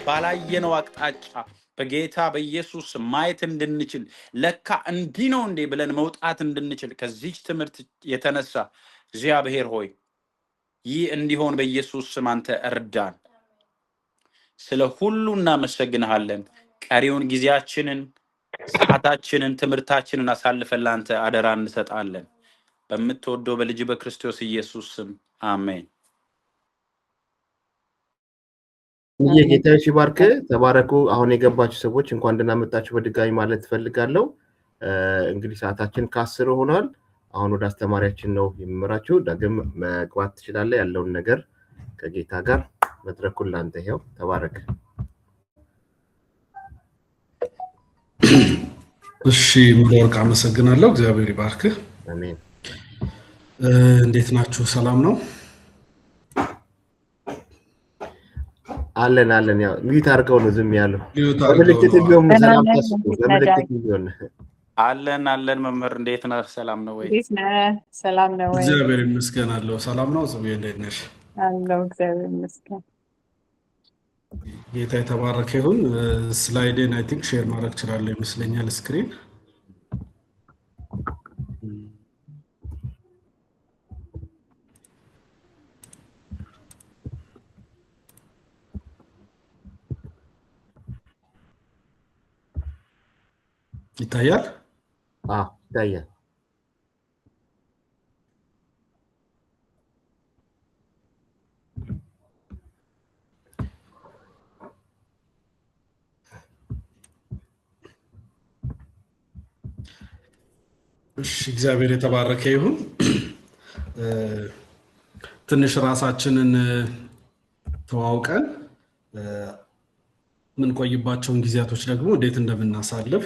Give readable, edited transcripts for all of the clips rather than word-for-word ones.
ባላየነው አቅጣጫ በጌታ በኢየሱስ ማየት እንድንችል ለካ እንዲህ ነው እንዴ ብለን መውጣት እንድንችል ከዚህ ትምህርት የተነሳ እግዚአብሔር ሆይ ይህ እንዲሆን በኢየሱስ ስም አንተ እርዳን። ስለ ሁሉ እናመሰግንሃለን። ቀሪውን ጊዜያችንን፣ ሰዓታችንን፣ ትምህርታችንን አሳልፈን ላንተ አደራ እንሰጣለን። በምትወደው በልጅ በክርስቶስ ኢየሱስ ስም አሜን። የጌታዬ ይባርክ። ተባረኩ። አሁን የገባችሁ ሰዎች እንኳን ደህና መጣችሁ በድጋሚ ማለት ፈልጋለሁ። እንግዲህ ሰዓታችን ከ10 ሆኗል። አሁን ወደ አስተማሪያችን ነው የሚመራችሁ። ዳግም መግባት ትችላለህ። ያለውን ነገር ከጌታ ጋር መድረኩን ላንተ ይኸው። ተባረክ። እሺ ሙሉወርቅ አመሰግናለሁ። እግዚአብሔር ይባርክ። አሜን። እንዴት ናችሁ? ሰላም ነው? አለን ያው ሚት አድርገው ነው ዝም ያለው። በምልክት ቢሆን ሰላም ታስቡ። በምልክት ቢሆን አለን መምህር እንዴት ነህ? ሰላም ነው ወይ? ሰላም ነው ወይ? እግዚአብሔር ይመስገን አለው። ሰላም ነው? ጽጌ እንዴት ነሽ? አለው እግዚአብሔር ይመስገን። ጌታ የተባረከ ይሁን። ስላይዴን አይ ቲንክ ሼር ማድረግ እችላለሁ ይመስለኛል ስክሪን። ይታያል? ይታያል። እሺ እግዚአብሔር የተባረከ ይሁን። ትንሽ ራሳችንን ተዋውቀን ምን ቆይባቸውን ጊዜያቶች ደግሞ እንዴት እንደምናሳልፍ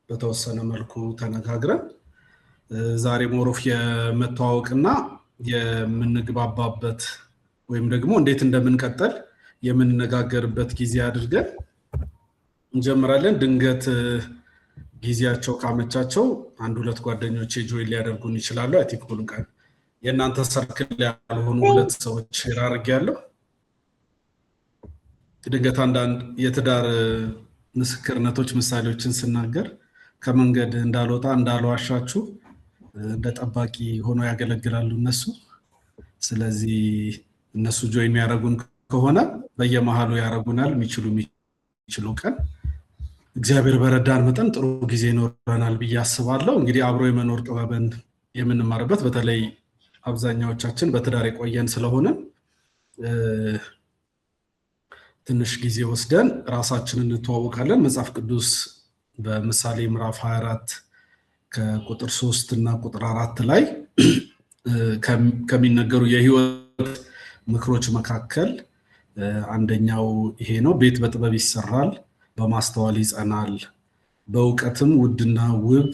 በተወሰነ መልኩ ተነጋግረን ዛሬ ሞሮፍ የመተዋወቅና የምንግባባበት ወይም ደግሞ እንዴት እንደምንቀጥል የምንነጋገርበት ጊዜ አድርገን እንጀምራለን። ድንገት ጊዜያቸው ካመቻቸው አንድ ሁለት ጓደኞቼ ጆይን ሊያደርጉን ይችላሉ። አይ ቲንክ ሁሉ ቀን የእናንተ ሰርክል ያልሆኑ ሁለት ሰዎች ሼር አድርጌያለሁ። ድንገት አንዳንድ የትዳር ምስክርነቶች ምሳሌዎችን ስናገር ከመንገድ እንዳልወጣ እንዳልዋሻችሁ እንደ ጠባቂ ሆኖ ያገለግላሉ እነሱ። ስለዚህ እነሱ ጆይን የሚያደርጉን ከሆነ በየመሃሉ ያደርጉናል። የሚችሉ ቀን እግዚአብሔር በረዳን መጠን ጥሩ ጊዜ ይኖረናል ብዬ አስባለሁ። እንግዲህ አብሮ የመኖር ጥበብን የምንማርበት በተለይ አብዛኛዎቻችን በትዳር የቆየን ስለሆነ ትንሽ ጊዜ ወስደን ራሳችንን እንተዋወቃለን። መጽሐፍ ቅዱስ በምሳሌ ምዕራፍ 24 ከቁጥር 3 እና ቁጥር 4 ላይ ከሚነገሩ የህይወት ምክሮች መካከል አንደኛው ይሄ ነው። ቤት በጥበብ ይሰራል፣ በማስተዋል ይጸናል፣ በእውቀትም ውድና ውብ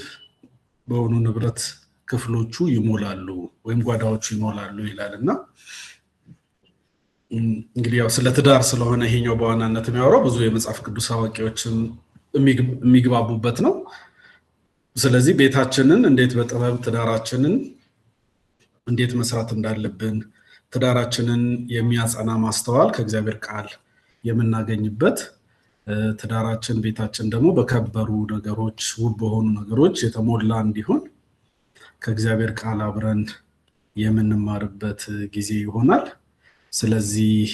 በሆኑ ንብረት ክፍሎቹ ይሞላሉ ወይም ጓዳዎቹ ይሞላሉ ይላልና እንግዲህ ያው ስለ ትዳር ስለሆነ ይሄኛው በዋናነት የሚያወራው ብዙ የመጽሐፍ ቅዱስ አዋቂዎችም የሚግባቡበት ነው። ስለዚህ ቤታችንን እንዴት በጥበብ ትዳራችንን እንዴት መስራት እንዳለብን ትዳራችንን የሚያጸና ማስተዋል ከእግዚአብሔር ቃል የምናገኝበት ትዳራችን ቤታችን ደግሞ በከበሩ ነገሮች ውብ በሆኑ ነገሮች የተሞላ እንዲሆን ከእግዚአብሔር ቃል አብረን የምንማርበት ጊዜ ይሆናል። ስለዚህ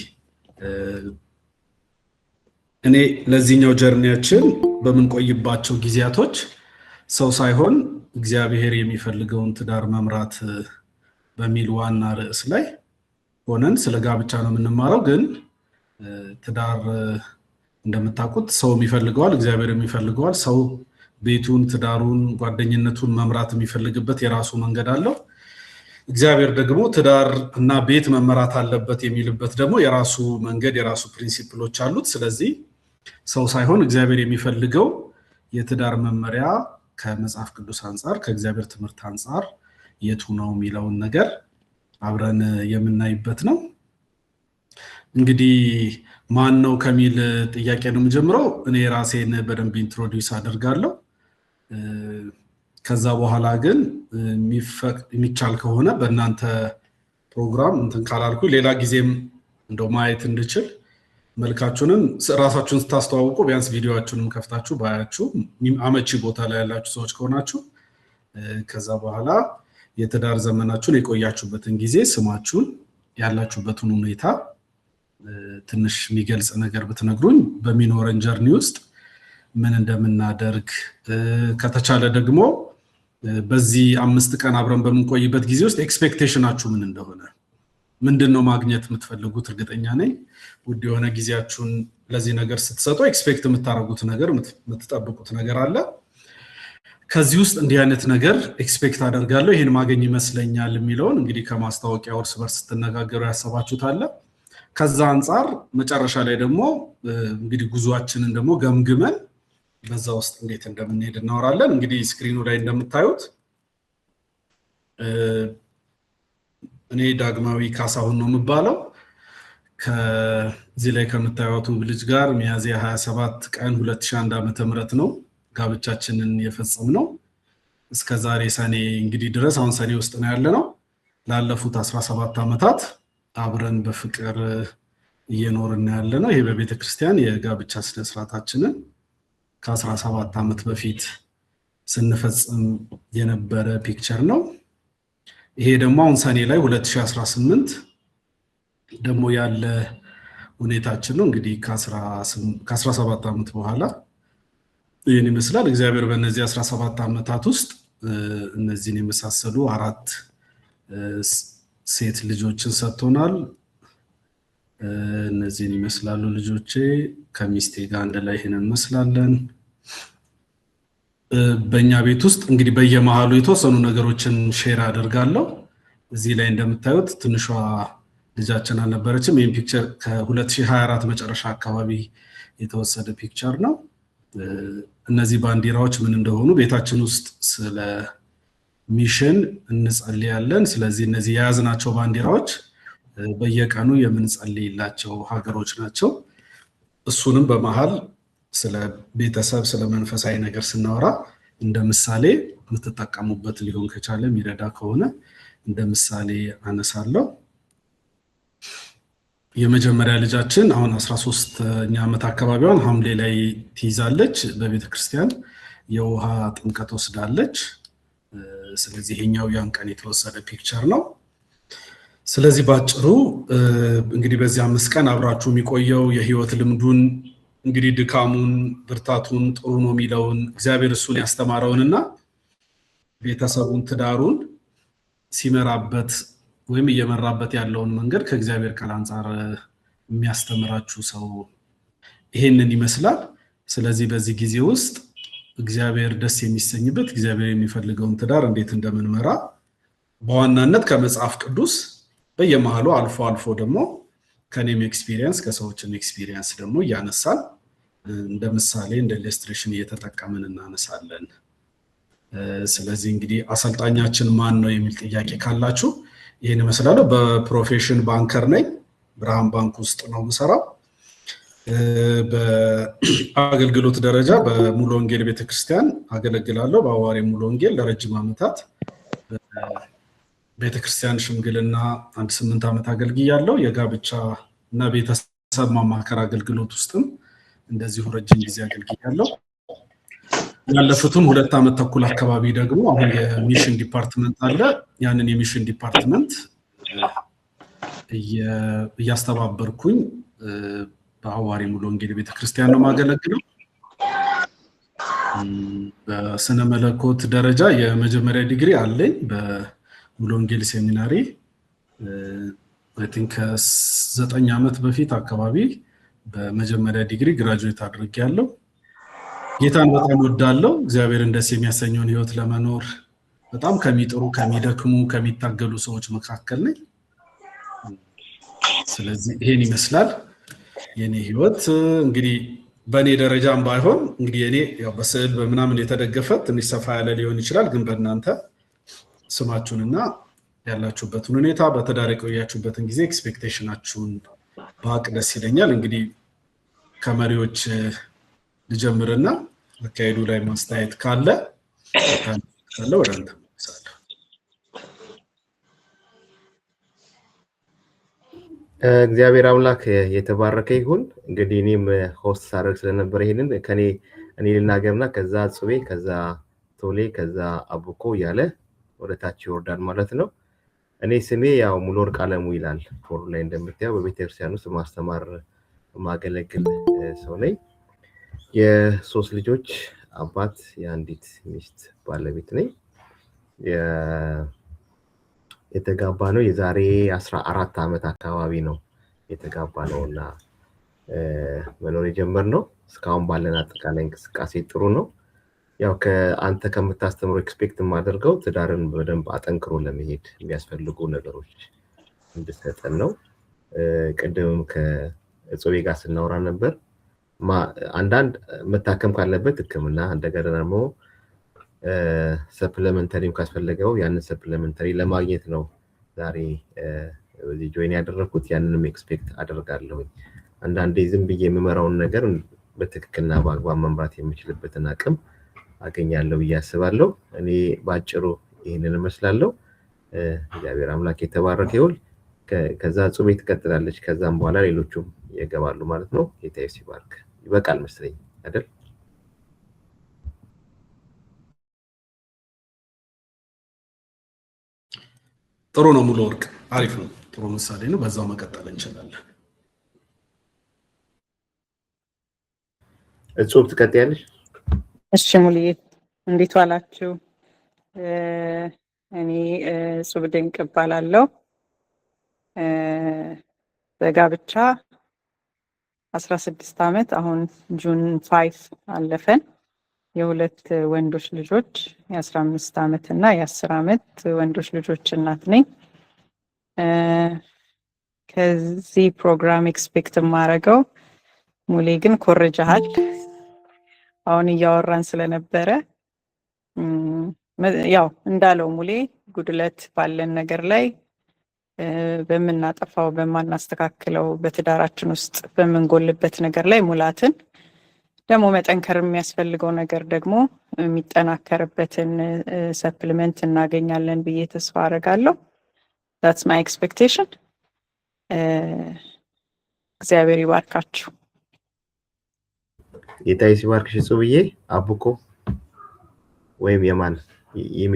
እኔ ለዚህኛው ጀርኒያችን በምንቆይባቸው ጊዜያቶች ሰው ሳይሆን እግዚአብሔር የሚፈልገውን ትዳር መምራት በሚል ዋና ርዕስ ላይ ሆነን ስለ ጋብቻ ነው የምንማረው። ግን ትዳር እንደምታውቁት ሰው የሚፈልገዋል፣ እግዚአብሔር የሚፈልገዋል። ሰው ቤቱን፣ ትዳሩን፣ ጓደኝነቱን መምራት የሚፈልግበት የራሱ መንገድ አለው። እግዚአብሔር ደግሞ ትዳር እና ቤት መመራት አለበት የሚልበት ደግሞ የራሱ መንገድ የራሱ ፕሪንሲፕሎች አሉት። ስለዚህ ሰው ሳይሆን እግዚአብሔር የሚፈልገው የትዳር መመሪያ ከመጽሐፍ ቅዱስ አንጻር ከእግዚአብሔር ትምህርት አንጻር የቱ ነው የሚለውን ነገር አብረን የምናይበት ነው። እንግዲህ ማን ነው ከሚል ጥያቄ ነው የምጀምረው። እኔ ራሴን በደንብ ኢንትሮዲዩስ አደርጋለሁ። ከዛ በኋላ ግን የሚቻል ከሆነ በእናንተ ፕሮግራም እንትን ካላልኩ ሌላ ጊዜም እንደው ማየት እንድችል መልካችሁንም ራሳችሁን ስታስተዋውቁ ቢያንስ ቪዲዮአችሁንም ከፍታችሁ ባያችሁ አመቺ ቦታ ላይ ያላችሁ ሰዎች ከሆናችሁ ከዛ በኋላ የትዳር ዘመናችሁን የቆያችሁበትን ጊዜ ስማችሁን ያላችሁበትን ሁኔታ ትንሽ የሚገልጽ ነገር ብትነግሩኝ በሚኖረን ጀርኒ ውስጥ ምን እንደምናደርግ ከተቻለ ደግሞ በዚህ 5 ቀን አብረን በመቆይበት ጊዜ ውስጥ ኤክስፔክቴሽናችሁ ምን እንደሆነ ምንድነው ማግኘት የምትፈልጉት እርግጠኛ ነኝ ውድ የሆነ ጊዜያችሁን ለዚህ ነገር ስትሰጡ ኤክስፔክት የምታረጉት ነገር የምትጠብቁት ነገር አለ ከዚህ ውስጥ እንዲህ አይነት ነገር ኤክስፔክት አደርጋለሁ ይሄን ማገኝ ይመስለኛል የሚለውን እንግዲህ ከማስተዋወቂያ ወርስ በርስ ተነጋገሩ ያሰባችሁት አለ ከዛ አንፃር መጨረሻ ላይ ደግሞ እንግዲህ ጉዟችንን ደግሞ ገምግመን በዛ ውስጥ እንዴት እንደምንሄድ እናወራለን እንግዲህ ስክሪኑ ላይ እንደምታዩት እኔ ዳግማዊ ካሳሁን ነው የምባለው ከዚህ ላይ ከምታዩት ልጅ ጋር ሚያዝያ 27 ቀን 2001 ዓ.ም ነው ጋብቻችንን የፈጸምነው እስከዛሬ ሰኔ እንግዲህ ድረስ አሁን ሰኔ ውስጥ ነው ያለነው ላለፉት 17 ዓመታት አብረን በፍቅር እየኖርን ያለነው ይሄ በቤተ ክርስቲያን የጋብቻ ስነ ስርዓታችንን ከ17 ዓመት በፊት ስንፈጽም የነበረ ፒክቸር ነው ይሄ ደግሞ አሁን ሰኔ ላይ 2018 ደግሞ ያለ ሁኔታችን ነው እንግዲህ ከ17 ዓመት በኋላ ይሄን ይመስላል እግዚአብሔር በእነዚህ 17 ዓመታት ውስጥ እነዚህን የመሳሰሉ 4 ሴት ልጆችን ሰጥቶናል እነዚህን ይመስላሉ ልጆቼ ከሚስቴ ጋር አንድ ላይ ሄነን መስላለን በእኛ ቤት ውስጥ እንግዲህ በየመሃሉ የተወሰኑ ነገሮችን ሼር አደርጋለሁ እዚህ ላይ እንደምታዩት ትንሿ ልጃችን አልነበረችም ይሄን ፒክቸር ከ2024 መጨረሻ አካባቢ የተወሰደ ፒክቸር ነው እነዚህ ባንዲራዎች ምን እንደሆኑ ቤታችን ውስጥ ስለ ሚሽን እንጸልያለን ስለዚህ እነዚህ ያዝናቸው ባንዲራዎች በየቀኑ የምንጸልይላቸው ሀገሮች ናቸው እሱንም በመሃል ስለ ቤተሰብ ስለ መንፈሳዊ ነገር ስናወራ እንደ ምሳሌ የምትጠቀሙበት ሊሆን ከቻለ የሚረዳ ከሆነ እንደ ምሳሌ አነሳለሁ የመጀመሪያ ልጃችን አሁን 13ኛ ዓመት አካባቢዋን ሐምሌ ላይ ትይዛለች በቤተ ክርስቲያን የውሃ ጥምቀት ወስዳለች ስለዚህ ይሄኛው ያን ቀን የተወሰደ ፒክቸር ነው ስለዚህ ባጭሩ እንግዲህ በዚህ 5 ቀን አብራችሁ የሚቆየው የህይወት ልምዱን እንግዲህ ድካሙን ብርታቱን ጥሩ ነው የሚለውን እግዚአብሔር እሱን ያስተማረውንና ቤተሰቡን ትዳሩን ሲመራበት ወይም እየመራበት ያለውን መንገድ ከእግዚአብሔር ቃል አንፃር የሚያስተምራችሁ ሰው ይሄንን ይመስላል ስለዚህ በዚህ ጊዜ ውስጥ እግዚአብሔር ደስ የሚሰኝበት እግዚአብሔር የሚፈልገውን ትዳር እንዴት እንደምንመራ በዋናነት ከመጽሐፍ ቅዱስ በየመሃሉ አልፎ አልፎ ደግሞ ከኔም ኤክስፒሪየንስ ከሰዎችን ኤክስፒሪየንስ ደግሞ ያነሳል እንደ ምሳሌ እንደ ኢሉስትሬሽን እየተጠቀምን እናነሳለን ስለዚህ እንግዲህ አሰልጣኛችን ማን ነው የሚል ጥያቄ ካላችሁ ይሄን መስላሉ በፕሮፌሽን ባንከር ነኝ ብርሃን ባንክ ውስጥ ነው የምሰራው በአገልግሎት ደረጃ በሙሉ ወንጌል ቤተክርስቲያን አገለግላለሁ በአዋሪ ሙሉ ወንጌል ለረጅም ዓመታት ቤተክርስቲያን ሽምግልና 8 ዓመት አገልግያለሁ የጋብቻ እና ቤተሰብ ማማከር አገልግሎት ውስጥም እንደዚሁ ረጅም ጊዜ አገልግያለሁ ያለፉትን 2 ዓመት ተኩል አካባቢ ደግሞ አሁን የሚሽን ዲፓርትመንት አለ ያንን የሚሽን ዲፓርትመንት እያስተባበርኩኝ በአዋሪ ሙሉ ወንጌል ቤተክርስቲያን ነው ማገለግለው በስነ መለኮት ደረጃ የመጀመሪያ ዲግሪ አለኝ በሙሉ ወንጌል ሴሚናሪ I think 9 ዓመት በፊት አካባቢ በመጀመሪያ ዲግሪ ግራጁዌት አድርጌያለሁ ጌታን በጣም ወዳለው እግዚአብሔርን ደስ የሚያሰኘውን ህይወት ለመኖር በጣም ከሚጥሩ ከሚደክሙ ከሚታገሉ ሰዎች መካከል ነኝ ስለዚህ ይሄን ይመስላል የኔ ህይወት እንግዲህ በኔ ደረጃም ባይሆን እንግዲህ እኔ ያው በስዕል በመናምን የተደገፈ ትንሽ ሰፋ ያለ ሊሆን ይችላል ግን በእናንተ ስማችሁንና ያላችሁበትን ሁኔታ በተዳረ ቆያችሁበትን ጊዜ ኤክስፔክቴሽናችሁን ባቅ ደስ ይለኛል እንግዲህ ከመሪዎች ልጀምርና አካሄዱ ላይ ማስተያየት ካለ ወደ አንተ እግዚአብሔር አምላክ የተባረከ ይሁን። እንግዲህ እኔም ሆስት ሳደርግ ስለነበረ ይሄንን እኔ ልናገርና ከዛ ጽቤ ከዛ ቶሌ ከዛ አቡኮ እያለ ወደ ታች ይወርዳል ማለት ነው። እኔ ስሜ ያው ሙሉወርቅ አለሙ ይላል። ፎሩ ላይ እንደምታየው በቤተክርስቲያን ውስጥ ማስተማር ማገለግል ሰው ነኝ። የሶስት ልጆች አባት የአንዲት ሚስት ባለቤት ነኝ። የተጋባ ነው የዛሬ 14 ዓመት አካባቢ ነው የተጋባ ነውና መኖር የጀመርነው። እስካሁን ባለን አጠቃላይ እንቅስቃሴ ጥሩ ነው። ያው ከአንተ ከምታስተምሩ ኤክስፔክት የማደርገው ትዳርን በደንብ አጠንክሮ ለመሄድ የሚያስፈልጉ ነገሮች እንድትሰጠን ነው። ቅድምም ከጾቤ ጋር ስናወራ ነበር። አንዳንድ መታከም ካለበት ህክምና እንደገና ደግሞ ሰፕሊመንተሪም ካስፈልገው ያንን ሰፕሊመንተሪ ለማግኘት ነው ዛሬ እዚህ ጆይን ያደረኩት። ያንንም ኤክስፔክት አደርጋለሁ። አንዳንዴ ዝም ብዬ የምመራውን ነገር በትክክልና በአግባብ መምራት የምችልበትን አቅም አገኛለሁ ብዬ አስባለሁ። እኔ ባጭሩ ይሄንን እመስላለሁ። እግዚአብሔር አምላክ የተባረከ ይሁን። ከዛ ጽቤ ትቀጥላለች። ከዛም በኋላ ሌሎቹም ይገባሉ ማለት ነው። ጌታ ይባርክ። ይበቃል መሰለኝ አይደል? ጥሩ ነው። ሙሉወርቅ አሪፍ ነው። ጥሩ ምሳሌ ነው። በዛው መቀጠል እንችላለን። እጹብ ትቀጥያለሽ? እሺ ሙሉዬ እንዴት ዋላችሁ? እኔ እጹብ ድንቅ እባላለሁ። በጋብቻ 16 ዓመት አሁን ጁን 5 አለፈን። የሁለት ወንዶች ልጆች የ15 ዓመት እና የ10 ዓመት ወንዶች ልጆች እናት ነኝ። ከዚህ ፕሮግራም ኤክስፔክት የማደርገው ሙሌ ግን ኮርጀሃል። አሁን እያወራን ስለነበረ ያው እንዳለው ሙሌ ጉድለት ባለን ነገር ላይ በምናጠፋው በማናስተካክለው በትዳራችን ውስጥ በምንጎልበት ነገር ላይ ሙላትን ደግሞ መጠንከር የሚያስፈልገው ነገር ደግሞ የሚጠናከርበትን ሰፕሊመንት እናገኛለን ብዬ ተስፋ አደርጋለሁ። that's my expectation። እግዚአብሔር ይባርካችሁ። ጌታ ይባርክሽ ጽብዬ። አቡኮ ወይም የማን ይሜ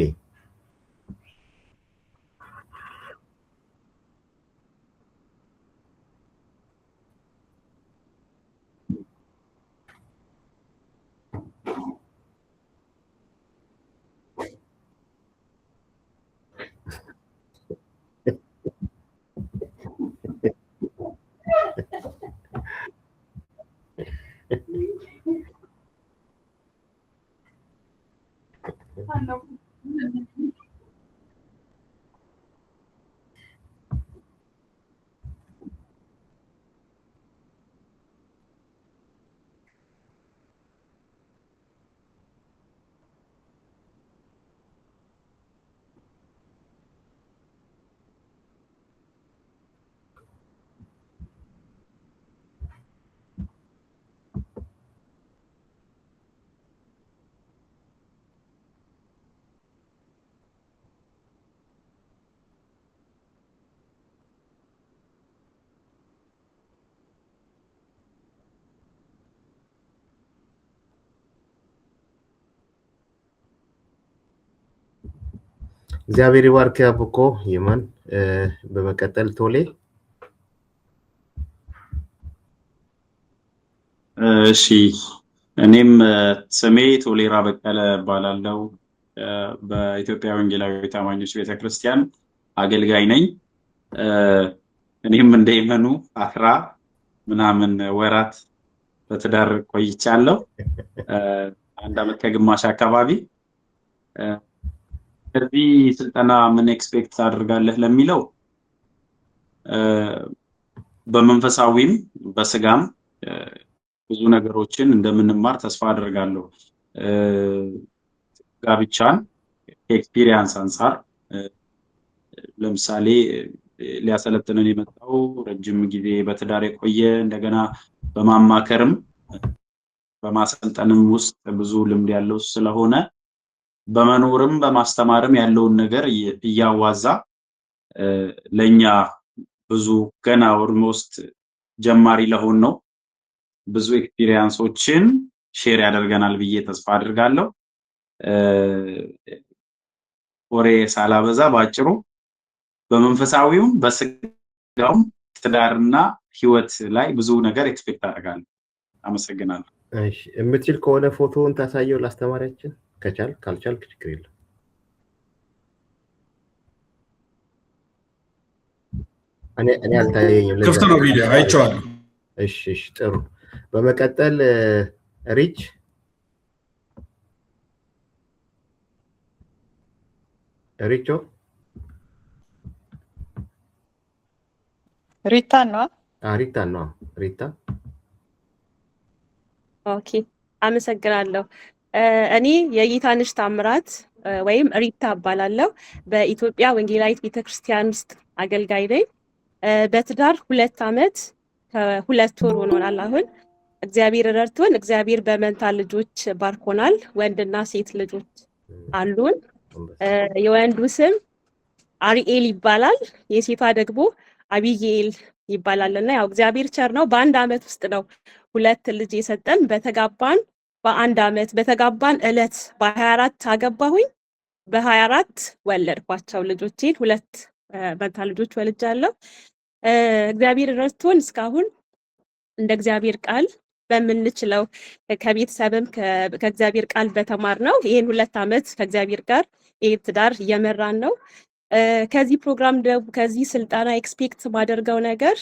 እግዚአብሔር ይባርክ። አቡኮ የማን በመቀጠል ቶሌ። እሺ እኔም ስሜ ቶሌራ በቀለ እባላለሁ። በኢትዮጵያ ወንጌላዊት አማኞች ቤተክርስቲያን አገልጋይ ነኝ። እኔም እንደይመኑ 10 ምናምን ወራት በትዳር ቆይቻለሁ። 1 ዓመት ከግማሽ አካባቢ። ከዚህ ስልጠና ምን ኤክስፔክት አድርጋለህ ለሚለው በመንፈሳዊም በስጋም ብዙ ነገሮችን እንደምንማር ተስፋ አድርጋለሁ። ጋብቻን ኤክስፒሪየንስ አንፃር ለምሳሌ ሊያሰለጥነን የመጣው ረጅም ጊዜ በትዳር የቆየ እንደገና በማማከርም በማሰልጠንም ውስጥ ብዙ ልምድ ያለው ስለሆነ በመኖርም በማስተማርም ያለውን ነገር እያዋዛ ለኛ ብዙ ገና ኦልሞስት ጀማሪ ለሆን ነው ብዙ ኤክስፒሪየንሶችን ሼር ያደርገናል ብዬ ተስፋ አድርጋለሁ። ወሬ ሳላበዛ ባጭሩ በመንፈሳዊውም በስጋውም ትዳርና ህይወት ላይ ብዙ ነገር ኤክስፔክት አደርጋለሁ። አመሰግናለሁ። እሺ የምትችል ከሆነ ፎቶውን ታሳየው ላስተማሪያችን ከቻል ካልቻልክ ችግር የለም። እኔ አልታየኝም። ክፍት ነው ቪዲዮ አይቼዋለሁ። እሺ ጥሩ። በመቀጠል ሪች ሪቾ ሪታ ነው። ሪታ ኦኬ አመሰግናለሁ። እኔ የጌታነሽ ታምራት ወይም ሪታ እባላለሁ። በኢትዮጵያ ወንጌላዊት ቤተክርስቲያን ውስጥ አገልጋይ ነኝ። በትዳር 2 ዓመት ከ2 ወር ሆኖናል። አሁን እግዚአብሔር ረድቶን እግዚአብሔር በመንታ ልጆች ባርኮናል። ወንድና ሴት ልጆች አሉን። የወንዱ ስም አሪኤል ይባላል፣ የሴቷ ደግሞ አቢጌል ይባላልና ያው እግዚአብሔር ቸር ነው። በ1 ዓመት ውስጥ ነው 2 ልጅ የሰጠን። በተጋባን በ1 ዓመት በተጋባን እለት በ24 አገባሁኝ። በ24 ወለድኳቸው ልጆቼን። 2 መንታ ልጆች ወልጃለሁ። እግዚአብሔር ረድቶን እስካሁን እንደ እግዚአብሔር ቃል በምንችለው ከቤተሰብም ከእግዚአብሔር ቃል በተማርነው ይሄን 2 ዓመት ከእግዚአብሔር ጋር ይሄን ትዳር እየመራን ነው። ከዚህ ፕሮግራም ከዚህ ስልጠና ኤክስፔክት ማደርገው ነገር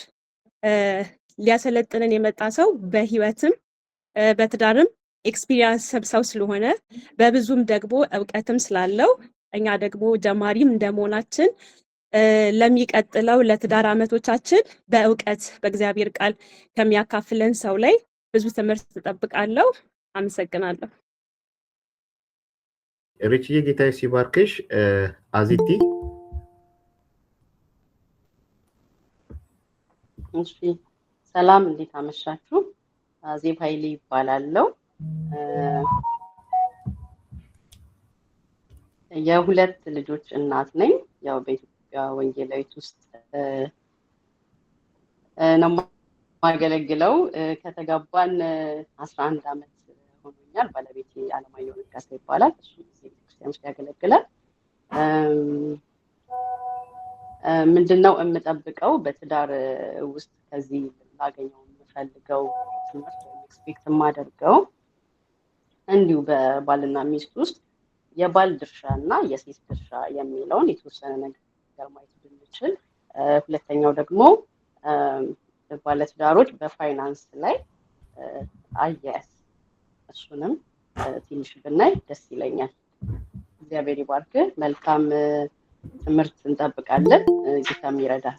ሊያሰለጥነን የመጣ ሰው በህይወትም በትዳርም ኤክስፒሪየንስ ሰው ስለሆነ በብዙም ደግሞ እውቀትም ስላለው እኛ ደግሞ ጀማሪም እንደመሆናችን ለሚቀጥለው ለትዳር ዓመቶቻችን በእውቀት በእግዚአብሔር ቃል ከሚያካፍለን ሰው ላይ ብዙ ትምህርት ተጠብቃለሁ። አመሰግናለሁ። ሪችዬ ጌታዬ ሲባርክሽ። አዚቲ እሺ ሰላም፣ እንዴት አመሻችሁ? አዜብ ኃይሌ ይባላለሁ። የ2 ልጆች እናት ነኝ። ያው በኢትዮጵያ ወንጌላዊት ውስጥ ነው ማገለግለው። ከተጋባን 11 ዓመት ሆኖኛል። ባለቤቴ አለማየሁ ነጋሳ ይባላል። እሱ ቤተክርስቲያን ውስጥ ያገለግላል። ምንድነው የምጠብቀው በትዳር ውስጥ ከዚህ ላገኘው የምፈልገው ትምህርት ኤክስፔክት የማደርገው እንዲሁ በባልና ሚስት ውስጥ የባል ድርሻ እና የሴት ድርሻ የሚለውን የተወሰነ ነገር ማየት ብንችል፣ ሁለተኛው ደግሞ ባለትዳሮች በፋይናንስ ላይ አያያዝ እሱንም ትንሽ ብናይ ደስ ይለኛል። እግዚአብሔር ይባርክ። መልካም ትምህርት እንጠብቃለን። ጌታም ይረዳል።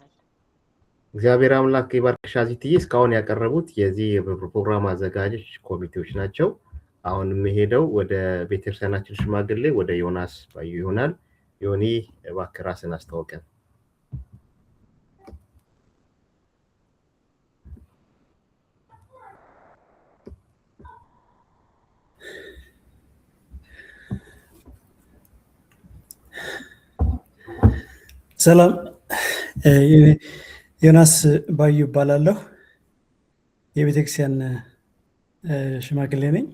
እግዚአብሔር አምላክ ይባርክሽ አዚትዬ። እስካሁን ያቀረቡት የዚህ ፕሮግራም አዘጋጆች ኮሚቴዎች ናቸው። አሁን የምሄደው ወደ ቤተክርስቲያናችን ሽማግሌ ወደ ዮናስ ባዩ ይሆናል። ዮኒ እባክህ ራስን አስተዋውቀን። ሰላም፣ ዮናስ ባዩ እባላለሁ። የቤተክርስቲያን ሽማግሌ ነኝ።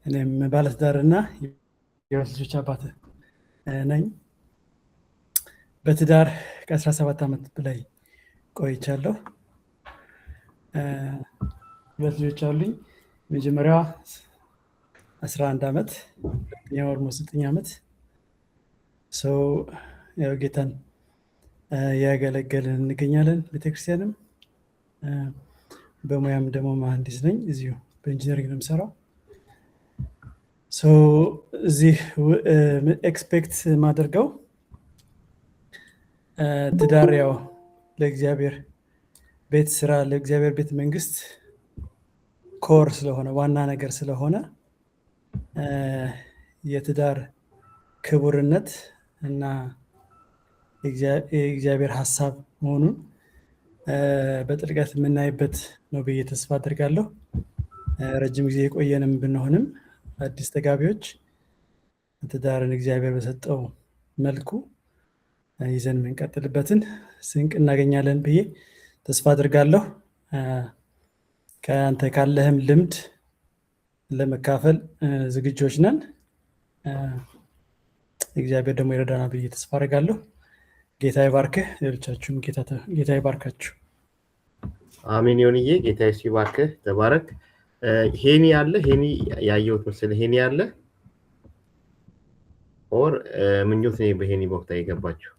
እኔም ባለትዳርና የሁለት ልጆች አባት ነኝ። በትዳር ከ17 ዓመት በላይ ቆይቻለሁ። 2 ልጆች አሉኝ። መጀመሪያዋ 11 ዓመት፣ ሁለተኛው ኦልሞስት 9 ዓመት። ሰው ያው ጌታን ያገለገልን እንገኛለን። ቤተክርስቲያንም በሙያም ደግሞ መሐንዲስ ነኝ። እዚሁ በኢንጂነሪንግ ነው የምሰራው። እዚህ ኤክስፔክት ማደርገው ትዳር ያው ለእግዚአብሔር ቤት ስራ ለእግዚአብሔር ቤት መንግስት ኮር ስለሆነ ዋና ነገር ስለሆነ የትዳር ክቡርነት እና የእግዚአብሔር ሀሳብ መሆኑን በጥልቀት የምናይበት ነው ብዬ ተስፋ አድርጋለሁ። ረጅም ጊዜ የቆየንም ብንሆንም አዲስ ተጋቢዎች ትዳርን እግዚአብሔር በሰጠው መልኩ ይዘን የምንቀጥልበትን ስንቅ እናገኛለን ብዬ ተስፋ አድርጋለሁ። ከአንተ ካለህም ልምድ ለመካፈል ዝግጆች ነን። እግዚአብሔር ደግሞ ይረዳናል ብዬ ተስፋ አድርጋለሁ። ጌታ ይባርክህ። ሌሎቻችሁም ጌታ ይባርካችሁ። አሜን። ይሁንዬ፣ ጌታ ይባርክህ። ተባረክ። ሄኒ አለ። ሄኒ ያየሁት መሰለህ። ሄኒ አለ ኦር ምኞት ነው በሄኒ ቦታ የገባችሁ?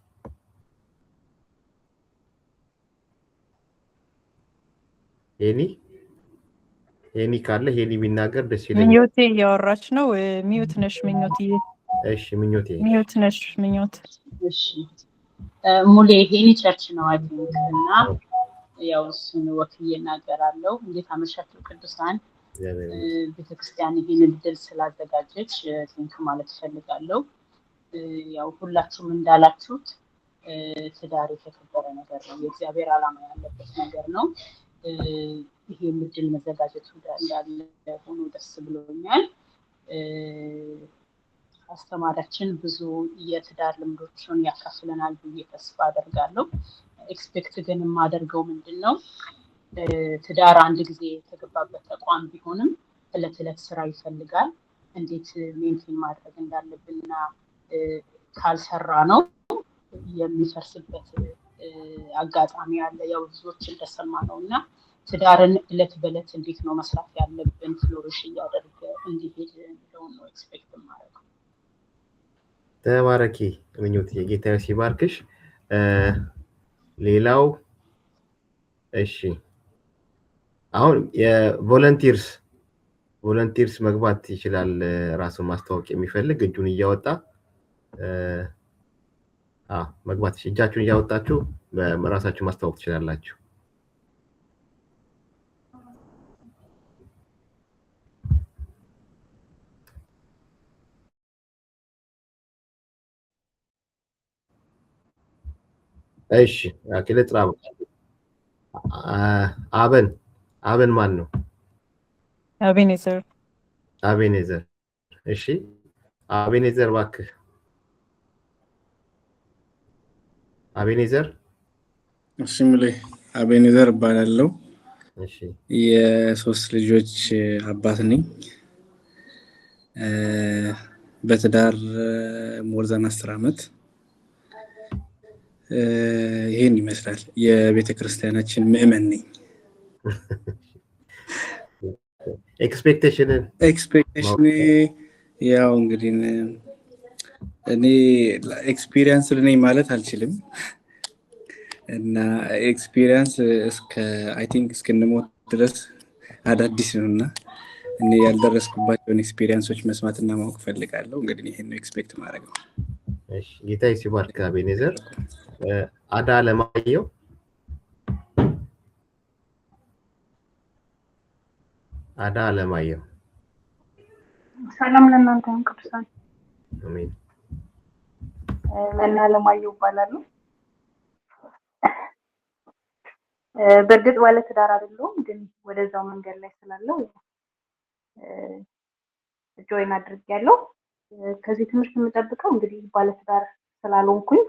ሄኒ ካለ ሄኒ ቢናገር ደስ ይለኛል። ምኞቴ እያወራች ነው። ሚዩት ነሽ ምኞትዬ። እሺ ምኞቴ ሚዩት ነሽ ምኞት። እሺ ሙሌ ሄኒ ቸርች ነው አይደል? እና ያው እሱን ወክዬ እናገራለሁ። እንዴት አመሻችሁ ቅዱሳን። ቤተክርስቲያን ይህን እድል ስላዘጋጀች ቴንክ ማለት እፈልጋለሁ። ያው ሁላችሁም እንዳላችሁት ትዳር የተከበረ ነገር ነው። የእግዚአብሔር ዓላማ ያለበት ነገር ነው። ይሄ እድል መዘጋጀቱ እንዳለ ሆኖ ደስ ብሎኛል። አስተማሪያችን ብዙ የትዳር ልምዶችን ያካፍለናል ብዬ ተስፋ አደርጋለሁ። ኤክስፔክት ግን የማደርገው ምንድን ነው፣ ትዳር አንድ ጊዜ የተገባበት ተቋም ቢሆንም እለት እለት ስራ ይፈልጋል። እንዴት ሜንቴን ማድረግ እንዳለብንና ካልሰራ ነው የሚፈርስበት አጋጣሚ አለ። ያው ብዙዎች እንደሰማ ነው እና ትዳርን እለት በእለት እንዴት ነው መስራት ያለብን ፍሎሪሽ እያደረገ እንዲሄድ የሚለውን ነው ኤክስፔክት ማድረግ። ተባረኪ ምኞት፣ የጌታ ሲባርክሽ። ሌላው እሺ፣ አሁን የቮለንቲርስ መግባት ይችላል። ራሱን ማስተዋወቅ የሚፈልግ እጁን እያወጣ መግባት፣ እጃችሁን እያወጣችሁ ራሳችሁ ማስተዋወቅ ትችላላችሁ። እሺ አክለ ጥራው። አበን ማን ነው? አቤኔዘር። እሺ አቤኔዘር እባክህ። አቤኔዘር። እሺ ሙሌ አቤኔዘር እባላለሁ። እሺ የሶስት ልጆች አባት ነኝ። በትዳር ሞርዛን 10 ዓመት ይሄን ይመስላል። የቤተ ክርስቲያናችን ምዕመን ነኝ። ኤክስፔክቴሽን ያው እንግዲህ እኔ ኤክስፒሪየንስ ነኝ ማለት አልችልም እና ኤክስፒሪየንስ አይ ቲንክ እስክንሞት ድረስ አዳዲስ ነውና እኔ ያልደረስኩባቸውን ኤክስፒሪየንሶች መስማትና ማወቅ ፈልጋለሁ። እንግዲህ ይሄን ነው ኤክስፔክት ማድረግ ነው። እሺ ጌታ ይባርክ። አቤኔዘር። አዳ አለማየሁ። ሰላም ለእናንተ ቅዱሳን። አሜን። መና አለማየሁ እባላለሁ። በእርግጥ ባለ ትዳር አይደለሁም፣ ግን ወደዛው መንገድ ላይ ስላለው ጆይን አድርጌያለሁ። ከዚህ ትምህርት የምጠብቀው እንግዲህ ባለ ትዳር ስላልሆንኩኝ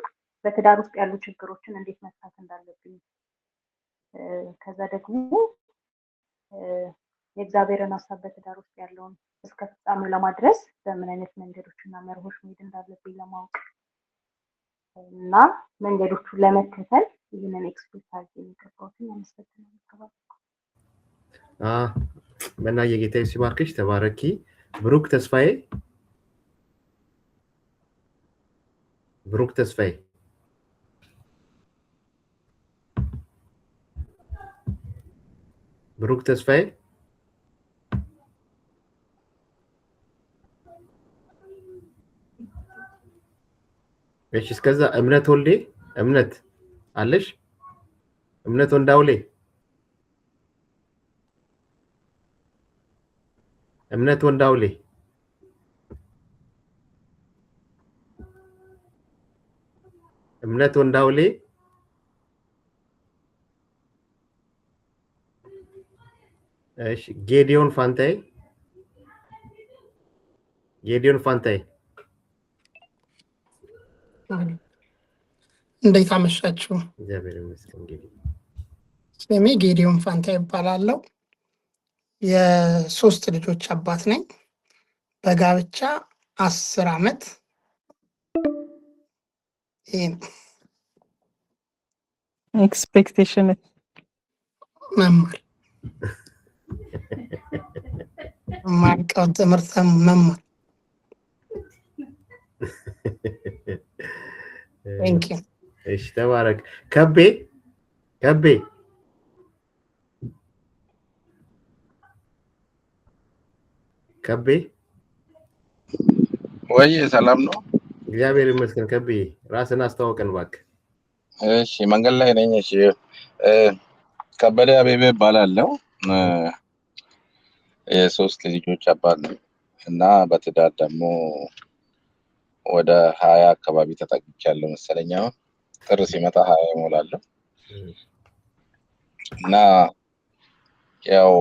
በትዳር ውስጥ ያሉ ችግሮችን እንዴት መፍታት እንዳለብኝ፣ ከዛ ደግሞ የእግዚአብሔርን ሐሳብ በትዳር ውስጥ ያለውን እስከ ፍጻሜው ለማድረስ በምን አይነት መንገዶችና መርሆች መሄድ እንዳለብኝ ለማወቅ እና መንገዶቹን ለመከተል ይህንን ኤክስፔክት አድርጌ የሚገባውትን ያመሰግናለሁ። መና የጌታ ሲባርክሽ። ተባረኪ። ብሩክ ተስፋዬ። እሺ እስከዛ እምነት ወልዴ። እምነት አለሽ? እምነት ወንዳውሌ። እሺ ጌዲዮን ፋንታይ። እንዴት አመሻችሁ? እግዚአብሔር ይመስገን። እንግዲህ ስሜ ጌዲዮን ፋንታ ይባላለሁ። የሶስት ልጆች አባት ነኝ። በጋብቻ 10 ዓመት ኤክስፔክቴሽን መማር ማቀው ትምህርት መማር ቴንክ ዩ። እሺ ተባረክ። ከቤ ወይ ሰላም ነው? እግዚአብሔር ይመስገን። ከቤ ራስን አስተዋውቀን እባክህ። እሺ መንገድ ላይ ነኝ። እሺ ከበደ አቤቤ እባላለሁ። የሶስት ልጆች አባት ነኝ እና በትዳር ደግሞ ወደ 20 አካባቢ ተጠግቻለሁ መሰለኝ። አሁን ጥር ሲመጣ 20 እሞላለሁ እና ያው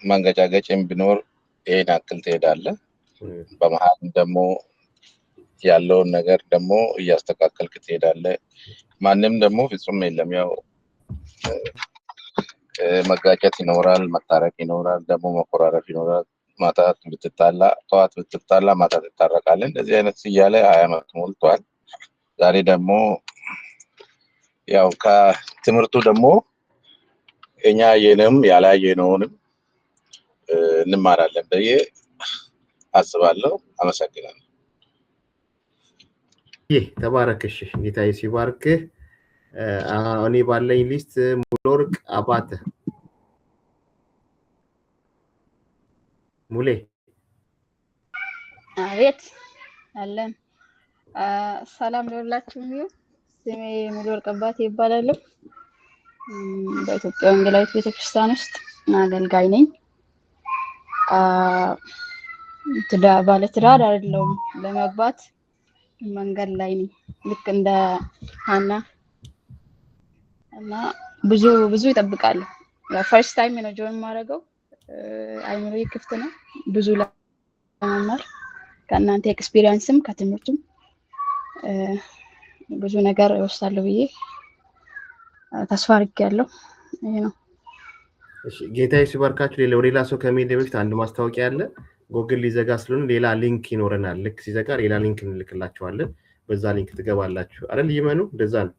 መንገጫገጭም ቢኖር ይሄን ያክል ትሄዳለህ። በመሀል ደግሞ ያለውን ነገር ደግሞ እያስተካከልክ ትሄዳለህ። ማንም ደግሞ ፍጹም የለም። ያው መጋጨት ይኖራል፣ መታረቅ ይኖራል፣ ደግሞ መቆራረፍ ይኖራል። ማታ ብትጣላ ጠዋት ብትጣላ ማታ ትታረቃለህ። እንደዚህ አይነት እያለ 20 ዓመት ሞልቷል። ዛሬ ደግሞ ያው ከትምህርቱ ደግሞ እኛ ያየነውም ያላየነውንም እንማራለን ብዬ አስባለሁ። አመሰግናለሁ። ተባረክሽ። ጌታ ይባርክህ። እኔ ባለኝ ሊስት ሙሉወርቅ አባተ ሙሌ። አቤት አለን። ሰላም ለሁላችሁም ይሁን። ስሜ ሙሉወርቅ አባተ ይባላል። በኢትዮጵያ ወንጌላዊት ቤተክርስቲያን ውስጥ አገልጋይ ነኝ። ባለትዳር አይደለሁም። ለመግባት መንገድ ላይ ነኝ ልክ እንደ ሀና እና ብዙ ይጠብቃሉ። ፈርስት ታይም ነው ጆይን ማድረገው። አይምሮዬ ክፍት ነው ብዙ ለመማር ከእናንተ ኤክስፒሪየንስም ከትምህርቱም ብዙ ነገር እወስዳለሁ ብዬ ተስፋ አድርጌያለሁ። ይሄ ነው። እሺ ጌታ ይባርካችሁ። ሌላ ሰው ከመሄድ በፊት አንድ ማስታወቂያ አለ። ጎግል ሊዘጋ ስለሆነ ሌላ ሊንክ ይኖረናል። ልክ ሲዘጋ ሌላ ሊንክ እንልክላችኋለን። በዛ ሊንክ ትገባላችሁ አይደል? ይመኑ እንደዛ ነው።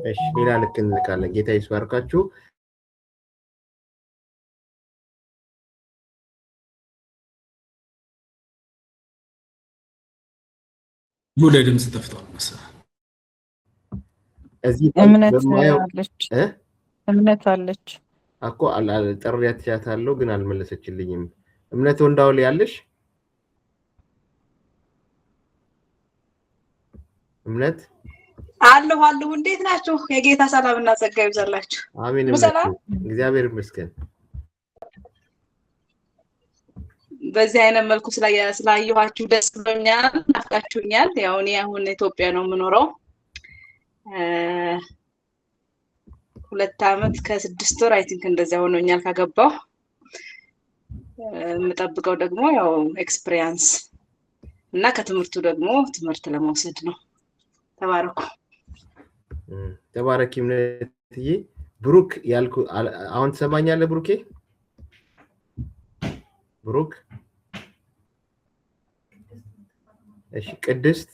እሺ ሌላ ልክ እንልካለን። ጌታ ይባርካችሁ። ሙሉ ድምጽ ጠፍቷል መሰለኝ። እዚህ እምነት አለች እኮ ጥሪያትያታለሁ ግን አልመለሰችልኝም። እምነት ወንዳውል ያለሽ እምነት አለሁ። እንዴት ናችሁ? የጌታ ሰላምና ጸጋ ይብዛላችሁ። አሜን። እግዚአብሔር ይመስገን። በዚህ አይነት መልኩ ስላየኋችሁ ደስ ብሎኛል። ናፍቃችሁኛል። ያው እኔ አሁን ኢትዮጵያ ነው የምኖረው። 2 ዓመት ከ6 ወር አይ ቲንክ እንደዚያ ሆኖኛል ካገባሁ። የምጠብቀው ደግሞ ያው ኤክስፒሪየንስ እና ከትምህርቱ ደግሞ ትምህርት ለመውሰድ ነው። ተባረኩ። ተባረኪ እምነትዬ። ብሩክ ያልኩ አሁን ትሰማኛለህ? ብሩኬ ብሩክ። እሺ ቅድስት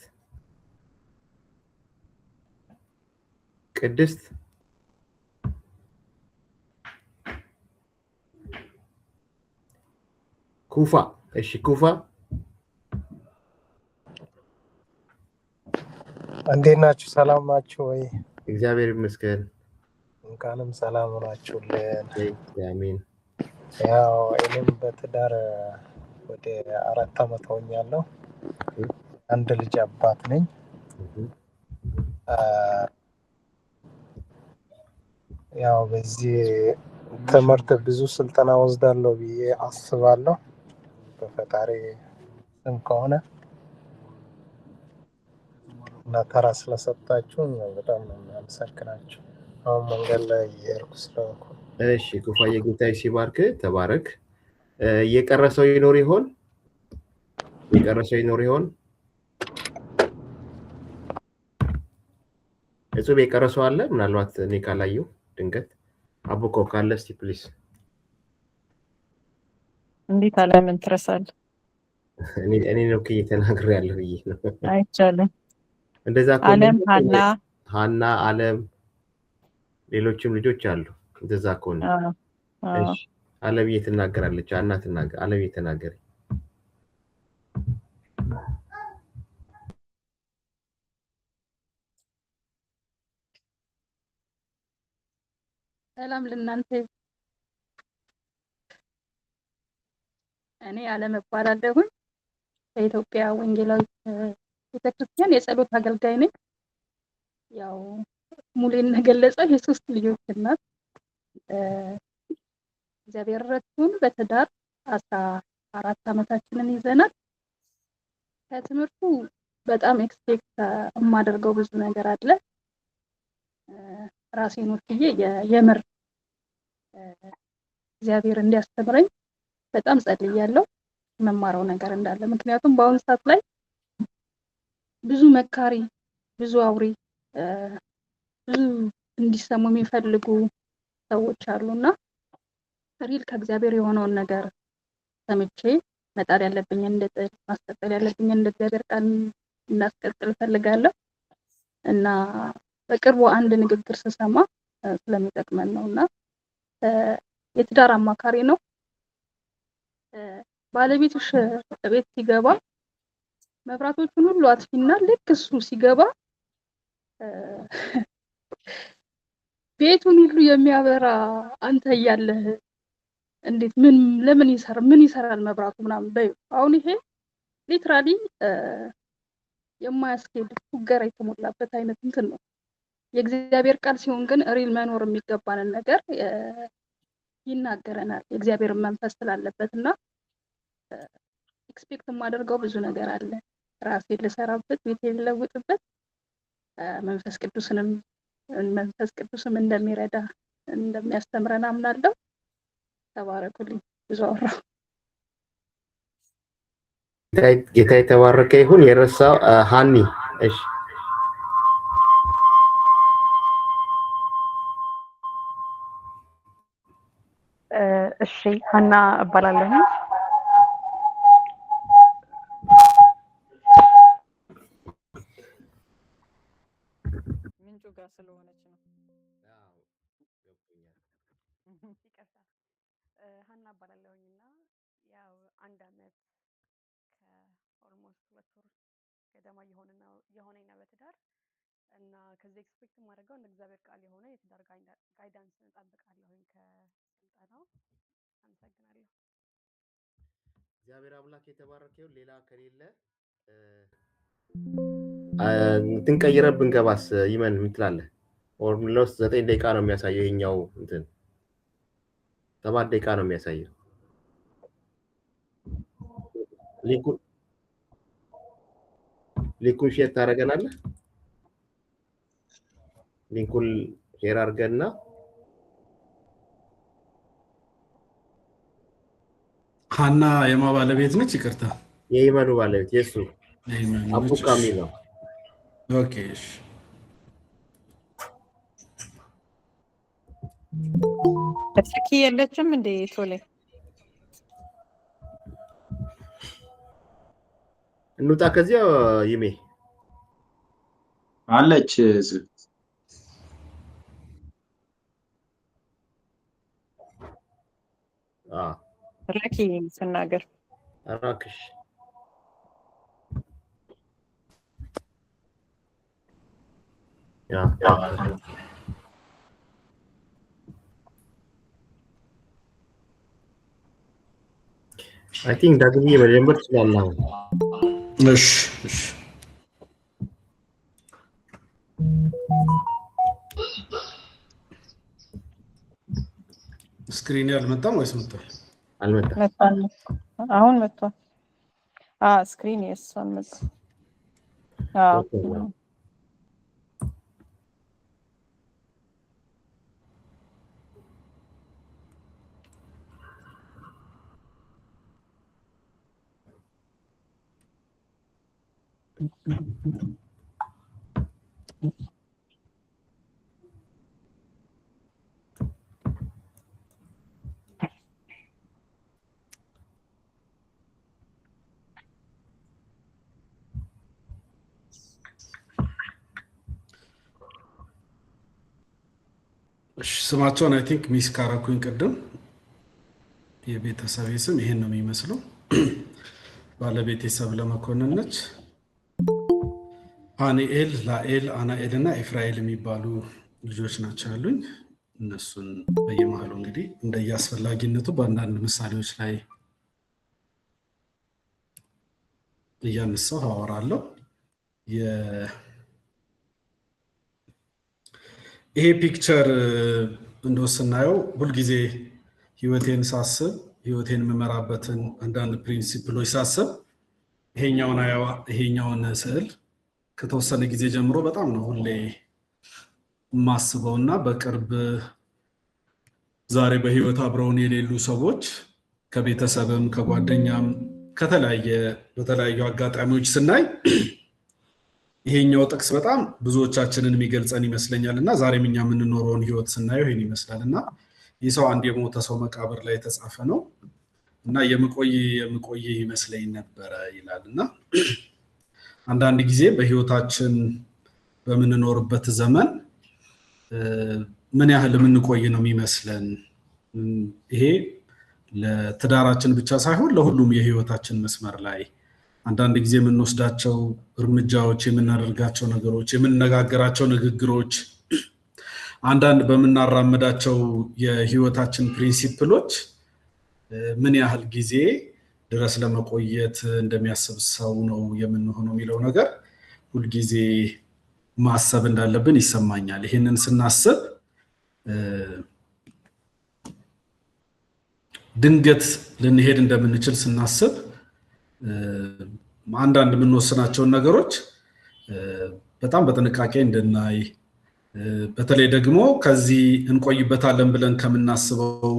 ኩፋ። እሺ ኩፋ እንዴት ናችሁ? ሰላም ናችሁ ወይ? እግዚአብሔር ይመስገን። እንኳንም ሰላም ናችሁልን። አሜን። ያው እኔም በትዳር ወደ 4 ዓመት ሆኛለሁ። አንድ ልጅ አባት ነኝ። ያው በዚህ ትምህርት ብዙ ስልጠና ወስዳለሁ ብዬ አስባለሁ በፈጣሪ ስም ከሆነ እና ተራ ስለሰጣችሁ በጣም ነው የማመሰግናችሁ። አሁን መንገድ ላይ እየሄድኩ ስለሆንኩ እሺ ኩፋዬ ጌታዬ ሲባርክ ተባረክ። የቀረሰው ይኖር ይሆን? የቀረሰው ይኖር ይሆን? እጹብ የቀረሰው አለ? ምናልባት እኔ ካላየው ድንገት አቡኮ ካለ እስቲ ፕሊስ። እንዴት ዓለምን ትረሳለህ? እኔ ነው ተናግሬያለሁ ብዬ ነው። አይቻልም። እንደዛ ዓለም ሀና ዓለም ሌሎችም ልጆች አሉ። እንደዛ ከሆነ እሺ ዓለምዬ ትናገራለች። ሀና ትናገር። ዓለምዬ ተናገሪ። ሰላም ለእናንተ። እኔ ዓለም እባላለሁኝ ከኢትዮጵያ ወንጌላዊት ቤተክርስቲያን የጸሎት አገልጋይ ነኝ። ያው ሙሌን እንደገለጸው የሶስት ልጆች እናት እግዚአብሔር ረድቶን በትዳር 14 ዓመታችንን ይዘናል። ከትምህርቱ በጣም ኤክስፔክት የማደርገው ብዙ ነገር አለ። ራሴን ወክዬ የምር እግዚአብሔር እንዲያስተምረኝ በጣም ጸልያለሁ። መማረው ነገር እንዳለ ምክንያቱም በአሁኑ ሰዓት ላይ ብዙ መካሪ፣ ብዙ አውሪ፣ ብዙ እንዲሰሙ የሚፈልጉ ሰዎች አሉና ሪል ከእግዚአብሔር የሆነውን ነገር ሰምቼ መጣል ያለብኝ እንድጥል ማስቀጠል ያለብኝ እንደ እግዚአብሔር ቃል እንዳስቀጥል እፈልጋለሁ እና በቅርቡ አንድ ንግግር ስሰማ ስለሚጠቅመን ነውና የትዳር አማካሪ ነው። ባለቤትሽ ቤት ሲገባ መብራቶቹን ሁሉ አጥፊና ልክ እሱ ሲገባ ቤቱን ሁሉ የሚያበራ አንተ እያለህ እንዴት ለምን ይሰራል መብራቱ ምናምን በይ። አሁን ይሄ ሊትራሊ የማያስኬድ ፉገራ የተሞላበት አይነት እንትን ነው። የእግዚአብሔር ቃል ሲሆን ግን ሪል መኖር የሚገባንን ነገር ይናገረናል። የእግዚአብሔር መንፈስ ስላለበትና ኤክስፔክት የማደርገው ብዙ ነገር አለ። ራሴን ልሰራበት፣ ቤቴን ልለውጥበት፣ መንፈስ ቅዱስም እንደሚረዳ እንደሚያስተምረን አምናለሁ። ተባረኩልኝ። ብዙ አወራሁ። ጌታ የተባረከ ይሁን። የረሳው ሃኒ እሺ እሺ ሀና እባላለሁ። ምንጩ ጋር ስለሆነች ነው። ይቅርታ። ሀና እባላለሁኝና ያው አንድ አመት ከኦልሞስት 2 ወር ገደማ የሆነኝ ነው በትዳር እና ከዚህ ኤክስፔክት የማደርገው እንደ እግዚአብሔር ቃል የሆነ የትዳር ጋይዳንስ እንጠብቃለሁኝ ከስልጠናው። አመሰግናለሁ። እግዚአብሔር አምላክ የተባረከ ይሁን። ሌላ ከሌለ እንትን ቀይረን ብንገባስ ይመን ምን ትላለህ? ኦልሞስት 9 ደቂቃ ነው የሚያሳየው። ይሄኛው እንትን 7 ደቂቃ ነው የሚያሳየው። ሊንኩን ሼር ታደርገናለህ? ሊንኩን ሼር አድርገና ሀና የማ ባለቤት ነች? ይቅርታ የይመኑ ባለቤት የሱ አቡ ካሚል ነው። ኦኬ እሺ። እስኪ የለችም እንዴ ቶሌ? እንውጣ ከዚያ ይሜ አለች። ረኪ ስናገር አራክሽ ያ አይ ቲንክ ዳግም መጀመር ትችላለህ። እሺ እሺ ስክሪን ያልመጣም ወይስ መጥቷል? አልመጣም። አሁን መጥቷል። ስክሪን የእሷን መጣ። ስማቸውን አይ ቲንክ ሚስ ካረኩኝ ቅድም። የቤተሰቤ ስም ይሄን ነው የሚመስለው። ባለቤቴ ሰብለ መኮንን ነች። አኒኤል፣ ላኤል፣ አናኤል እና ኤፍራኤል የሚባሉ ልጆች ናቸው ያሉኝ። እነሱን በየመሃሉ እንግዲህ እንደየአስፈላጊነቱ በአንዳንድ ምሳሌዎች ላይ እያነሳሁ አወራለሁ። ይሄ ፒክቸር እንደው ስናየው ሁልጊዜ ህይወቴን ሳስብ ህይወቴን የምመራበትን አንዳንድ ፕሪንሲፕሎች ሳስብ ይሄኛውን ስዕል ከተወሰነ ጊዜ ጀምሮ በጣም ነው ሁሌ የማስበው እና በቅርብ ዛሬ በህይወት አብረውን የሌሉ ሰዎች ከቤተሰብም ከጓደኛም በተለያዩ አጋጣሚዎች ስናይ ይሄኛው ጥቅስ በጣም ብዙዎቻችንን የሚገልጸን ይመስለኛል እና ዛሬም እኛ የምንኖረውን ህይወት ስናየው ይሄን ይመስላል እና ይህ ሰው አንድ የሞተ ሰው መቃብር ላይ የተጻፈ ነው እና የምቆይ ይመስለኝ ነበረ ይላል እና አንዳንድ ጊዜ በህይወታችን በምንኖርበት ዘመን ምን ያህል የምንቆይ ነው የሚመስለን። ይሄ ለትዳራችን ብቻ ሳይሆን ለሁሉም የህይወታችን መስመር ላይ አንዳንድ ጊዜ የምንወስዳቸው እርምጃዎች፣ የምናደርጋቸው ነገሮች፣ የምንነጋገራቸው ንግግሮች፣ አንዳንድ በምናራምዳቸው የህይወታችን ፕሪንሲፕሎች ምን ያህል ጊዜ ድረስ ለመቆየት እንደሚያስብ ሰው ነው የምንሆነው የሚለው ነገር ሁልጊዜ ማሰብ እንዳለብን ይሰማኛል። ይህንን ስናስብ ድንገት ልንሄድ እንደምንችል ስናስብ አንዳንድ የምንወስናቸውን ነገሮች በጣም በጥንቃቄ እንድናይ በተለይ ደግሞ ከዚህ እንቆይበታለን ብለን ከምናስበው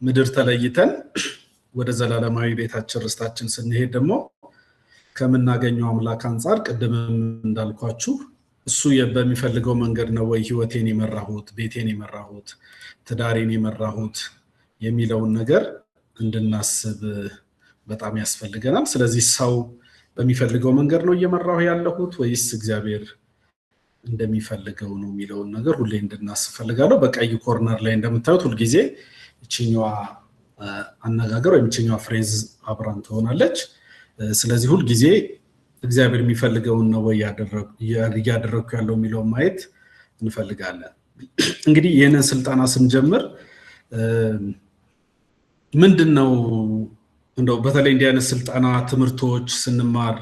ምድር ተለይተን ወደ ዘላለማዊ ቤታችን ርስታችን ስንሄድ ደግሞ ከምናገኘው አምላክ አንጻር ቅድምም እንዳልኳችሁ እሱ በሚፈልገው መንገድ ነው ወይ ህይወቴን የመራሁት፣ ቤቴን የመራሁት፣ ትዳሬን የመራሁት የሚለውን ነገር እንድናስብ በጣም ያስፈልገናል። ስለዚህ ሰው በሚፈልገው መንገድ ነው እየመራሁ ያለሁት ወይስ እግዚአብሔር እንደሚፈልገው ነው የሚለውን ነገር ሁሌ እንድናስብ ፈልጋለሁ። በቀይ ኮርነር ላይ እንደምታዩት ሁልጊዜ እቺኛዋ አነጋገር ወይም እቺኛዋ ፍሬዝ አብራን ትሆናለች። ስለዚህ ሁልጊዜ እግዚአብሔር የሚፈልገውን ነው ወይ እያደረግኩ ያለው የሚለውን ማየት እንፈልጋለን። እንግዲህ ይህንን ስልጠና ስንጀምር ምንድን ነው እንደው በተለይ እንዲህ አይነት ስልጠና ትምህርቶች ስንማር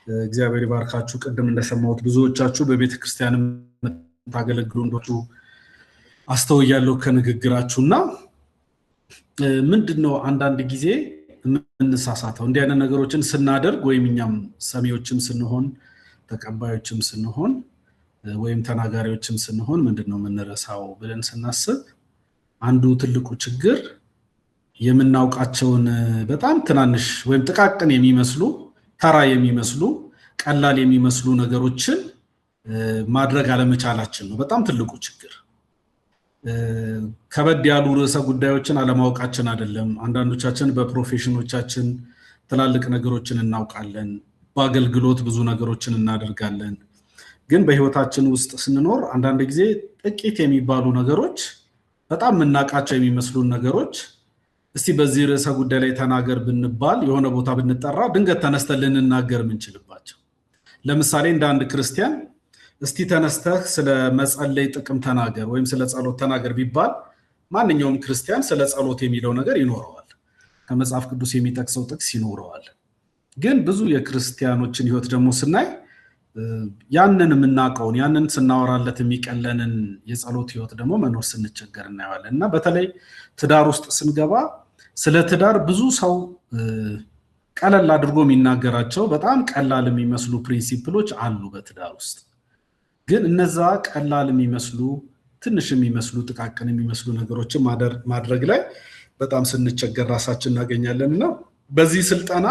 እግዚአብሔር ይባርካችሁ። ቅድም እንደሰማሁት ብዙዎቻችሁ በቤተክርስቲያን የምታገለግሉ እንደሆኑ አስተውያለሁ ከንግግራችሁና ምንድነው አንዳንድ ጊዜ የምንሳሳተው እንዲህ አይነት ነገሮችን ስናደርግ ወይም እኛም ሰሚዎችም ስንሆን ተቀባዮችም ስንሆን ወይም ተናጋሪዎችም ስንሆን ምንድነው የምንረሳው ብለን ስናስብ አንዱ ትልቁ ችግር የምናውቃቸውን በጣም ትናንሽ ወይም ጥቃቅን የሚመስሉ ተራ የሚመስሉ ቀላል የሚመስሉ ነገሮችን ማድረግ አለመቻላችን ነው በጣም ትልቁ ችግር። ከበድ ያሉ ርዕሰ ጉዳዮችን አለማወቃችን አይደለም። አንዳንዶቻችን በፕሮፌሽኖቻችን ትላልቅ ነገሮችን እናውቃለን፣ በአገልግሎት ብዙ ነገሮችን እናደርጋለን። ግን በህይወታችን ውስጥ ስንኖር አንዳንድ ጊዜ ጥቂት የሚባሉ ነገሮች በጣም የምናውቃቸው የሚመስሉን ነገሮች እስቲ በዚህ ርዕሰ ጉዳይ ላይ ተናገር ብንባል የሆነ ቦታ ብንጠራ ድንገት ተነስተን ልንናገር የምንችልባቸው። ለምሳሌ እንደ አንድ ክርስቲያን እስቲ ተነስተህ ስለ መጸለይ ጥቅም ተናገር ወይም ስለ ጸሎት ተናገር ቢባል ማንኛውም ክርስቲያን ስለ ጸሎት የሚለው ነገር ይኖረዋል፣ ከመጽሐፍ ቅዱስ የሚጠቅሰው ጥቅስ ይኖረዋል። ግን ብዙ የክርስቲያኖችን ህይወት ደግሞ ስናይ ያንን የምናውቀውን ያንን ስናወራለት የሚቀለንን የጸሎት ህይወት ደግሞ መኖር ስንቸገር እናየዋለን። እና በተለይ ትዳር ውስጥ ስንገባ ስለ ትዳር ብዙ ሰው ቀለል አድርጎ የሚናገራቸው በጣም ቀላል የሚመስሉ ፕሪንሲፕሎች አሉ በትዳር ውስጥ። ግን እነዛ ቀላል የሚመስሉ ትንሽ የሚመስሉ ጥቃቅን የሚመስሉ ነገሮችን ማድረግ ላይ በጣም ስንቸገር ራሳችን እናገኛለን። እና በዚህ ስልጠና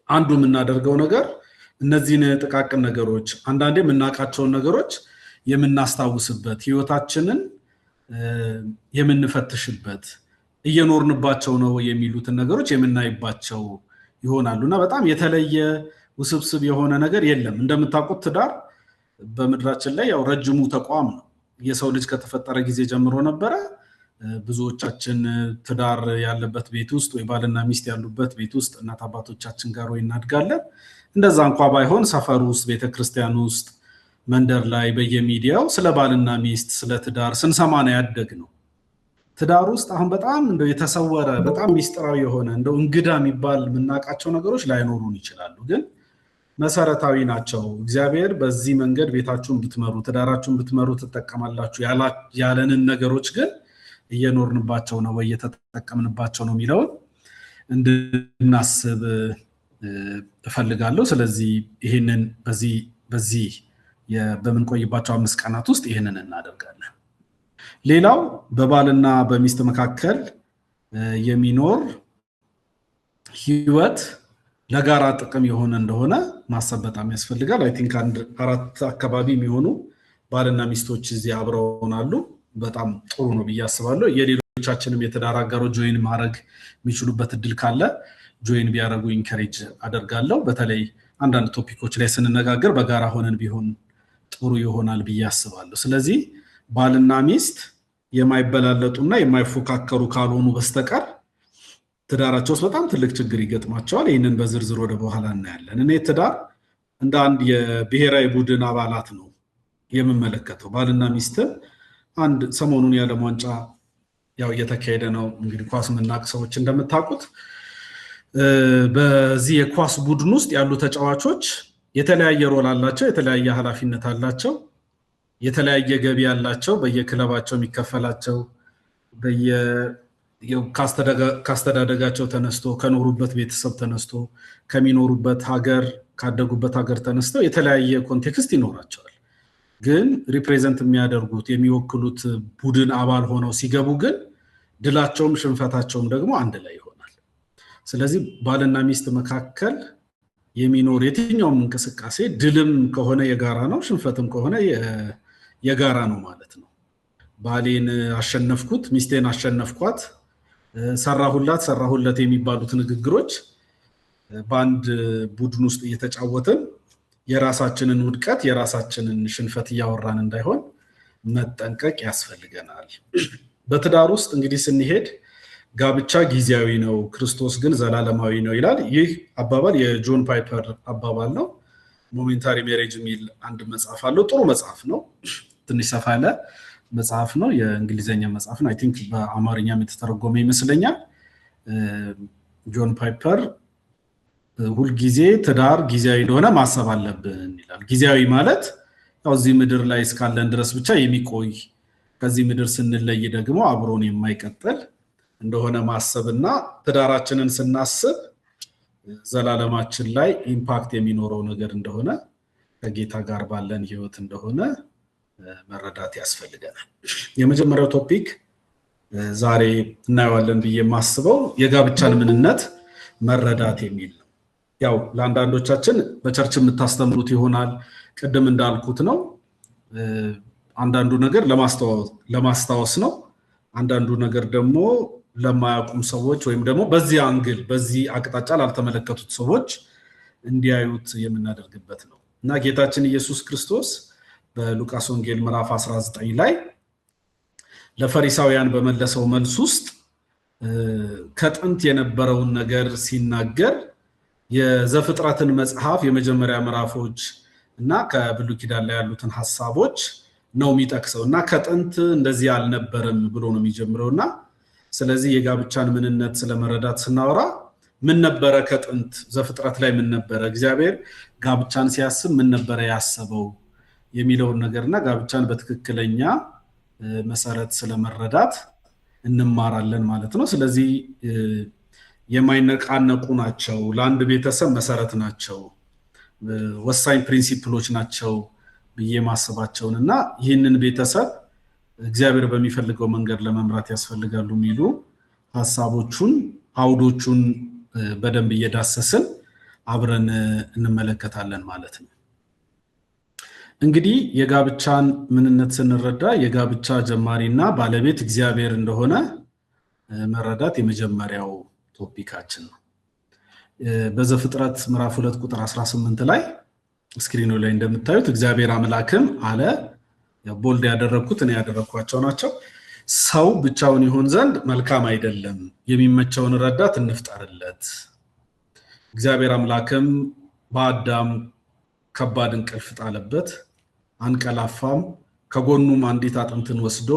አንዱ የምናደርገው ነገር እነዚህን ጥቃቅን ነገሮች አንዳንዴ የምናውቃቸውን ነገሮች የምናስታውስበት ህይወታችንን የምንፈትሽበት እየኖርንባቸው ነው የሚሉትን ነገሮች የምናይባቸው ይሆናሉና በጣም የተለየ ውስብስብ የሆነ ነገር የለም። እንደምታውቁት ትዳር በምድራችን ላይ ያው ረጅሙ ተቋም ነው። የሰው ልጅ ከተፈጠረ ጊዜ ጀምሮ ነበረ። ብዙዎቻችን ትዳር ያለበት ቤት ውስጥ ወይ ባልና ሚስት ያሉበት ቤት ውስጥ እናት አባቶቻችን ጋር ወይ እናድጋለን። እንደዛ እንኳ ባይሆን ሰፈር ውስጥ ቤተክርስቲያን ውስጥ መንደር ላይ በየሚዲያው ስለ ባልና ሚስት ስለ ትዳር ስንሰማ ነው ያደግነው። ትዳር ውስጥ አሁን በጣም እንደው የተሰወረ በጣም ሚስጥራዊ የሆነ እንደው እንግዳ የሚባል የምናውቃቸው ነገሮች ላይኖሩን ይችላሉ፣ ግን መሰረታዊ ናቸው። እግዚአብሔር በዚህ መንገድ ቤታችሁን ብትመሩ ትዳራችሁን ብትመሩ ትጠቀማላችሁ ያለንን ነገሮች ግን እየኖርንባቸው ነው ወይ እየተጠቀምንባቸው ነው የሚለውን እንድናስብ እፈልጋለሁ። ስለዚህ ይህንን በዚህ በምንቆይባቸው 5 ቀናት ውስጥ ይህንን እናደርጋለን። ሌላው በባልና በሚስት መካከል የሚኖር ህይወት ለጋራ ጥቅም የሆነ እንደሆነ ማሰብ በጣም ያስፈልጋል። አይ ቲንክ 4 አካባቢ የሚሆኑ ባልና ሚስቶች እዚህ አብረውናሉ። በጣም ጥሩ ነው ብዬ አስባለሁ። የሌሎቻችንም የትዳር አጋሮች ጆይን ማድረግ የሚችሉበት እድል ካለ ጆይን ቢያደርጉ ኢንከሬጅ አደርጋለሁ። በተለይ አንዳንድ ቶፒኮች ላይ ስንነጋገር በጋራ ሆነን ቢሆን ጥሩ ይሆናል ብዬ አስባለሁ። ስለዚህ ባልና ሚስት የማይበላለጡና የማይፎካከሩ ካልሆኑ በስተቀር ትዳራቸው ውስጥ በጣም ትልቅ ችግር ይገጥማቸዋል። ይህንን በዝርዝር ወደ በኋላ እናያለን። እኔ ትዳር እንደ አንድ የብሔራዊ ቡድን አባላት ነው የምመለከተው። ባልና ሚስት አንድ ሰሞኑን የዓለም ዋንጫ ያው እየተካሄደ ነው። እንግዲህ ኳስ የምናውቅ ሰዎች እንደምታውቁት በዚህ የኳስ ቡድን ውስጥ ያሉ ተጫዋቾች የተለያየ ሮል አላቸው፣ የተለያየ ኃላፊነት አላቸው፣ የተለያየ ገቢ አላቸው። በየክለባቸው የሚከፈላቸው ካስተዳደጋቸው ተነስቶ ከኖሩበት ቤተሰብ ተነስቶ ከሚኖሩበት ሀገር ካደጉበት ሀገር ተነስተው የተለያየ ኮንቴክስት ይኖራቸዋል። ግን ሪፕሬዘንት የሚያደርጉት የሚወክሉት ቡድን አባል ሆነው ሲገቡ ግን ድላቸውም ሽንፈታቸውም ደግሞ አንድ ላይ ይሆናል። ስለዚህ ባልና ሚስት መካከል የሚኖር የትኛውም እንቅስቃሴ ድልም ከሆነ የጋራ ነው፣ ሽንፈትም ከሆነ የጋራ ነው ማለት ነው። ባሌን አሸነፍኩት፣ ሚስቴን አሸነፍኳት፣ ሰራሁለት የሚባሉት ንግግሮች በአንድ ቡድን ውስጥ እየተጫወትን የራሳችንን ውድቀት የራሳችንን ሽንፈት እያወራን እንዳይሆን መጠንቀቅ ያስፈልገናል። በትዳር ውስጥ እንግዲህ ስንሄድ ጋብቻ ጊዜያዊ ነው፣ ክርስቶስ ግን ዘላለማዊ ነው ይላል። ይህ አባባል የጆን ፓይፐር አባባል ነው። ሞሜንታሪ ሜሬጅ የሚል አንድ መጽሐፍ አለው። ጥሩ መጽሐፍ ነው። ትንሽ ሰፋ ያለ መጽሐፍ ነው። የእንግሊዘኛ መጽሐፍ ነው። አይ ቲንክ በአማርኛም የተተረጎመ ይመስለኛል። ጆን ፓይፐር ሁልጊዜ ትዳር ጊዜያዊ እንደሆነ ማሰብ አለብን ይላል። ጊዜያዊ ማለት ያው እዚህ ምድር ላይ እስካለን ድረስ ብቻ የሚቆይ ከዚህ ምድር ስንለይ ደግሞ አብሮን የማይቀጥል እንደሆነ ማሰብና ትዳራችንን ስናስብ ዘላለማችን ላይ ኢምፓክት የሚኖረው ነገር እንደሆነ ከጌታ ጋር ባለን ህይወት እንደሆነ መረዳት ያስፈልገናል። የመጀመሪያው ቶፒክ ዛሬ እናየዋለን ብዬ የማስበው የጋብቻን ምንነት መረዳት የሚል ነው። ያው ለአንዳንዶቻችን በቸርች የምታስተምሩት ይሆናል። ቅድም እንዳልኩት ነው። አንዳንዱ ነገር ለማስታወስ ነው። አንዳንዱ ነገር ደግሞ ለማያውቁም ሰዎች ወይም ደግሞ በዚህ አንግል በዚህ አቅጣጫ ላልተመለከቱት ሰዎች እንዲያዩት የምናደርግበት ነው እና ጌታችን ኢየሱስ ክርስቶስ በሉቃስ ወንጌል ምዕራፍ 19 ላይ ለፈሪሳውያን በመለሰው መልስ ውስጥ ከጥንት የነበረውን ነገር ሲናገር የዘፍጥረትን መጽሐፍ የመጀመሪያ ምዕራፎች እና ከብሉይ ኪዳን ላይ ያሉትን ሐሳቦች ነው የሚጠቅሰው እና ከጥንት እንደዚህ አልነበረም ብሎ ነው የሚጀምረውና ስለዚህ የጋብቻን ምንነት ስለመረዳት ስናወራ ምን ነበረ ከጥንት ዘፍጥረት ላይ ምን ነበረ እግዚአብሔር ጋብቻን ሲያስብ ምን ነበረ ያሰበው የሚለውን ነገርና ጋብቻን በትክክለኛ መሰረት ስለመረዳት እንማራለን ማለት ነው። ስለዚህ የማይነቃነቁ ናቸው፣ ለአንድ ቤተሰብ መሰረት ናቸው፣ ወሳኝ ፕሪንሲፕሎች ናቸው ብዬ ማሰባቸውን እና ይህንን ቤተሰብ እግዚአብሔር በሚፈልገው መንገድ ለመምራት ያስፈልጋሉ የሚሉ ሐሳቦቹን አውዶቹን በደንብ እየዳሰስን አብረን እንመለከታለን ማለት ነው። እንግዲህ የጋብቻን ምንነት ስንረዳ የጋብቻ ጀማሪና ባለቤት እግዚአብሔር እንደሆነ መረዳት የመጀመሪያው ቶፒካችን ነው። በዘፍጥረት ምዕራፍ 2 ቁጥር 18 ላይ ስክሪኑ ላይ እንደምታዩት እግዚአብሔር አምላክም አለ፣ ቦልድ ያደረኩት እኔ ያደረኳቸው ናቸው፣ ሰው ብቻውን ይሆን ዘንድ መልካም አይደለም፣ የሚመቸውን ረዳት እንፍጠርለት። እግዚአብሔር አምላክም በአዳም ከባድ እንቅልፍ ጣለበት፣ አንቀላፋም፣ ከጎኑም አንዲት አጥንትን ወስዶ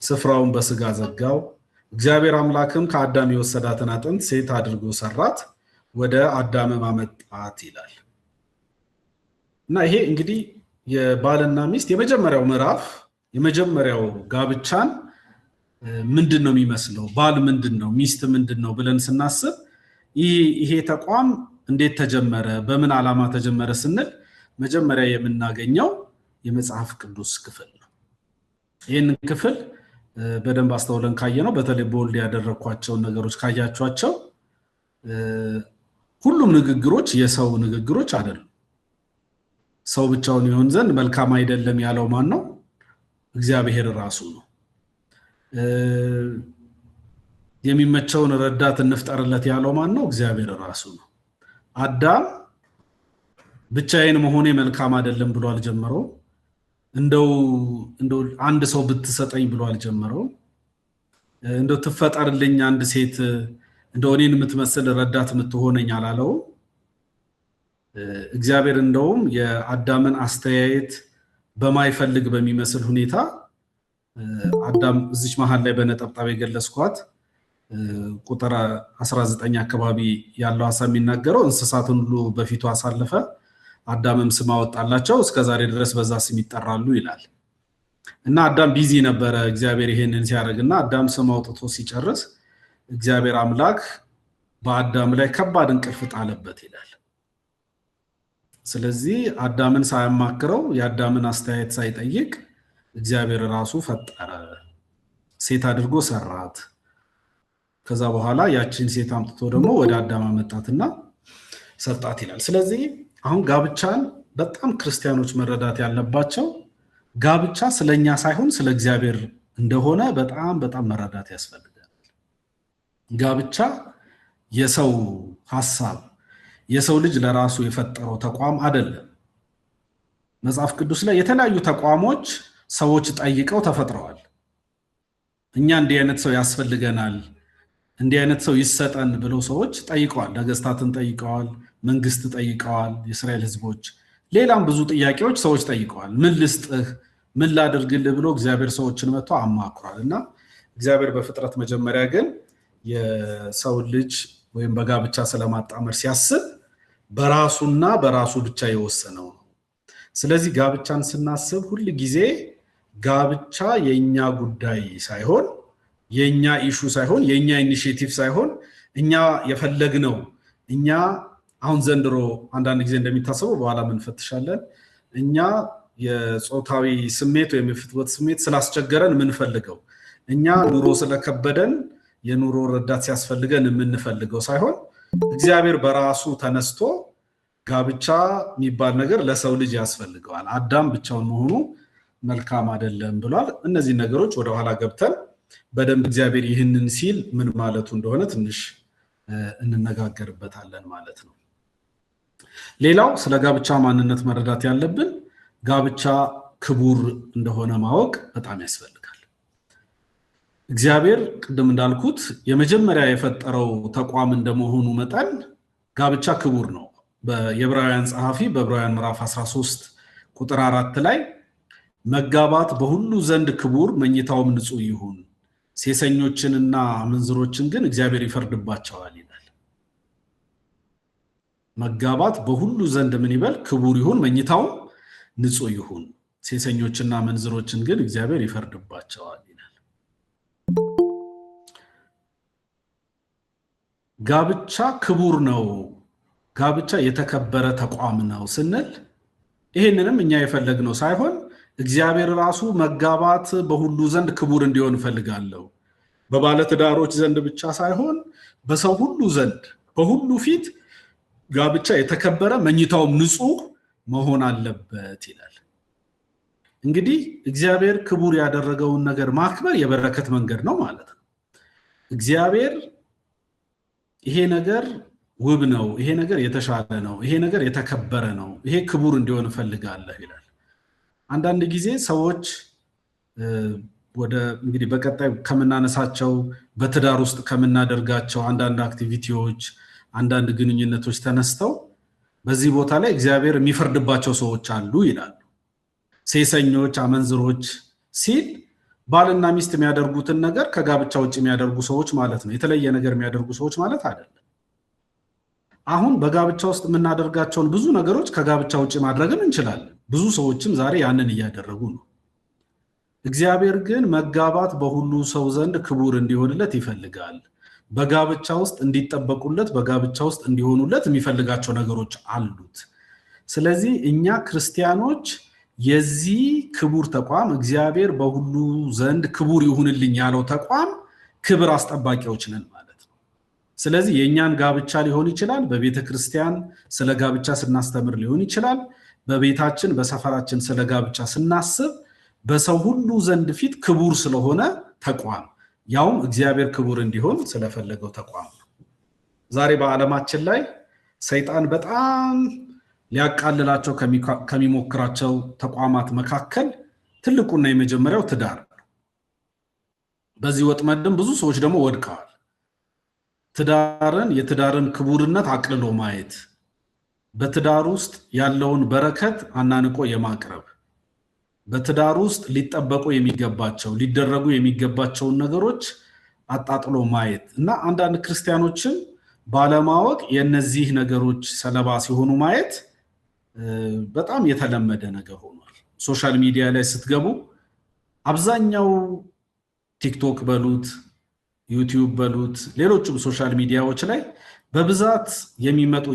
ስፍራውን በስጋ ዘጋው። እግዚአብሔር አምላክም ከአዳም የወሰዳትን አጥንት ሴት አድርጎ ሰራት፣ ወደ አዳምም አመጣት ይላል። እና ይሄ እንግዲህ የባልና ሚስት የመጀመሪያው ምዕራፍ የመጀመሪያው ጋብቻን ምንድነው የሚመስለው? ባል ምንድነው? ሚስት ምንድነው ብለን ስናስብ ይሄ ተቋም እንዴት ተጀመረ? በምን ዓላማ ተጀመረ ስንል መጀመሪያ የምናገኘው የመጽሐፍ ቅዱስ ክፍል ነው። ይህን ክፍል በደንብ አስተውለን ካየነው በተለይ ቦልድ ያደረኳቸውን ነገሮች ካያቸዋቸው ሁሉም ንግግሮች የሰው ንግግሮች አይደሉም። ሰው ብቻውን ይሆን ዘንድ መልካም አይደለም ያለው ማን ነው? እግዚአብሔር ራሱ ነው። የሚመቸውን ረዳት እንፍጠርለት ያለው ማን ነው? እግዚአብሔር ራሱ ነው። አዳም ብቻዬን መሆኔ መልካም አይደለም ብሎ አልጀመረው። እንደው አንድ ሰው ብትሰጠኝ ብሎ አልጀመረው። እንደው ትፈጠርልኝ አንድ ሴት እንደው እኔን የምትመስል ረዳት የምትሆነኝ አላለው። እግዚአብሔር እንደውም የአዳምን አስተያየት በማይፈልግ በሚመስል ሁኔታ አዳም እዚች መሃል ላይ በነጠብጣብ የገለጽኳት ቁጥር 19 አካባቢ ያለው ሐሳብ የሚናገረው እንስሳትን ሁሉ በፊቱ አሳለፈ፣ አዳምም ስም አወጣላቸው፣ እስከዛሬ ድረስ በዛ ስም ይጠራሉ ይላል። እና አዳም ቢዚ ነበረ እግዚአብሔር ይሄንን ሲያደርግና አዳም ስም አውጥቶ ሲጨርስ እግዚአብሔር አምላክ በአዳም ላይ ከባድ እንቅልፍ ጣለበት ይላል። ስለዚህ አዳምን ሳያማክረው የአዳምን አስተያየት ሳይጠይቅ እግዚአብሔር ራሱ ፈጠረ፣ ሴት አድርጎ ሰራት። ከዛ በኋላ ያቺን ሴት አምጥቶ ደግሞ ወደ አዳም አመጣትና ሰጣት ይላል። ስለዚህ አሁን ጋብቻን በጣም ክርስቲያኖች መረዳት ያለባቸው ጋብቻ ስለኛ ሳይሆን ስለ እግዚአብሔር እንደሆነ በጣም መረዳት ያስፈልጋል። ጋብቻ የሰው ሐሳብ የሰው ልጅ ለራሱ የፈጠረው ተቋም አይደለም። መጽሐፍ ቅዱስ ላይ የተለያዩ ተቋሞች ሰዎች ጠይቀው ተፈጥረዋል። እኛ እንዲህ አይነት ሰው ያስፈልገናል፣ እንዲህ አይነት ሰው ይሰጠን ብለው ሰዎች ጠይቀዋል። ነገስታትን ጠይቀዋል፣ መንግስት ጠይቀዋል፣ የእስራኤል ህዝቦች፣ ሌላም ብዙ ጥያቄዎች ሰዎች ጠይቀዋል። ምን ልስጥህ፣ ምን ላድርግልህ ብሎ እግዚአብሔር ሰዎችን መጥቶ አማክሯል። እና እግዚአብሔር በፍጥረት መጀመሪያ ግን የሰው ልጅ ወይም በጋብቻ ስለማጣመር ሲያስብ በራሱና በራሱ ብቻ የወሰነው ነው። ስለዚህ ጋብቻን ስናስብ ሁል ጊዜ ጋብቻ የኛ ጉዳይ ሳይሆን የኛ ኢሹ ሳይሆን የኛ ኢኒሺዬቲቭ ሳይሆን እኛ የፈለግነው እኛ አሁን ዘንድሮ አንዳንድ ጊዜ እንደሚታሰበው በኋላ እንፈትሻለን። እኛ የጾታዊ ስሜት ወይም የፍትወት ስሜት ስላስቸገረን የምንፈልገው እኛ ኑሮ ስለከበደን የኑሮ ረዳት ሲያስፈልገን የምንፈልገው ሳይሆን እግዚአብሔር በራሱ ተነስቶ ጋብቻ የሚባል ነገር ለሰው ልጅ ያስፈልገዋል፣ አዳም ብቻውን መሆኑ መልካም አይደለም ብሏል። እነዚህ ነገሮች ወደ ኋላ ገብተን በደንብ እግዚአብሔር ይህንን ሲል ምን ማለቱ እንደሆነ ትንሽ እንነጋገርበታለን ማለት ነው። ሌላው ስለ ጋብቻ ማንነት መረዳት ያለብን ጋብቻ ክቡር እንደሆነ ማወቅ በጣም ያስፈልጋል። እግዚአብሔር ቅድም እንዳልኩት የመጀመሪያ የፈጠረው ተቋም እንደመሆኑ መጠን ጋብቻ ክቡር ነው። የዕብራውያን ጸሐፊ በዕብራውያን ምዕራፍ 13 ቁጥር 4 ላይ መጋባት በሁሉ ዘንድ ክቡር መኝታውም ንጹህ ይሁን፣ ሴሰኞችንና አመንዝሮችን ግን እግዚአብሔር ይፈርድባቸዋል ይላል። መጋባት በሁሉ ዘንድ ምን ይበል? ክቡር ይሁን፣ መኝታውም ንጹህ ይሁን፣ ሴሰኞችና አመንዝሮችን ግን እግዚአብሔር ይፈርድባቸዋል ይላል። ጋብቻ ክቡር ነው፣ ጋብቻ የተከበረ ተቋም ነው ስንል ይህንንም እኛ የፈለግነው ሳይሆን እግዚአብሔር ራሱ መጋባት በሁሉ ዘንድ ክቡር እንዲሆን እፈልጋለሁ፣ በባለትዳሮች ዘንድ ብቻ ሳይሆን በሰው ሁሉ ዘንድ በሁሉ ፊት ጋብቻ የተከበረ መኝታውም ንጹህ መሆን አለበት ይላል። እንግዲህ እግዚአብሔር ክቡር ያደረገውን ነገር ማክበር የበረከት መንገድ ነው ማለት ነው። እግዚአብሔር ይሄ ነገር ውብ ነው፣ ይሄ ነገር የተሻለ ነው፣ ይሄ ነገር የተከበረ ነው፣ ይሄ ክቡር እንዲሆን እፈልጋለሁ ይላል። አንዳንድ ጊዜ ሰዎች ወደ እንግዲህ በቀጣይ ከምናነሳቸው በትዳር ውስጥ ከምናደርጋቸው አንዳንድ አክቲቪቲዎች አንዳንድ ግንኙነቶች ተነስተው በዚህ ቦታ ላይ እግዚአብሔር የሚፈርድባቸው ሰዎች አሉ ይላሉ። ሴሰኞች፣ አመንዝሮች ሲል ባልና ሚስት የሚያደርጉትን ነገር ከጋብቻ ውጭ የሚያደርጉ ሰዎች ማለት ነው። የተለየ ነገር የሚያደርጉ ሰዎች ማለት አይደለም። አሁን በጋብቻ ውስጥ የምናደርጋቸውን ብዙ ነገሮች ከጋብቻ ውጭ ማድረግም እንችላለን። ብዙ ሰዎችም ዛሬ ያንን እያደረጉ ነው። እግዚአብሔር ግን መጋባት በሁሉ ሰው ዘንድ ክቡር እንዲሆንለት ይፈልጋል። በጋብቻ ውስጥ እንዲጠበቁለት፣ በጋብቻ ውስጥ እንዲሆኑለት የሚፈልጋቸው ነገሮች አሉት። ስለዚህ እኛ ክርስቲያኖች የዚህ ክቡር ተቋም እግዚአብሔር በሁሉ ዘንድ ክቡር ይሁንልኝ ያለው ተቋም ክብር አስጠባቂዎች ነን ማለት ነው። ስለዚህ የእኛን ጋብቻ ሊሆን ይችላል፣ በቤተ ክርስቲያን ስለ ጋብቻ ስናስተምር ሊሆን ይችላል፣ በቤታችን በሰፈራችን ስለ ጋብቻ ስናስብ በሰው ሁሉ ዘንድ ፊት ክቡር ስለሆነ ተቋም ያውም እግዚአብሔር ክቡር እንዲሆን ስለፈለገው ተቋም ነው። ዛሬ በዓለማችን ላይ ሰይጣን በጣም ሊያቃልላቸው ከሚሞክራቸው ተቋማት መካከል ትልቁና የመጀመሪያው ትዳር ነው። በዚህ ወጥመድም ብዙ ሰዎች ደግሞ ወድቀዋል። የትዳርን ክቡርነት አቅልሎ ማየት፣ በትዳር ውስጥ ያለውን በረከት አናንቆ የማቅረብ፣ በትዳር ውስጥ ሊጠበቁ የሚገባቸው ሊደረጉ የሚገባቸውን ነገሮች አጣጥሎ ማየት እና አንዳንድ ክርስቲያኖችም ባለማወቅ የነዚህ ነገሮች ሰለባ ሲሆኑ ማየት በጣም የተለመደ ነገር ሆኗል። ሶሻል ሚዲያ ላይ ስትገቡ አብዛኛው ቲክቶክ በሉት ዩቲዩብ በሉት ሌሎችም ሶሻል ሚዲያዎች ላይ በብዛት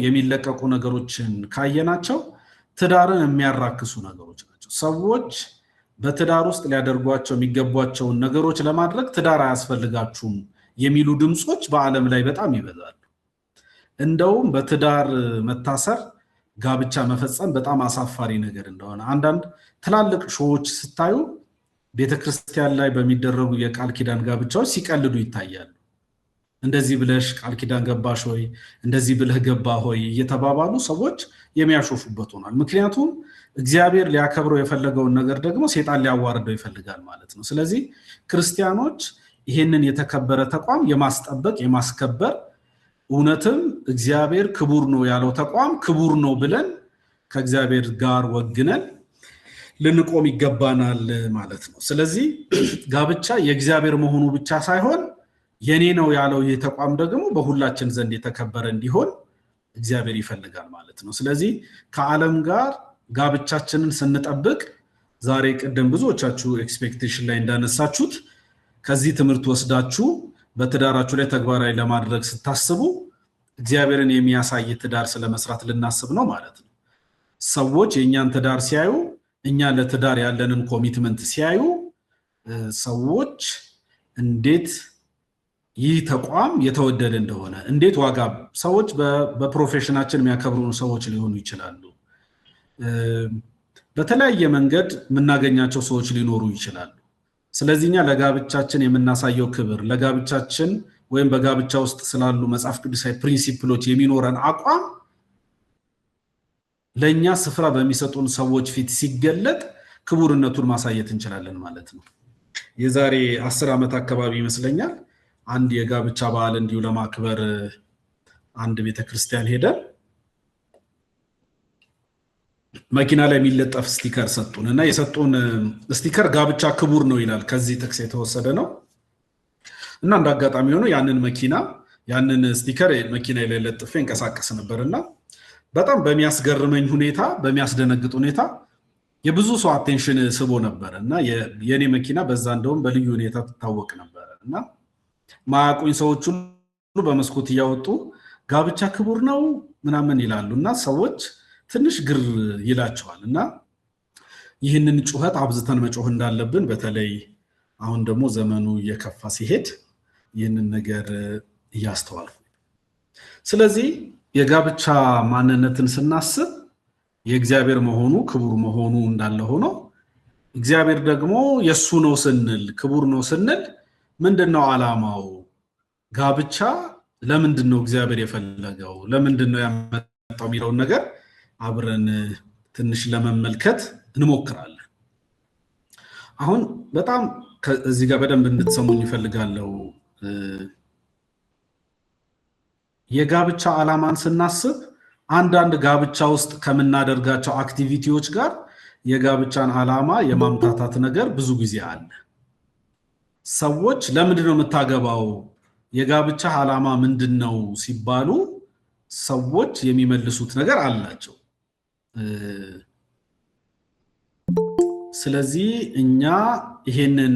የሚለቀቁ ነገሮችን ካየናቸው ትዳርን የሚያራክሱ ነገሮች ናቸው። ሰዎች በትዳር ውስጥ ሊያደርጓቸው የሚገቧቸውን ነገሮች ለማድረግ ትዳር አያስፈልጋችሁም የሚሉ ድምጾች በዓለም ላይ በጣም ይበዛሉ። እንደውም በትዳር መታሰር ጋብቻ መፈጸም በጣም አሳፋሪ ነገር እንደሆነ አንዳንድ ትላልቅ ሾዎች ስታዩ ቤተክርስቲያን ላይ በሚደረጉ የቃል ኪዳን ጋብቻዎች ሲቀልዱ ይታያሉ። እንደዚህ ብለሽ ቃል ኪዳን ገባሽ ሆይ፣ እንደዚህ ብለህ ገባ ሆይ እየተባባሉ ሰዎች የሚያሾፉበት ሆኗል። ምክንያቱም እግዚአብሔር ሊያከብረው የፈለገውን ነገር ደግሞ ሴጣን ሊያዋርደው ይፈልጋል ማለት ነው። ስለዚህ ክርስቲያኖች ይህንን የተከበረ ተቋም የማስጠበቅ የማስከበር እውነትም እግዚአብሔር ክቡር ነው ያለው ተቋም ክቡር ነው ብለን ከእግዚአብሔር ጋር ወግነን ልንቆም ይገባናል ማለት ነው። ስለዚህ ጋብቻ የእግዚአብሔር መሆኑ ብቻ ሳይሆን የኔ ነው ያለው ይህ ተቋም ደግሞ በሁላችን ዘንድ የተከበረ እንዲሆን እግዚአብሔር ይፈልጋል ማለት ነው። ስለዚህ ከዓለም ጋር ጋብቻችንን ስንጠብቅ ዛሬ ቀደም ብዙዎቻችሁ ኤክስፔክቴሽን ላይ እንዳነሳችሁት ከዚህ ትምህርት ወስዳችሁ በትዳራችሁ ላይ ተግባራዊ ለማድረግ ስታስቡ እግዚአብሔርን የሚያሳይ ትዳር ስለመስራት ልናስብ ነው ማለት ነው። ሰዎች የእኛን ትዳር ሲያዩ እኛ ለትዳር ያለንን ኮሚትመንት ሲያዩ ሰዎች እንዴት ይህ ተቋም የተወደደ እንደሆነ እንዴት ዋጋ ሰዎች በፕሮፌሽናችን የሚያከብሩን ሰዎች ሊሆኑ ይችላሉ። በተለያየ መንገድ የምናገኛቸው ሰዎች ሊኖሩ ይችላሉ። ስለዚህ እኛ ለጋብቻችን የምናሳየው ክብር ለጋብቻችን ወይም በጋብቻ ውስጥ ስላሉ መጽሐፍ ቅዱሳዊ ፕሪንሲፕሎች የሚኖረን አቋም ለኛ ስፍራ በሚሰጡን ሰዎች ፊት ሲገለጥ ክቡርነቱን ማሳየት እንችላለን ማለት ነው። የዛሬ 10 ዓመት አካባቢ ይመስለኛል አንድ የጋብቻ በዓል እንዲሁ ለማክበር አንድ ቤተክርስቲያን ሄደን መኪና ላይ የሚለጠፍ ስቲከር ሰጡን እና የሰጡን ስቲከር ጋብቻ ክቡር ነው ይላል። ከዚህ ጥቅስ የተወሰደ ነው እና እንዳጋጣሚ ሆኖ ያንን ስቲከር መኪና ላይ ለጥፌ እንቀሳቀስ ነበርና በጣም በሚያስገርመኝ ሁኔታ በሚያስደነግጥ ሁኔታ የብዙ ሰው አቴንሽን ስቦ ነበር እና የኔ መኪና በዛ እንደውም በልዩ ሁኔታ ትታወቅ ነበር እና ማያውቁኝ ሰዎች ሁሉ በመስኮት እያወጡ ጋብቻ ክቡር ነው ምናምን ይላሉ እና ሰዎች ትንሽ ግር ይላቸዋል እና ይህንን ጩኸት አብዝተን መጮህ እንዳለብን በተለይ አሁን ደግሞ ዘመኑ እየከፋ ሲሄድ ይህንን ነገር እያስተዋልኩ ስለዚህ የጋብቻ ማንነትን ስናስብ የእግዚአብሔር መሆኑ ክቡር መሆኑ እንዳለ ሆኖ እግዚአብሔር ደግሞ የሱ ነው ስንል ክቡር ነው ስንል ምንድነው ዓላማው? ጋብቻ ለምንድነው እግዚአብሔር የፈለገው? ለምንድነው ያመጣው የሚለውን ነገር አብረን ትንሽ ለመመልከት እንሞክራለን። አሁን በጣም እዚህ ጋር በደንብ እንድትሰሙኝ ይፈልጋለሁ። የጋብቻ ዓላማን ስናስብ አንዳንድ ጋብቻ ውስጥ ከምናደርጋቸው አክቲቪቲዎች ጋር የጋብቻን ዓላማ የማምታታት ነገር ብዙ ጊዜ አለ። ሰዎች ለምንድነው የምታገባው? የጋብቻ ዓላማ ምንድነው ሲባሉ ሰዎች የሚመልሱት ነገር አላቸው። ስለዚህ እኛ ይሄንን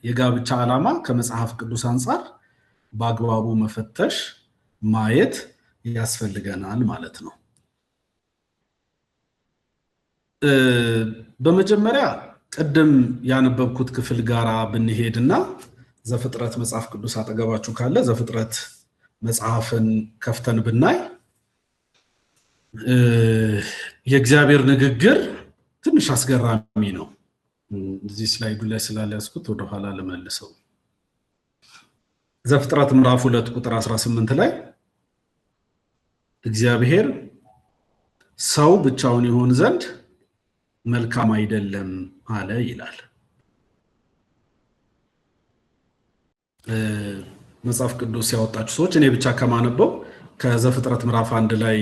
የጋብቻ ዓላማ ከመጽሐፍ ቅዱስ አንፃር በአግባቡ መፈተሽ ማየት ያስፈልገናል ማለት ነው። በመጀመሪያ ቅድም ያነበብኩት ክፍል ጋራ ብንሄድና ዘፍጥረት መጽሐፍ ቅዱስ አጠገባችሁ ካለ ዘፍጥረት መጽሐፍን ከፍተን ብናይ የእግዚአብሔር ንግግር ትንሽ አስገራሚ ነው። እዚህ ስላይዱ ላይ ስላልያዝኩት ወደ ኋላ ልመልሰው። ዘፍጥረት ምዕራፍ 2 ቁጥር 18 ላይ እግዚአብሔር ሰው ብቻውን ይሆን ዘንድ መልካም አይደለም አለ ይላል። መጽሐፍ ቅዱስ ያወጣችሁ ሰዎች እኔ ብቻ ከማነበው ከዘፍጥረት ምዕራፍ 1 ላይ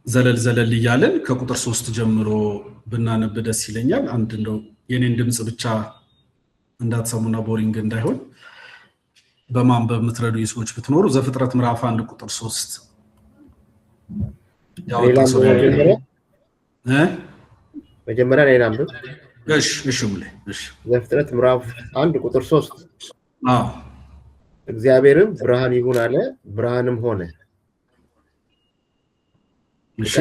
ዘለል እያለን ከቁጥር 3 ጀምሮ ብናነብ ደስ ይለኛል። አንድ እንደው የኔን ድምጽ ብቻ እንዳትሰሙና ቦሪንግ እንዳይሆን በማንበብ የምትረዱ ሰዎች ብትኖሩ ዘፍጥረት ምዕራፍ 1 ቁጥር 3 መጀመሪያ ላይ አንብብ። እሺ ዘፍጥረት ምዕራፍ 1 ቁጥር 3 እግዚአብሔርም ብርሃን ይሁን አለ፣ ብርሃንም ሆነ። እሺ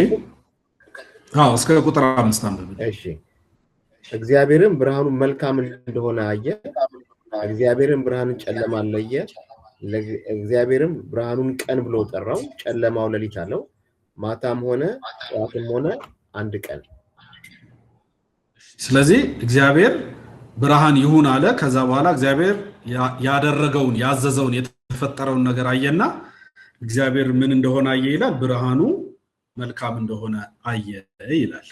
እስከ ቁጥር 5 አንብብ። እሺ እግዚአብሔርም ብርሃኑ መልካም እንደሆነ አየ፣ እግዚአብሔርም ብርሃንን ጨለማ ለየ፣ እግዚአብሔርም ብርሃኑን ቀን ብሎ ጠራው፣ ጨለማው ሌሊት አለው፣ ማታም ሆነ ጠዋትም ሆነ አንድ ቀን። ስለዚህ እግዚአብሔር ብርሃን ይሁን አለ። ከዛ በኋላ እግዚአብሔር ያደረገውን ያዘዘውን የተፈጠረውን ነገር አየና እግዚአብሔር ምን እንደሆነ አየ ይላል? ብርሃኑ መልካም እንደሆነ አየ ይላል።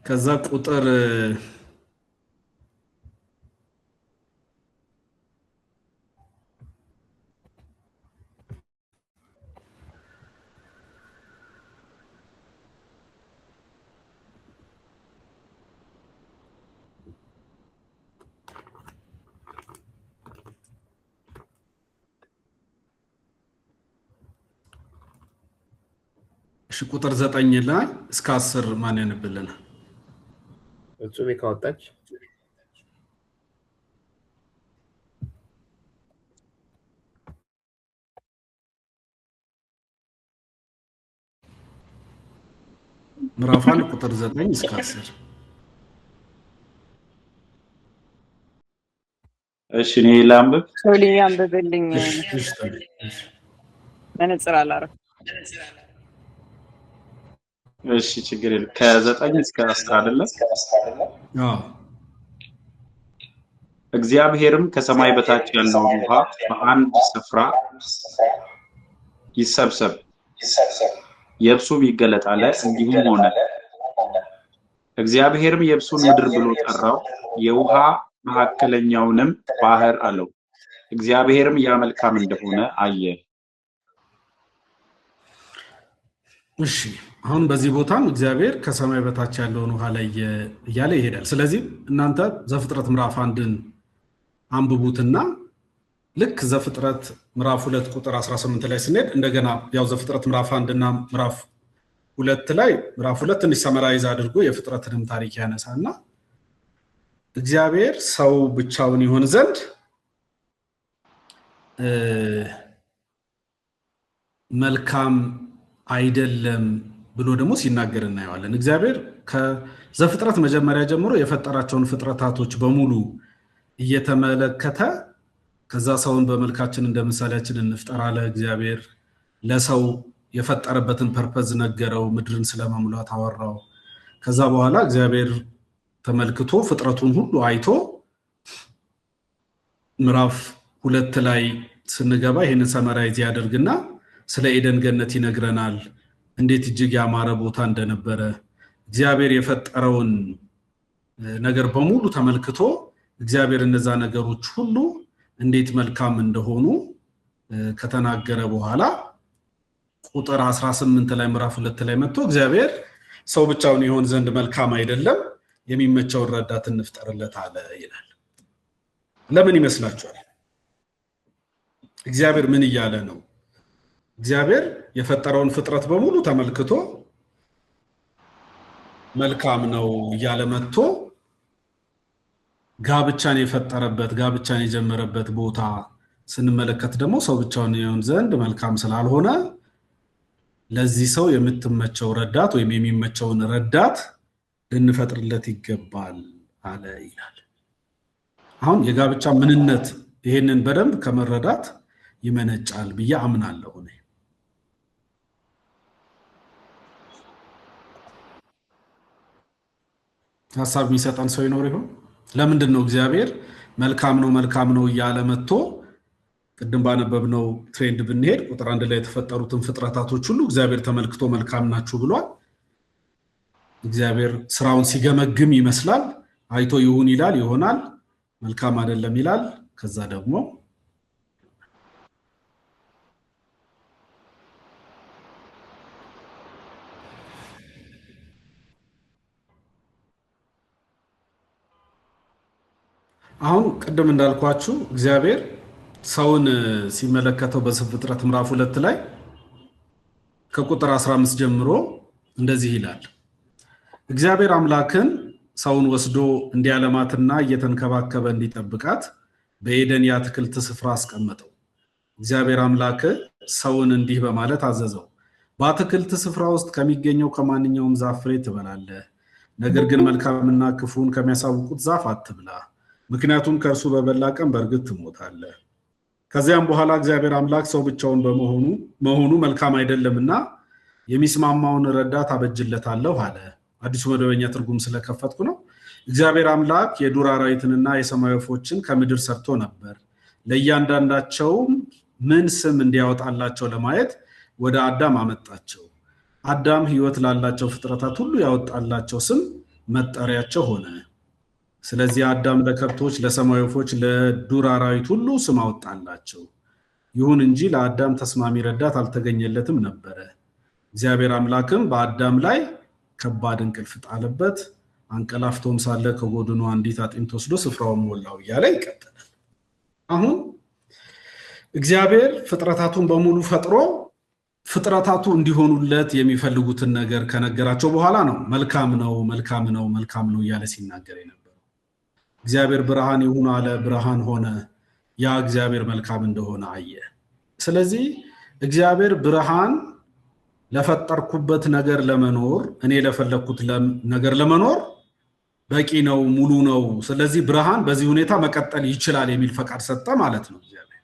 ከዛ ቁጥር ቁጥር 9 ላይ እስከ 10 ማን ያነብልናል? እጹብ ካወጣች ምዕራፍ 1 ቁጥር 9 እስከ 10። እሺ እኔ ላንብብ። ሶሊ አንብብልኝ። መነጽር አላረፍ። እሺ ችግር የለም። ከ9 እስከ 10 አይደለም? እግዚአብሔርም ከሰማይ በታች ያለውን ውሃ በአንድ ስፍራ ይሰብሰብ፣ የብሱም ይገለጥ አለ። እንዲሁም ሆነ። እግዚአብሔርም የብሱን ምድር ብሎ ጠራው፣ የውሃ መካከለኛውንም ባህር አለው። እግዚአብሔርም ያ መልካም እንደሆነ አየ። እሺ አሁን በዚህ ቦታም እግዚአብሔር ከሰማይ በታች ያለውን ውሃ ላይ እያለ ይሄዳል። ስለዚህ እናንተ ዘፍጥረት ምዕራፍ 1ን አንብቡትና ልክ ዘፍጥረት ምዕራፍ 2 ቁጥር 18 ላይ ስንሄድ እንደገና ያው ዘፍጥረት ምዕራፍ 1 እና ምዕራፍ 2 ላይ ምዕራፍ 2 ትንሽ ሰመራይዝ አድርጎ የፍጥረትንም ታሪክ ያነሳና እግዚአብሔር ሰው ብቻውን ይሆን ዘንድ መልካም አይደለም ብሎ ደግሞ ሲናገር እናየዋለን። እግዚአብሔር ከዘፍጥረት መጀመሪያ ጀምሮ የፈጠራቸውን ፍጥረታቶች በሙሉ እየተመለከተ ከዛ ሰውን በመልካችን እንደ ምሳሌያችን እንፍጠር አለ እግዚአብሔር። ለሰው የፈጠረበትን ፐርፐዝ ነገረው፣ ምድርን ስለመሙላት አወራው። ከዛ በኋላ እግዚአብሔር ተመልክቶ ፍጥረቱን ሁሉ አይቶ ምዕራፍ 2 ላይ ስንገባ ይሄንን ሰመራይዝ ያደርግና ስለ ኤደን ገነት ይነግረናል። እንዴት እጅግ ያማረ ቦታ እንደነበረ እግዚአብሔር የፈጠረውን ነገር በሙሉ ተመልክቶ እግዚአብሔር እነዛ ነገሮች ሁሉ እንዴት መልካም እንደሆኑ ከተናገረ በኋላ ቁጥር 18 ላይ ምዕራፍ 2 ላይ መጥቶ እግዚአብሔር ሰው ብቻውን ይሆን ዘንድ መልካም አይደለም፣ የሚመቸውን ረዳት እንፍጠርለት አለ ይላል። ለምን ይመስላችኋል? እግዚአብሔር ምን እያለ ነው? እግዚአብሔር የፈጠረውን ፍጥረት በሙሉ ተመልክቶ መልካም ነው እያለ መጥቶ ጋብቻን የፈጠረበት ጋብቻን የጀመረበት ቦታ ስንመለከት ደግሞ ሰው ብቻውን ይሆን ዘንድ መልካም ስላልሆነ ለዚህ ሰው የምትመቸው ረዳት ወይም የሚመቸውን ረዳት ልንፈጥርለት ይገባል አለ ይላል። አሁን የጋብቻ ምንነት ይሄንን በደንብ ከመረዳት ይመነጫል ብዬ አምናለሁ። ሐሳብ የሚሰጠን ሰው ይኖር ይሆን? ለምንድን ነው እግዚአብሔር መልካም ነው እያለ መጥቶ ቅድም ባነበብነው ትሬንድ ብንሄድ ቁጥር 1 ላይ የተፈጠሩትን ፍጥረታቶች ሁሉ እግዚአብሔር ተመልክቶ መልካም ናችሁ ብሏል። እግዚአብሔር ስራውን ሲገመግም ይመስላል። አይቶ ይሁን ይላል፣ ይሆናል፣ መልካም አይደለም ይላል። ከዛ ደግሞ አሁን ቅድም እንዳልኳችሁ እግዚአብሔር ሰውን ሲመለከተው በዘፍጥረት ምዕራፍ 2 ላይ ከቁጥር 15 ጀምሮ እንደዚህ ይላል። እግዚአብሔር አምላክን ሰውን ወስዶ እንዲያለማትና እየተንከባከበ እንዲጠብቃት በኤደን የአትክልት ስፍራ አስቀመጠው። እግዚአብሔር አምላክ ሰውን እንዲህ በማለት አዘዘው፣ በአትክልት ስፍራ ውስጥ ከሚገኘው ከማንኛውም ዛፍ ፍሬ ትበላለህ፣ ነገር ግን መልካምና ክፉን ከሚያሳውቁት ዛፍ አትብላ፣ ምክንያቱም ከእርሱ በበላ ቀን በእርግጥ ትሞታለህ። ከዚያም በኋላ እግዚአብሔር አምላክ ሰው ብቻውን መሆኑ መልካም አይደለምና የሚስማማውን ረዳት አበጅለታለሁ አለ። አዲሱ መደበኛ ትርጉም ስለከፈትኩ ነው። እግዚአብሔር አምላክ የዱር አራዊትንና የሰማይ ወፎችን ከምድር ሰርቶ ነበር። ለእያንዳንዳቸውም ምን ስም እንዲያወጣላቸው ለማየት ወደ አዳም አመጣቸው። አዳም ሕይወት ላላቸው ፍጥረታት ሁሉ ያወጣላቸው ስም መጠሪያቸው ሆነ። ስለዚህ አዳም ለከብቶች፣ ለሰማይ ወፎች፣ ለዱር አራዊት ሁሉ ስም አወጣላቸው። ይሁን እንጂ ለአዳም ተስማሚ ረዳት አልተገኘለትም ነበረ። እግዚአብሔር አምላክም በአዳም ላይ ከባድ እንቅልፍ ጣለበት። አንቀላፍቶም ሳለ ከጎድኑ አንዲት አጥንት ወስዶ ስፍራውን ሞላው እያለ ይቀጥላል። አሁን እግዚአብሔር ፍጥረታቱን በሙሉ ፈጥሮ ፍጥረታቱ እንዲሆኑለት የሚፈልጉትን ነገር ከነገራቸው በኋላ ነው መልካም ነው እያለ ሲናገር የነበረው። እግዚአብሔር ብርሃን ይሁን አለ፣ ብርሃን ሆነ። ያ እግዚአብሔር መልካም እንደሆነ አየ። ስለዚህ እግዚአብሔር ብርሃን ለፈጠርኩበት ነገር ለመኖር እኔ ለፈለኩት ነገር ለመኖር በቂ ነው፣ ሙሉ ነው። ስለዚህ ብርሃን በዚህ ሁኔታ መቀጠል ይችላል የሚል ፈቃድ ሰጠ ማለት ነው እግዚአብሔር።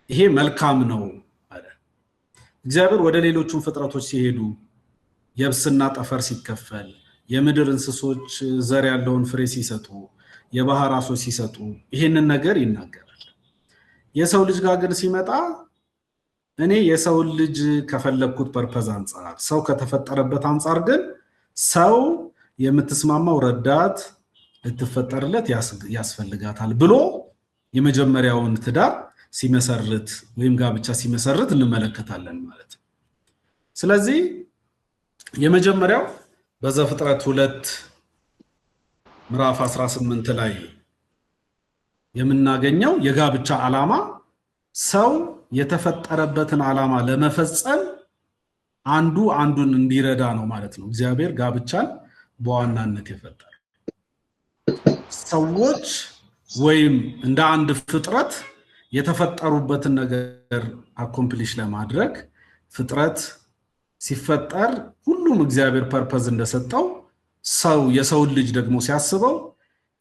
ይሄ መልካም ነው አለ። እግዚአብሔር ወደ ሌሎቹም ፍጥረቶች ሲሄዱ የብስና ጠፈር ሲከፈል፣ የምድር እንስሶች ዘር ያለውን ፍሬ ሲሰጡ፣ የባህር ዓሦች ሲሰጡ ይሄንን ነገር ይናገራል። የሰው ልጅ ጋር ግን ሲመጣ እኔ የሰው ልጅ ከፈለኩት ፐርፐዝ አንጻር ሰው ከተፈጠረበት አንጻር ግን ሰው የምትስማማው ረዳት ልትፈጠርለት ያስፈልጋታል ብሎ የመጀመሪያውን ትዳር ሲመሰርት ወይም ጋብቻ ሲመሰርት እንመለከታለን ማለት ነው። ስለዚህ የመጀመሪያው በዘፍጥረት 2 ምዕራፍ 18 ላይ የምናገኘው የጋብቻ ዓላማ ሰው የተፈጠረበትን ዓላማ ለመፈጸም አንዱ አንዱን እንዲረዳ ነው ማለት ነው። እግዚአብሔር ጋብቻን በዋናነት የፈጠረው ሰዎች ወይም እንደ አንድ ፍጥረት የተፈጠሩበትን ነገር አኮምፕሊሽ ለማድረግ ፍጥረት ሲፈጠር ሁሉም እግዚአብሔር ፐርፐዝ እንደሰጠው ሰው የሰው ልጅ ደግሞ ሲያስበው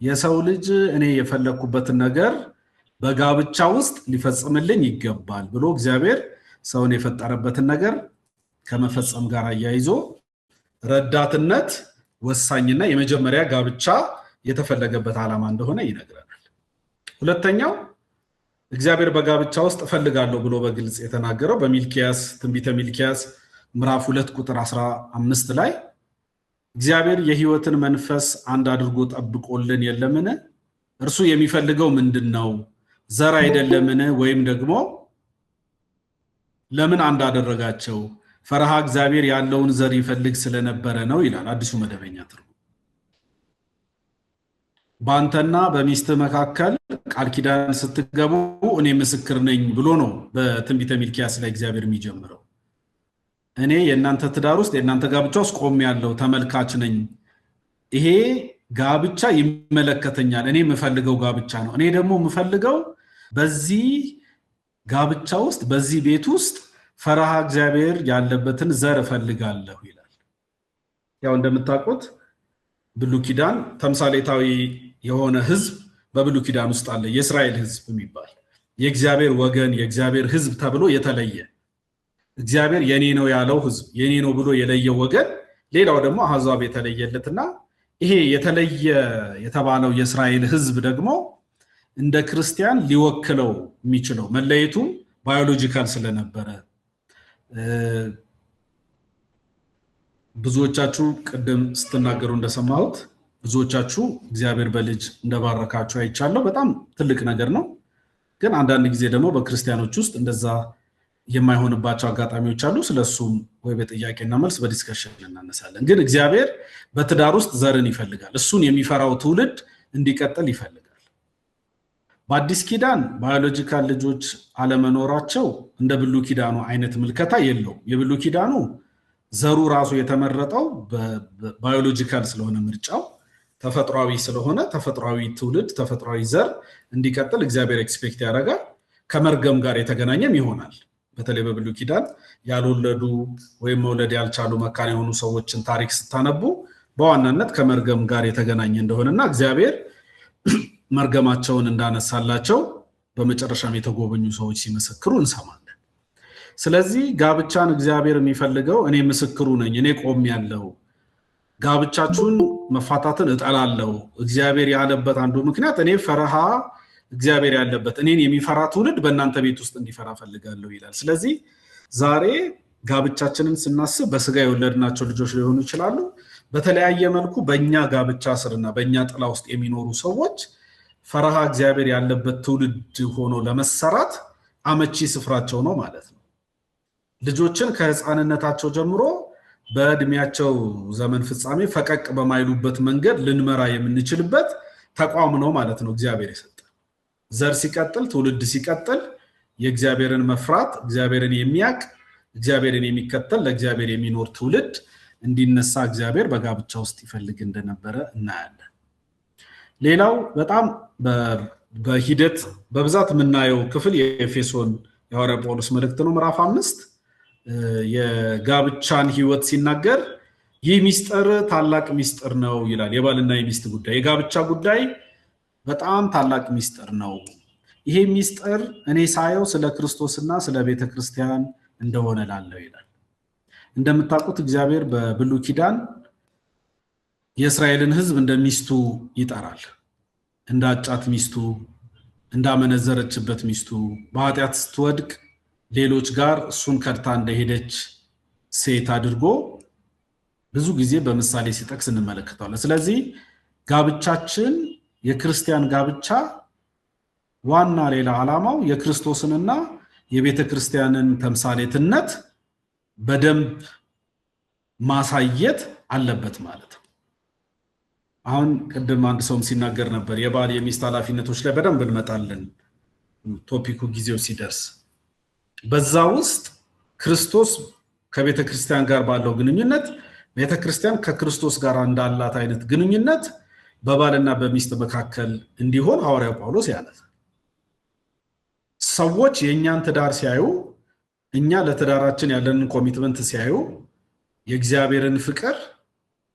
የሰው ልጅ እኔ የፈለኩበትን ነገር በጋብቻ ውስጥ ሊፈጽምልኝ ይገባል ብሎ እግዚአብሔር ሰውን የፈጠረበትን ነገር ከመፈጸም ጋር አያይዞ ረዳትነት ወሳኝና የመጀመሪያ ጋብቻ የተፈለገበት ዓላማ እንደሆነ ይነግራል። ሁለተኛው እግዚአብሔር በጋብቻ ውስጥ እፈልጋለሁ ብሎ በግልጽ የተናገረው በሚልኪያስ ትንቢተ ሚልኪያስ ምዕራፍ 2 ቁጥር 15 ላይ እግዚአብሔር የሕይወትን መንፈስ አንድ አድርጎ ጠብቆልን የለምን? እርሱ የሚፈልገው ምንድነው? ዘር አይደለምን? ወይም ደግሞ ለምን አንድ አደረጋቸው? ፈረሃ እግዚአብሔር ያለውን ዘር ይፈልግ ስለነበረ ነው ይላል አዲሱ መደበኛ ትርጉም። ባንተና በሚስት መካከል ቃል ኪዳን ስትገቡ እኔ ምስክር ነኝ ብሎ ነው በትንቢተ ሚልኪያስ ላይ እግዚአብሔር የሚጀምረው። እኔ የእናንተ ትዳር ውስጥ የእናንተ ጋብቻ ውስጥ ቆሜያለሁ፣ ተመልካች ነኝ። ይሄ ጋብቻ ይመለከተኛል። እኔ የምፈልገው ጋብቻ ነው። እኔ ደግሞ የምፈልገው በዚህ ጋብቻ ውስጥ በዚህ ቤት ውስጥ ፈረሃ እግዚአብሔር ያለበትን ዘር እፈልጋለሁ ይላል። ያው እንደምታውቁት ብሉይ ኪዳን ተምሳሌታዊ የሆነ ህዝብ በብሉይ ኪዳን ውስጥ አለ። የእስራኤል ህዝብ የሚባል የእግዚአብሔር ወገን የእግዚአብሔር ህዝብ ተብሎ የተለየ እግዚአብሔር የኔ ነው ያለው ህዝብ የኔ ነው ብሎ የለየው ወገን፣ ሌላው ደግሞ አሕዛብ የተለየለትና ይሄ የተለየ የተባለው የእስራኤል ህዝብ ደግሞ እንደ ክርስቲያን ሊወክለው የሚችለው መለየቱ ባዮሎጂካል ስለነበረ ብዙዎቻችሁ ቅድም ስትናገሩ እንደሰማሁት ብዙዎቻችሁ እግዚአብሔር በልጅ እንደባረካችሁ አይቻለሁ። በጣም ትልቅ ነገር ነው። ግን አንዳንድ ጊዜ ደግሞ በክርስቲያኖች ውስጥ እንደዛ የማይሆንባቸው አጋጣሚዎች አሉ። ስለሱም ወይ በጥያቄና መልስ በዲስከሽን እናነሳለን። ግን እግዚአብሔር በትዳር ውስጥ ዘርን ይፈልጋል። እሱን የሚፈራው ትውልድ እንዲቀጥል ይፈልጋል። በአዲስ ኪዳን ባዮሎጂካል ልጆች አለመኖራቸው እንደ ብሉይ ኪዳኑ አይነት ምልከታ የለውም። የብሉይ ኪዳኑ ዘሩ ራሱ የተመረጠው ባዮሎጂካል ስለሆነ ምርጫው ተፈጥሯዊ ስለሆነ ተፈጥሯዊ ትውልድ ተፈጥሯዊ ዘር እንዲቀጥል እግዚአብሔር ኤክስፔክት ያደርጋል። ከመርገም ጋር የተገናኘም ይሆናል። በተለይ በብሉይ ኪዳን ያልወለዱ ወይም መውለድ ያልቻሉ መካን የሆኑ ሰዎችን ታሪክ ስታነቡ በዋናነት ከመርገም ጋር የተገናኘ እንደሆነና እግዚአብሔር መርገማቸውን እንዳነሳላቸው በመጨረሻም የተጎበኙ ሰዎች ሲመሰክሩ እንሰማለን። ስለዚህ ጋብቻን እግዚአብሔር የሚፈልገው እኔ ምስክሩ ነኝ፣ እኔ ቆሜያለሁ፣ ጋብቻችሁን መፋታትን እጠላለሁ። እግዚአብሔር ያለበት አንዱ ምክንያት እኔ ፈረሃ እግዚአብሔር ያለበት እኔን የሚፈራ ትውልድ በእናንተ ቤት ውስጥ እንዲፈራ ፈልጋለሁ ይላል። ስለዚህ ዛሬ ጋብቻችንን ስናስብ በስጋ የወለድናቸው ልጆች ሊሆኑ ይችላሉ። በተለያየ መልኩ በእኛ ጋብቻ ስርና በእኛ ጥላ ውስጥ የሚኖሩ ሰዎች ፈረሃ እግዚአብሔር ያለበት ትውልድ ሆኖ ለመሰራት አመቺ ስፍራቸው ነው ማለት ነው። ልጆችን ከህፃንነታቸው ጀምሮ በእድሜያቸው ዘመን ፍጻሜ ፈቀቅ በማይሉበት መንገድ ልንመራ የምንችልበት ተቋም ነው ማለት ነው እግዚአብሔር የሰጠ። ዘር ሲቀጥል ትውልድ ሲቀጥል የእግዚአብሔርን መፍራት እግዚአብሔርን የሚያቅ እግዚአብሔርን የሚከተል ለእግዚአብሔር የሚኖር ትውልድ እንዲነሳ እግዚአብሔር በጋብቻ ውስጥ ይፈልግ እንደነበረ እናያለን። ሌላው በጣም በሂደት በብዛት የምናየው ክፍል የኤፌሶን የሐዋርያ ጳውሎስ መልእክት ነው። ምዕራፍ 5 የጋብቻን ህይወት ሲናገር ይህ ሚስጥር ታላቅ ሚስጥር ነው ይላል። የባልና የሚስት ጉዳይ የጋብቻ ጉዳይ በጣም ታላቅ ሚስጥር ነው። ይሄ ሚስጥር እኔ ሳየው ስለ ክርስቶስና ስለ ቤተ ክርስቲያን እንደሆነ ላለው ይላል። እንደምታውቁት እግዚአብሔር በብሉይ ኪዳን የእስራኤልን ህዝብ እንደ ሚስቱ ይጠራል። እንዳጫት ሚስቱ፣ እንዳመነዘረችበት ሚስቱ፣ በኃጢአት ስትወድቅ ሌሎች ጋር እሱን ከድታ እንደሄደች ሴት አድርጎ ብዙ ጊዜ በምሳሌ ሲጠቅስ እንመለከታለን። ስለዚህ ጋብቻችን የክርስቲያን ጋብቻ ዋና ሌላ ዓላማው የክርስቶስንና የቤተ ክርስቲያንን ተምሳሌትነት በደንብ ማሳየት አለበት ማለት ነው። አሁን ቅድም አንድ ሰውም ሲናገር ነበር የባል የሚስት ኃላፊነቶች ላይ በደንብ እንመጣለን ቶፒኩ ጊዜው ሲደርስ። በዛ ውስጥ ክርስቶስ ከቤተ ክርስቲያን ጋር ባለው ግንኙነት ቤተ ክርስቲያን ከክርስቶስ ጋር እንዳላት አይነት ግንኙነት በባልና በሚስት መካከል እንዲሆን ሐዋርያው ጳውሎስ ያነሳል። ሰዎች የኛን ትዳር ሲያዩ እኛ ለትዳራችን ያለንን ኮሚትመንት ሲያዩ የእግዚአብሔርን ፍቅር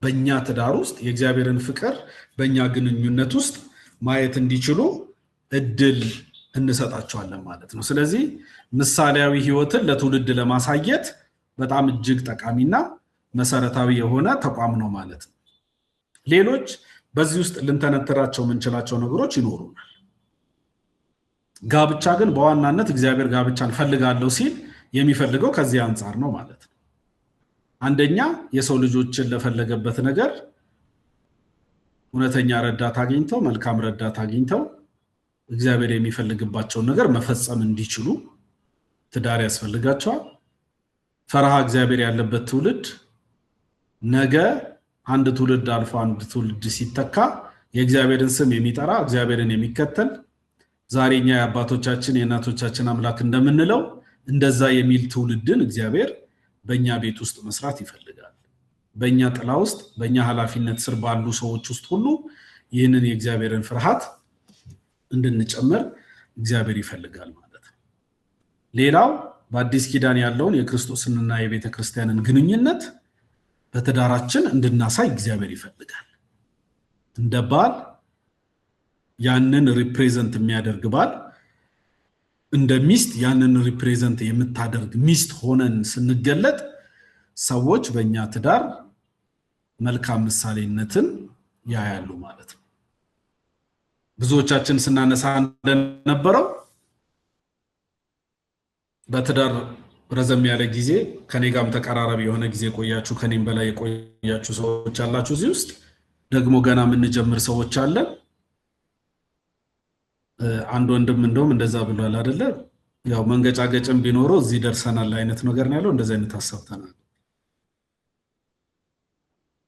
በእኛ ትዳር ውስጥ የእግዚአብሔርን ፍቅር በእኛ ግንኙነት ውስጥ ማየት እንዲችሉ እድል እንሰጣቸዋለን ማለት ነው። ስለዚህ ምሳሌያዊ ህይወትን ለትውልድ ለማሳየት በጣም እጅግ ጠቃሚና መሰረታዊ የሆነ ተቋም ነው ማለት ነው። ሌሎች በዚህ ውስጥ ልንተነትራቸው የምንችላቸው ነገሮች ይኖሩናል። ጋብቻ ግን በዋናነት እግዚአብሔር ጋብቻን ፈልጋለሁ ሲል የሚፈልገው ከዚህ አንጻር ነው ማለት ነው። አንደኛ የሰው ልጆችን ለፈለገበት ነገር እውነተኛ ረዳት አግኝተው መልካም ረዳት አግኝተው እግዚአብሔር የሚፈልግባቸውን ነገር መፈጸም እንዲችሉ ትዳር ያስፈልጋቸዋል። ፈርሃ እግዚአብሔር ያለበት ትውልድ ነገ አንድ ትውልድ አልፎ አንድ ትውልድ ሲተካ የእግዚአብሔርን ስም የሚጠራ እግዚአብሔርን የሚከተል ዛሬኛ የአባቶቻችን የእናቶቻችን አምላክ እንደምንለው እንደዛ የሚል ትውልድን እግዚአብሔር በእኛ ቤት ውስጥ መስራት ይፈልጋል። በእኛ ጥላ ውስጥ በእኛ ኃላፊነት ስር ባሉ ሰዎች ውስጥ ሁሉ ይህንን የእግዚአብሔርን ፍርሃት እንድንጨምር እግዚአብሔር ይፈልጋል ማለት ነው። ሌላው በአዲስ ኪዳን ያለውን የክርስቶስንና የቤተ ክርስቲያንን ግንኙነት በትዳራችን እንድናሳይ እግዚአብሔር ይፈልጋል። እንደ ባል ያንን ሪፕሬዘንት የሚያደርግ ባል፣ እንደ ሚስት ያንን ሪፕሬዘንት የምታደርግ ሚስት ሆነን ስንገለጥ ሰዎች በእኛ ትዳር መልካም ምሳሌነትን ያያሉ ማለት ነው። ብዙዎቻችን ስናነሳ እንደነበረው በትዳር ረዘም ያለ ጊዜ ከኔ ጋርም ተቀራራቢ የሆነ ጊዜ ቆያችሁ፣ ከኔም በላይ የቆያችሁ ሰዎች አላችሁ። እዚህ ውስጥ ደግሞ ገና የምንጀምር ሰዎች አለን። አንድ ወንድም እንደውም እንደዛ ብሏል አይደለ? ያው መንገጫገጭም ቢኖረው እዚህ ደርሰናል አይነት ነገር ነው ያለው። እንደዛ አይነት አሰብተናል።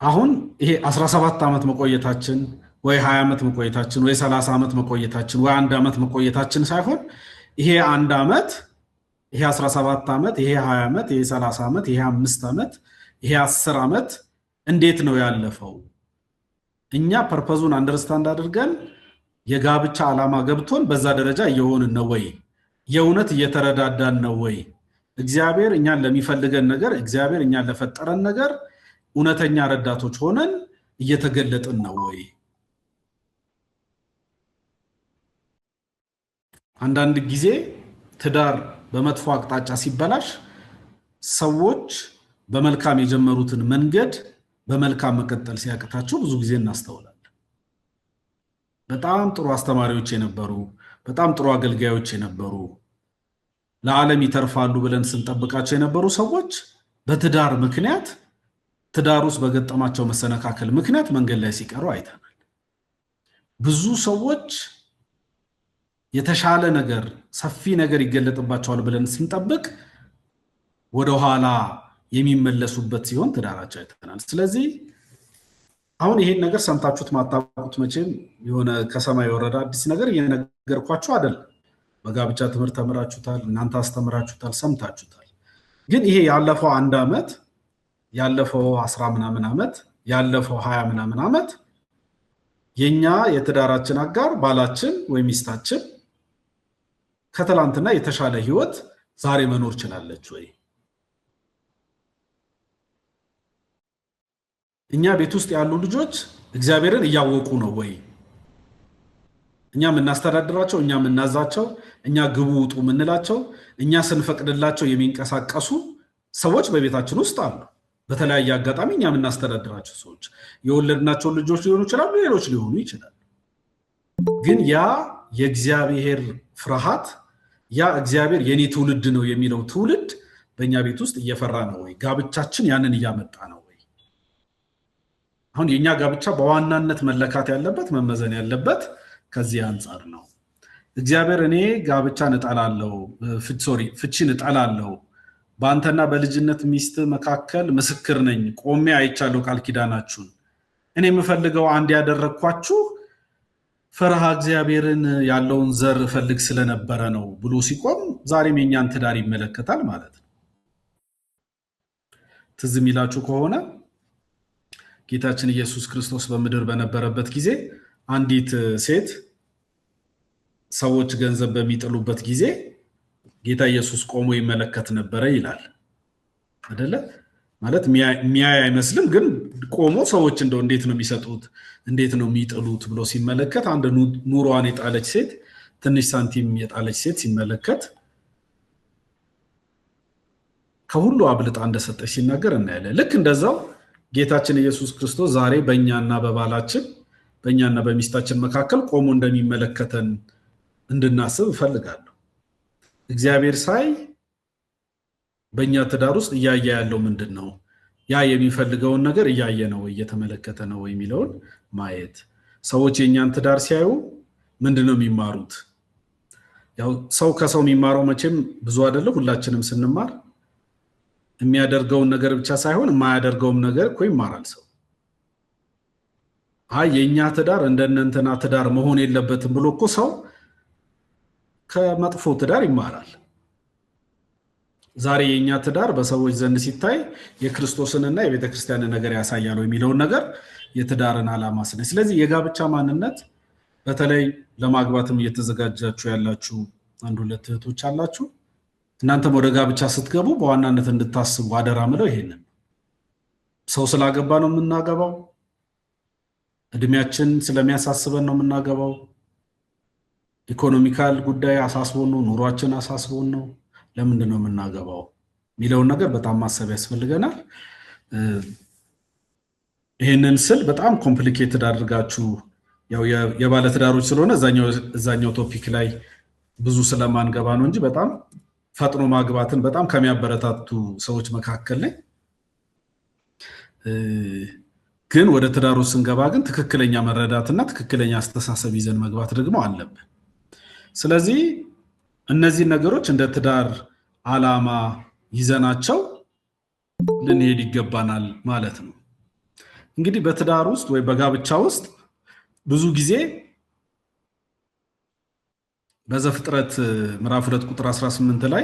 አሁን ይሄ 17 ዓመት መቆየታችን ወይ 20 ዓመት መቆየታችን ወይ 30 ዓመት መቆየታችን ወይ 1 ዓመት መቆየታችን ሳይሆን ይሄ 1 ዓመት፣ ይሄ 17 ዓመት፣ ይሄ 20 ዓመት፣ ይሄ 30 ዓመት፣ ይሄ 5 ዓመት፣ ይሄ 10 ዓመት እንዴት ነው ያለፈው? እኛ ፐርፐዙን አንደርስታንድ አድርገን የጋብቻ ዓላማ ገብቶን በዛ ደረጃ እየሆንን ነው ወይ? የእውነት እየተረዳዳን ነው ወይ? እግዚአብሔር እኛን ለሚፈልገን ነገር፣ እግዚአብሔር እኛን ለፈጠረን ነገር እውነተኛ ረዳቶች ሆነን እየተገለጥን ነው ወይ? አንዳንድ ጊዜ ትዳር በመጥፎ አቅጣጫ ሲበላሽ ሰዎች በመልካም የጀመሩትን መንገድ በመልካም መቀጠል ሲያቅታቸው ብዙ ጊዜ እናስተውላለን። በጣም ጥሩ አስተማሪዎች የነበሩ፣ በጣም ጥሩ አገልጋዮች የነበሩ፣ ለዓለም ይተርፋሉ ብለን ስንጠብቃቸው የነበሩ ሰዎች በትዳር ምክንያት ትዳር ውስጥ በገጠማቸው መሰነካከል ምክንያት መንገድ ላይ ሲቀሩ አይተናል። ብዙ ሰዎች የተሻለ ነገር ሰፊ ነገር ይገለጥባቸዋል ብለን ስንጠብቅ ወደ ኋላ የሚመለሱበት ሲሆን ትዳራቸው አይተናል። ስለዚህ አሁን ይሄን ነገር ሰምታችሁት ማታውቁት መቼም የሆነ ከሰማይ የወረደ አዲስ ነገር እየነገርኳችሁ አይደለም። በጋብቻ ትምህርት ተምራችሁታል፣ እናንተ አስተምራችሁታል፣ ሰምታችሁታል። ግን ይሄ ያለፈው 1 ዓመት፣ ያለፈው 10 ምናምን ዓመት፣ ያለፈው 20 ምናምን ዓመት የኛ የትዳራችን አጋር ባላችን ወይ ሚስታችን ከትላንትና የተሻለ ህይወት ዛሬ መኖር ችላለች ወይ? እኛ ቤት ውስጥ ያሉ ልጆች እግዚአብሔርን እያወቁ ነው ወይ? እኛ የምናስተዳድራቸው፣ እኛ የምናዛቸው፣ እኛ ግቡ ውጡ የምንላቸው፣ እኛ ስንፈቅድላቸው የሚንቀሳቀሱ ሰዎች በቤታችን ውስጥ አሉ። በተለያየ አጋጣሚ እኛ የምናስተዳድራቸው ሰዎች የወለድናቸው ልጆች ሊሆኑ ይችላሉ፣ ሌሎች ሊሆኑ ይችላሉ። ግን ያ የእግዚአብሔር ፍርሃት፣ ያ እግዚአብሔር የኔ ትውልድ ነው የሚለው ትውልድ በእኛ ቤት ውስጥ እየፈራ ነው ወይ? ጋብቻችን ያንን እያመጣ ነው ወይ? አሁን የኛ ጋብቻ በዋናነት መለካት ያለበት መመዘን ያለበት ከዚህ አንጻር ነው። እግዚአብሔር እኔ ጋብቻን እጠላለሁ፣ ፍቺን እጠላለሁ፣ በአንተና በልጅነት ሚስት መካከል ምስክር ነኝ፣ ቆሜ አይቻለሁ ቃል ኪዳናችሁን፣ እኔ የምፈልገው አንድ ያደረግኳችሁ ፈርሃ እግዚአብሔርን ያለውን ዘር ፈልግ ስለነበረ ነው ብሎ ሲቆም ዛሬም የኛን ትዳር ይመለከታል ማለት ነው። ትዝ የሚላችሁ ከሆነ ጌታችን ኢየሱስ ክርስቶስ በምድር በነበረበት ጊዜ አንዲት ሴት ሰዎች ገንዘብ በሚጥሉበት ጊዜ ጌታ ኢየሱስ ቆሞ ይመለከት ነበረ ይላል አይደለ? ማለት ሚያይ አይመስልም፣ ግን ቆሞ ሰዎች እንደው እንዴት ነው የሚሰጡት እንዴት ነው የሚጥሉት ብሎ ሲመለከት አንድ ኑሯን የጣለች ሴት ትንሽ ሳንቲም የጣለች ሴት ሲመለከት ከሁሉ አብልጣ እንደሰጠች ሲናገር እናያለን። ልክ እንደዛው ጌታችን ኢየሱስ ክርስቶስ ዛሬ በእኛና በባላችን በእኛና በሚስታችን መካከል ቆሞ እንደሚመለከተን እንድናስብ እፈልጋለሁ። እግዚአብሔር ሳይ በእኛ ትዳር ውስጥ እያየ ያለው ምንድን ነው? ያ የሚፈልገውን ነገር እያየ ነው እየተመለከተ ነው የሚለውን ማየት። ሰዎች የእኛን ትዳር ሲያዩ ምንድን ነው የሚማሩት? ያው ሰው ከሰው የሚማረው መቼም ብዙ አይደለም። ሁላችንም ስንማር የሚያደርገውን ነገር ብቻ ሳይሆን የማያደርገውም ነገር እኮ ይማራል ሰው። የእኛ ትዳር እንደነንተና ትዳር መሆን የለበትም ብሎ እኮ ሰው ከመጥፎ ትዳር ይማራል። ዛሬ የኛ ትዳር በሰዎች ዘንድ ሲታይ የክርስቶስንና የቤተክርስቲያንን ነገር ያሳያል የሚለውን ነገር የትዳርን ዓላማ ስለ ስለዚህ የጋብቻ ማንነት በተለይ ለማግባትም እየተዘጋጃችሁ ያላችሁ አንድ ሁለት እህቶች አላችሁ። እናንተም ወደ ጋብቻ ስትገቡ በዋናነት እንድታስቡ አደራ ምለው ይሄንን ሰው ስላገባ ነው የምናገባው፣ እድሜያችን ስለሚያሳስበን ነው የምናገባው፣ ኢኮኖሚካል ጉዳይ አሳስቦን ነው፣ ኑሯችን አሳስቦን ነው፣ ለምንድን ነው የምናገባው የሚለውን ነገር በጣም ማሰብ ያስፈልገናል። ይሄንን ስል በጣም ኮምፕሊኬትድ አድርጋችሁ ያው የባለትዳሮች ስለሆነ እዛኛው ቶፒክ ላይ ብዙ ስለማንገባ ነው እንጂ በጣም ፈጥኖ ማግባትን በጣም ከሚያበረታቱ ሰዎች መካከል ላይ ግን ወደ ትዳሩ ስንገባ ግን ትክክለኛ መረዳትና ትክክለኛ አስተሳሰብ ይዘን መግባት ደግሞ አለብን። ስለዚህ እነዚህ ነገሮች እንደ ትዳር ዓላማ ይዘናቸው ልንሄድ ይገባናል ማለት ነው። እንግዲህ በትዳር ውስጥ ወይ በጋብቻ ውስጥ ብዙ ጊዜ በዘፍጥረት ምዕራፍ 2 ቁጥር 18 ላይ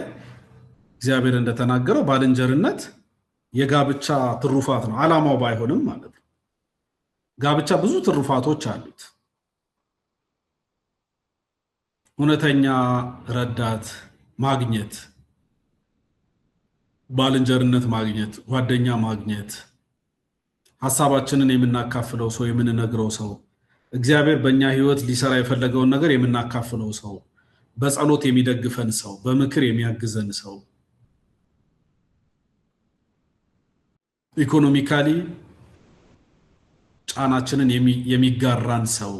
እግዚአብሔር እንደተናገረው ባልንጀርነት የጋብቻ ትሩፋት ነው፣ ዓላማው ባይሆንም ማለት ነው። ጋብቻ ብዙ ትሩፋቶች አሉት። እውነተኛ ረዳት ማግኘት፣ ባልንጀርነት ማግኘት፣ ጓደኛ ማግኘት፣ ሐሳባችንን የምናካፍለው ሰው፣ የምንነግረው ሰው፣ እግዚአብሔር በእኛ ህይወት ሊሰራ የፈለገውን ነገር የምናካፍለው ሰው፣ በጸሎት የሚደግፈን ሰው፣ በምክር የሚያግዘን ሰው፣ ኢኮኖሚካሊ ጫናችንን የሚጋራን ሰው፣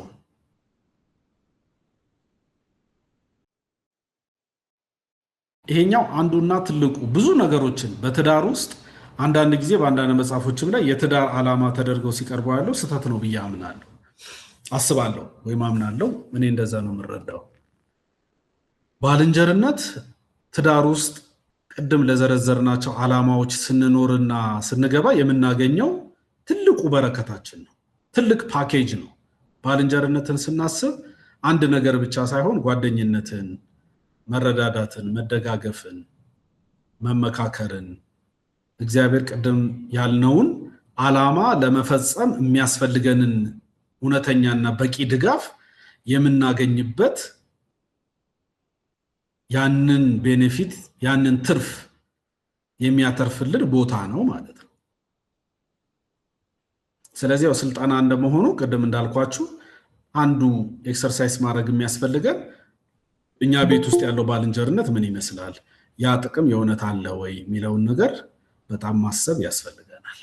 ይሄኛው አንዱና ትልቁ ብዙ ነገሮችን በትዳር ውስጥ አንዳንድ ጊዜ በአንዳንድ መጽሐፎችም ላይ የትዳር ዓላማ ተደርገው ሲቀርቡ ያለው ስህተት ነው ብዬ አምናለሁ፣ አስባለሁ ወይም አምናለሁ። እኔ እንደዛ ነው የምረዳው። ባልንጀርነት ትዳር ውስጥ ቅድም ለዘረዘርናቸው ዓላማዎች ስንኖርና ስንገባ የምናገኘው ትልቁ በረከታችን ነው፣ ትልቅ ፓኬጅ ነው። ባልንጀርነትን ስናስብ አንድ ነገር ብቻ ሳይሆን ጓደኝነትን፣ መረዳዳትን፣ መደጋገፍን፣ መመካከርን፣ እግዚአብሔር ቅድም ያልነውን ዓላማ ለመፈጸም የሚያስፈልገንን እውነተኛና በቂ ድጋፍ የምናገኝበት ያንን ቤኔፊት ያንን ትርፍ የሚያተርፍልን ቦታ ነው ማለት ነው። ስለዚህ ያው ስልጠና እንደመሆኑ ቅድም እንዳልኳችሁ አንዱ ኤክሰርሳይዝ ማድረግ የሚያስፈልገን እኛ ቤት ውስጥ ያለው ባልንጀርነት ምን ይመስላል፣ ያ ጥቅም የእውነት አለ ወይ የሚለውን ነገር በጣም ማሰብ ያስፈልገናል።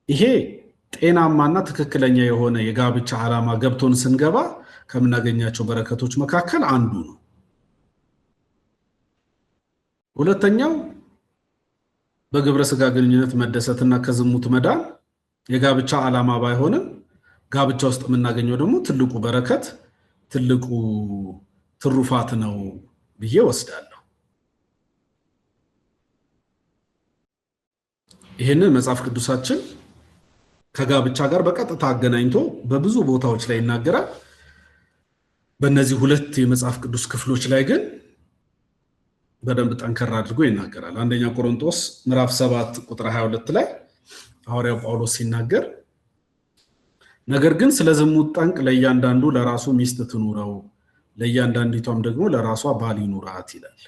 ይሄ ጤናማና ትክክለኛ የሆነ የጋብቻ ዓላማ ገብቶን ስንገባ ከምናገኛቸው በረከቶች መካከል አንዱ ነው። ሁለተኛው በግብረ ስጋ ግንኙነት መደሰትና ከዝሙት መዳን የጋብቻ ዓላማ ባይሆንም ጋብቻ ውስጥ የምናገኘው ደግሞ ትልቁ በረከት ትልቁ ትሩፋት ነው ብዬ ወስዳለሁ። ይህንን መጽሐፍ ቅዱሳችን ከጋብቻ ጋር በቀጥታ አገናኝቶ በብዙ ቦታዎች ላይ ይናገራል። በእነዚህ ሁለት የመጽሐፍ ቅዱስ ክፍሎች ላይ ግን በደንብ ጠንከር አድርጎ ይናገራል። አንደኛ ቆሮንቶስ ምዕራፍ 7 ቁጥር 22 ላይ ሐዋርያው ጳውሎስ ሲናገር ነገር ግን ስለ ዝሙት ጠንቅ ለእያንዳንዱ ለራሱ ሚስት ትኑረው፣ ለእያንዳንዲቷም ደግሞ ለራሷ ባል ይኑራት ይላል።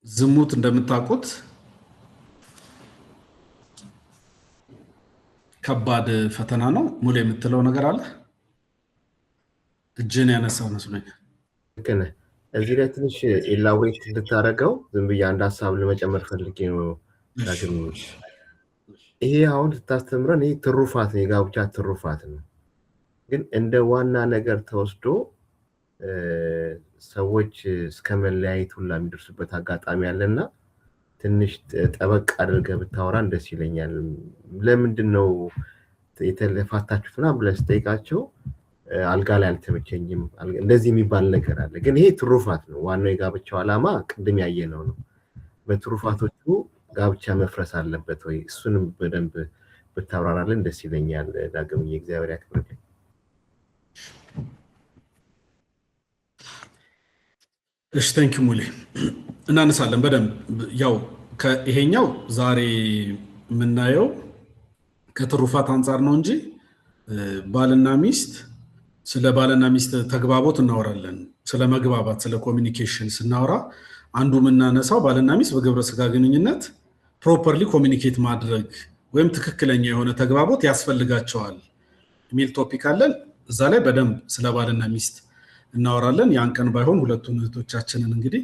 ዝሙት እንደምታውቁት ከባድ ፈተና ነው። ሙሉ የምትለው ነገር አለ? እጅን ያነሳው መስሎኝ። ግን እዚህ ላይ ትንሽ ኢላቦሬት እንድታደርገው ዝም ብዬ አንድ ሀሳብ ለመጨመር ፈልጌ ነው። ዳግም ይሄ አሁን ስታስተምረን ይሄ ትሩፋት ነው፣ የጋብቻ ትሩፋት ነው። ግን እንደ ዋና ነገር ተወስዶ ሰዎች እስከ መለያየት ሁላ የሚደርሱበት አጋጣሚ አለና ትንሽ ጠበቅ አድርገህ ብታወራን ደስ ይለኛል። ለምንድን ነው የተፋታችሁት ምናምን ብለህ ስጠይቃቸው አልጋ ላይ አልተመቸኝም እንደዚህ የሚባል ነገር አለ። ግን ይሄ ትሩፋት ነው። ዋናው የጋብቻው ዓላማ ቅድም ያየነው ነው። በትሩፋቶቹ ጋብቻ መፍረስ አለበት ወይ? እሱንም በደንብ ብታብራራልን ደስ ይለኛል። ዳግም የእግዚአብሔር ያክብርልኝ። እሺ ቴንክ ዩ ሙሌ። እናነሳለን በደንብ ያው ይሄኛው ዛሬ የምናየው ከትሩፋት አንጻር ነው እንጂ ባልና ሚስት ስለ ባልና ሚስት ተግባቦት እናወራለን። ስለ መግባባት ስለ ኮሚኒኬሽን ስናወራ አንዱ የምናነሳው ባልና ሚስት በግብረ ስጋ ግንኙነት ፕሮፐርሊ ኮሚኒኬት ማድረግ ወይም ትክክለኛ የሆነ ተግባቦት ያስፈልጋቸዋል የሚል ቶፒክ አለን። እዛ ላይ በደንብ ስለ ባልና ሚስት እናወራለን። ያን ቀን ባይሆን ሁለቱን እህቶቻችንን እንግዲህ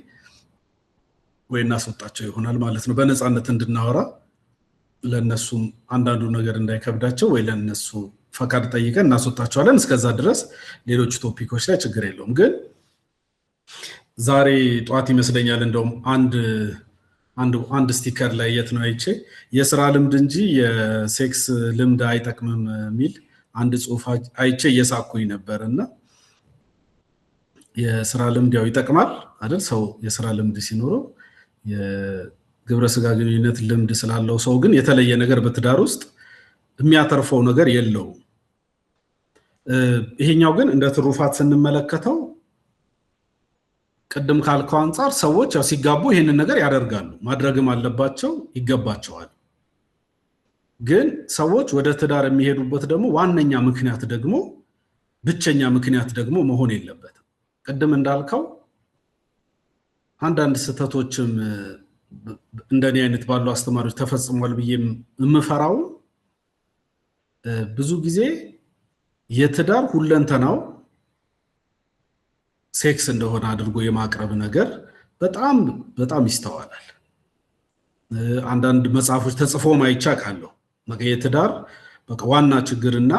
ወይ እናስወጣቸው ይሆናል ማለት ነው፣ በነፃነት እንድናወራ ለነሱም አንዳንዱ ነገር እንዳይከብዳቸው ወይ ለነሱ ፈቃድ ጠይቀን እናስወጣቸዋለን። እስከዛ ድረስ ሌሎች ቶፒኮች ላይ ችግር የለውም። ግን ዛሬ ጧት ይመስለኛል እንደውም አንድ ስቲከር ላይ የት ነው አይቼ የስራ ልምድ እንጂ የሴክስ ልምድ አይጠቅምም የሚል አንድ ጽሁፍ አይቼ እየሳኩኝ ነበር። እና የስራ ልምድ ያው ይጠቅማል አይደል? ሰው የስራ ልምድ ሲኖረው የግብረ ስጋ ግንኙነት ልምድ ስላለው ሰው ግን የተለየ ነገር በትዳር ውስጥ የሚያተርፈው ነገር የለውም። ይሄኛው ግን እንደ ትሩፋት ስንመለከተው ቅድም ካልከው አንጻር ሰዎች ያው ሲጋቡ ይሄንን ነገር ያደርጋሉ፣ ማድረግም አለባቸው፣ ይገባቸዋል። ግን ሰዎች ወደ ትዳር የሚሄዱበት ደግሞ ዋነኛ ምክንያት ደግሞ ብቸኛ ምክንያት ደግሞ መሆን የለበትም። ቅድም እንዳልከው አንዳንድ ስህተቶችም እንደኔ አይነት ባሉ አስተማሪዎች ተፈጽሟል ብዬ የምፈራው ብዙ ጊዜ የትዳር ሁለንተናው ሴክስ እንደሆነ አድርጎ የማቅረብ ነገር በጣም በጣም ይስተዋላል። አንዳንድ መጽሐፎች ተጽፎ ማይቻካለሁ የትዳር በቃ ዋና ችግርና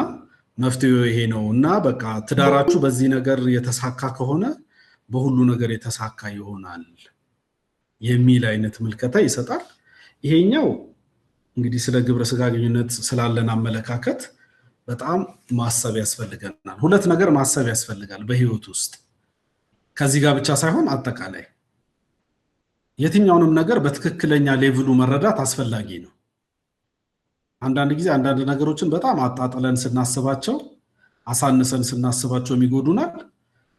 መፍትሄው ይሄ ነው እና በቃ ትዳራችሁ በዚህ ነገር የተሳካ ከሆነ በሁሉ ነገር የተሳካ ይሆናል የሚል አይነት ምልከታ ይሰጣል። ይሄኛው እንግዲህ ስለ ግብረ ስጋ ግንኙነት ስላለን አመለካከት በጣም ማሰብ ያስፈልገናል። ሁለት ነገር ማሰብ ያስፈልጋል በህይወት ውስጥ ከዚህ ጋር ብቻ ሳይሆን አጠቃላይ የትኛውንም ነገር በትክክለኛ ሌቭሉ መረዳት አስፈላጊ ነው። አንዳንድ ጊዜ አንዳንድ ነገሮችን በጣም አጣጥለን ስናስባቸው አሳንሰን ስናስባቸው የሚጎዱናል።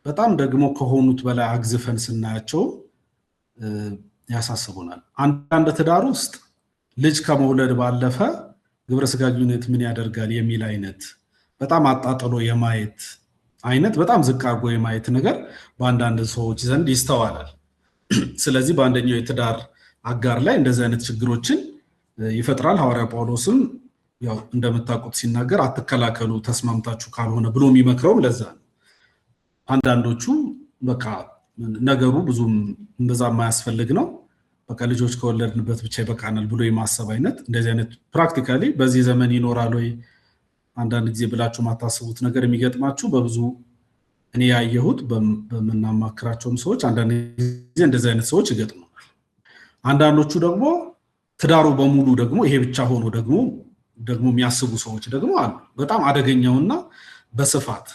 በጣም ደግሞ ከሆኑት በላይ አግዝፈን ስናያቸው ያሳስቡናል። አንዳንድ ትዳር ውስጥ ልጅ ከመውለድ ባለፈ ግብረ ስጋ ግንኙነት ምን ያደርጋል የሚል አይነት በጣም አጣጥሎ የማየት አይነት በጣም ዝቅ አድርጎ የማየት ነገር በአንዳንድ ሰዎች ዘንድ ይስተዋላል። ስለዚህ በአንደኛው የትዳር አጋር ላይ እንደዚህ አይነት ችግሮችን ይፈጥራል። ሐዋርያ ጳውሎስም ያው እንደምታውቁት ሲናገር አትከላከሉ ተስማምታችሁ ካልሆነ ብሎ የሚመክረው ለዛ ነው። አንዳንዶቹ በቃ ነገሩ ብዙም እንደዛ የማያስፈልግ ነው፣ በቃ ልጆች ከወለድንበት ብቻ ይበቃናል ብሎ የማሰብ አይነት እንደዚህ አይነት ፕራክቲካሊ በዚህ ዘመን ይኖራል ወይ አንዳንድ ጊዜ ብላችሁ ማታስቡት ነገር የሚገጥማችሁ በብዙ እኔ ያየሁት በመናማክራቸውም ሰዎች አንዳንድ ጊዜ እንደዚህ አይነት ሰዎች ይገጥሙናል። አንዳንዶቹ ደግሞ ትዳሩ በሙሉ ደግሞ ይሄ ብቻ ሆኖ ደግሞ የሚያስቡ ሰዎች ደግሞ አሉ። በጣም አደገኛውና በስፋት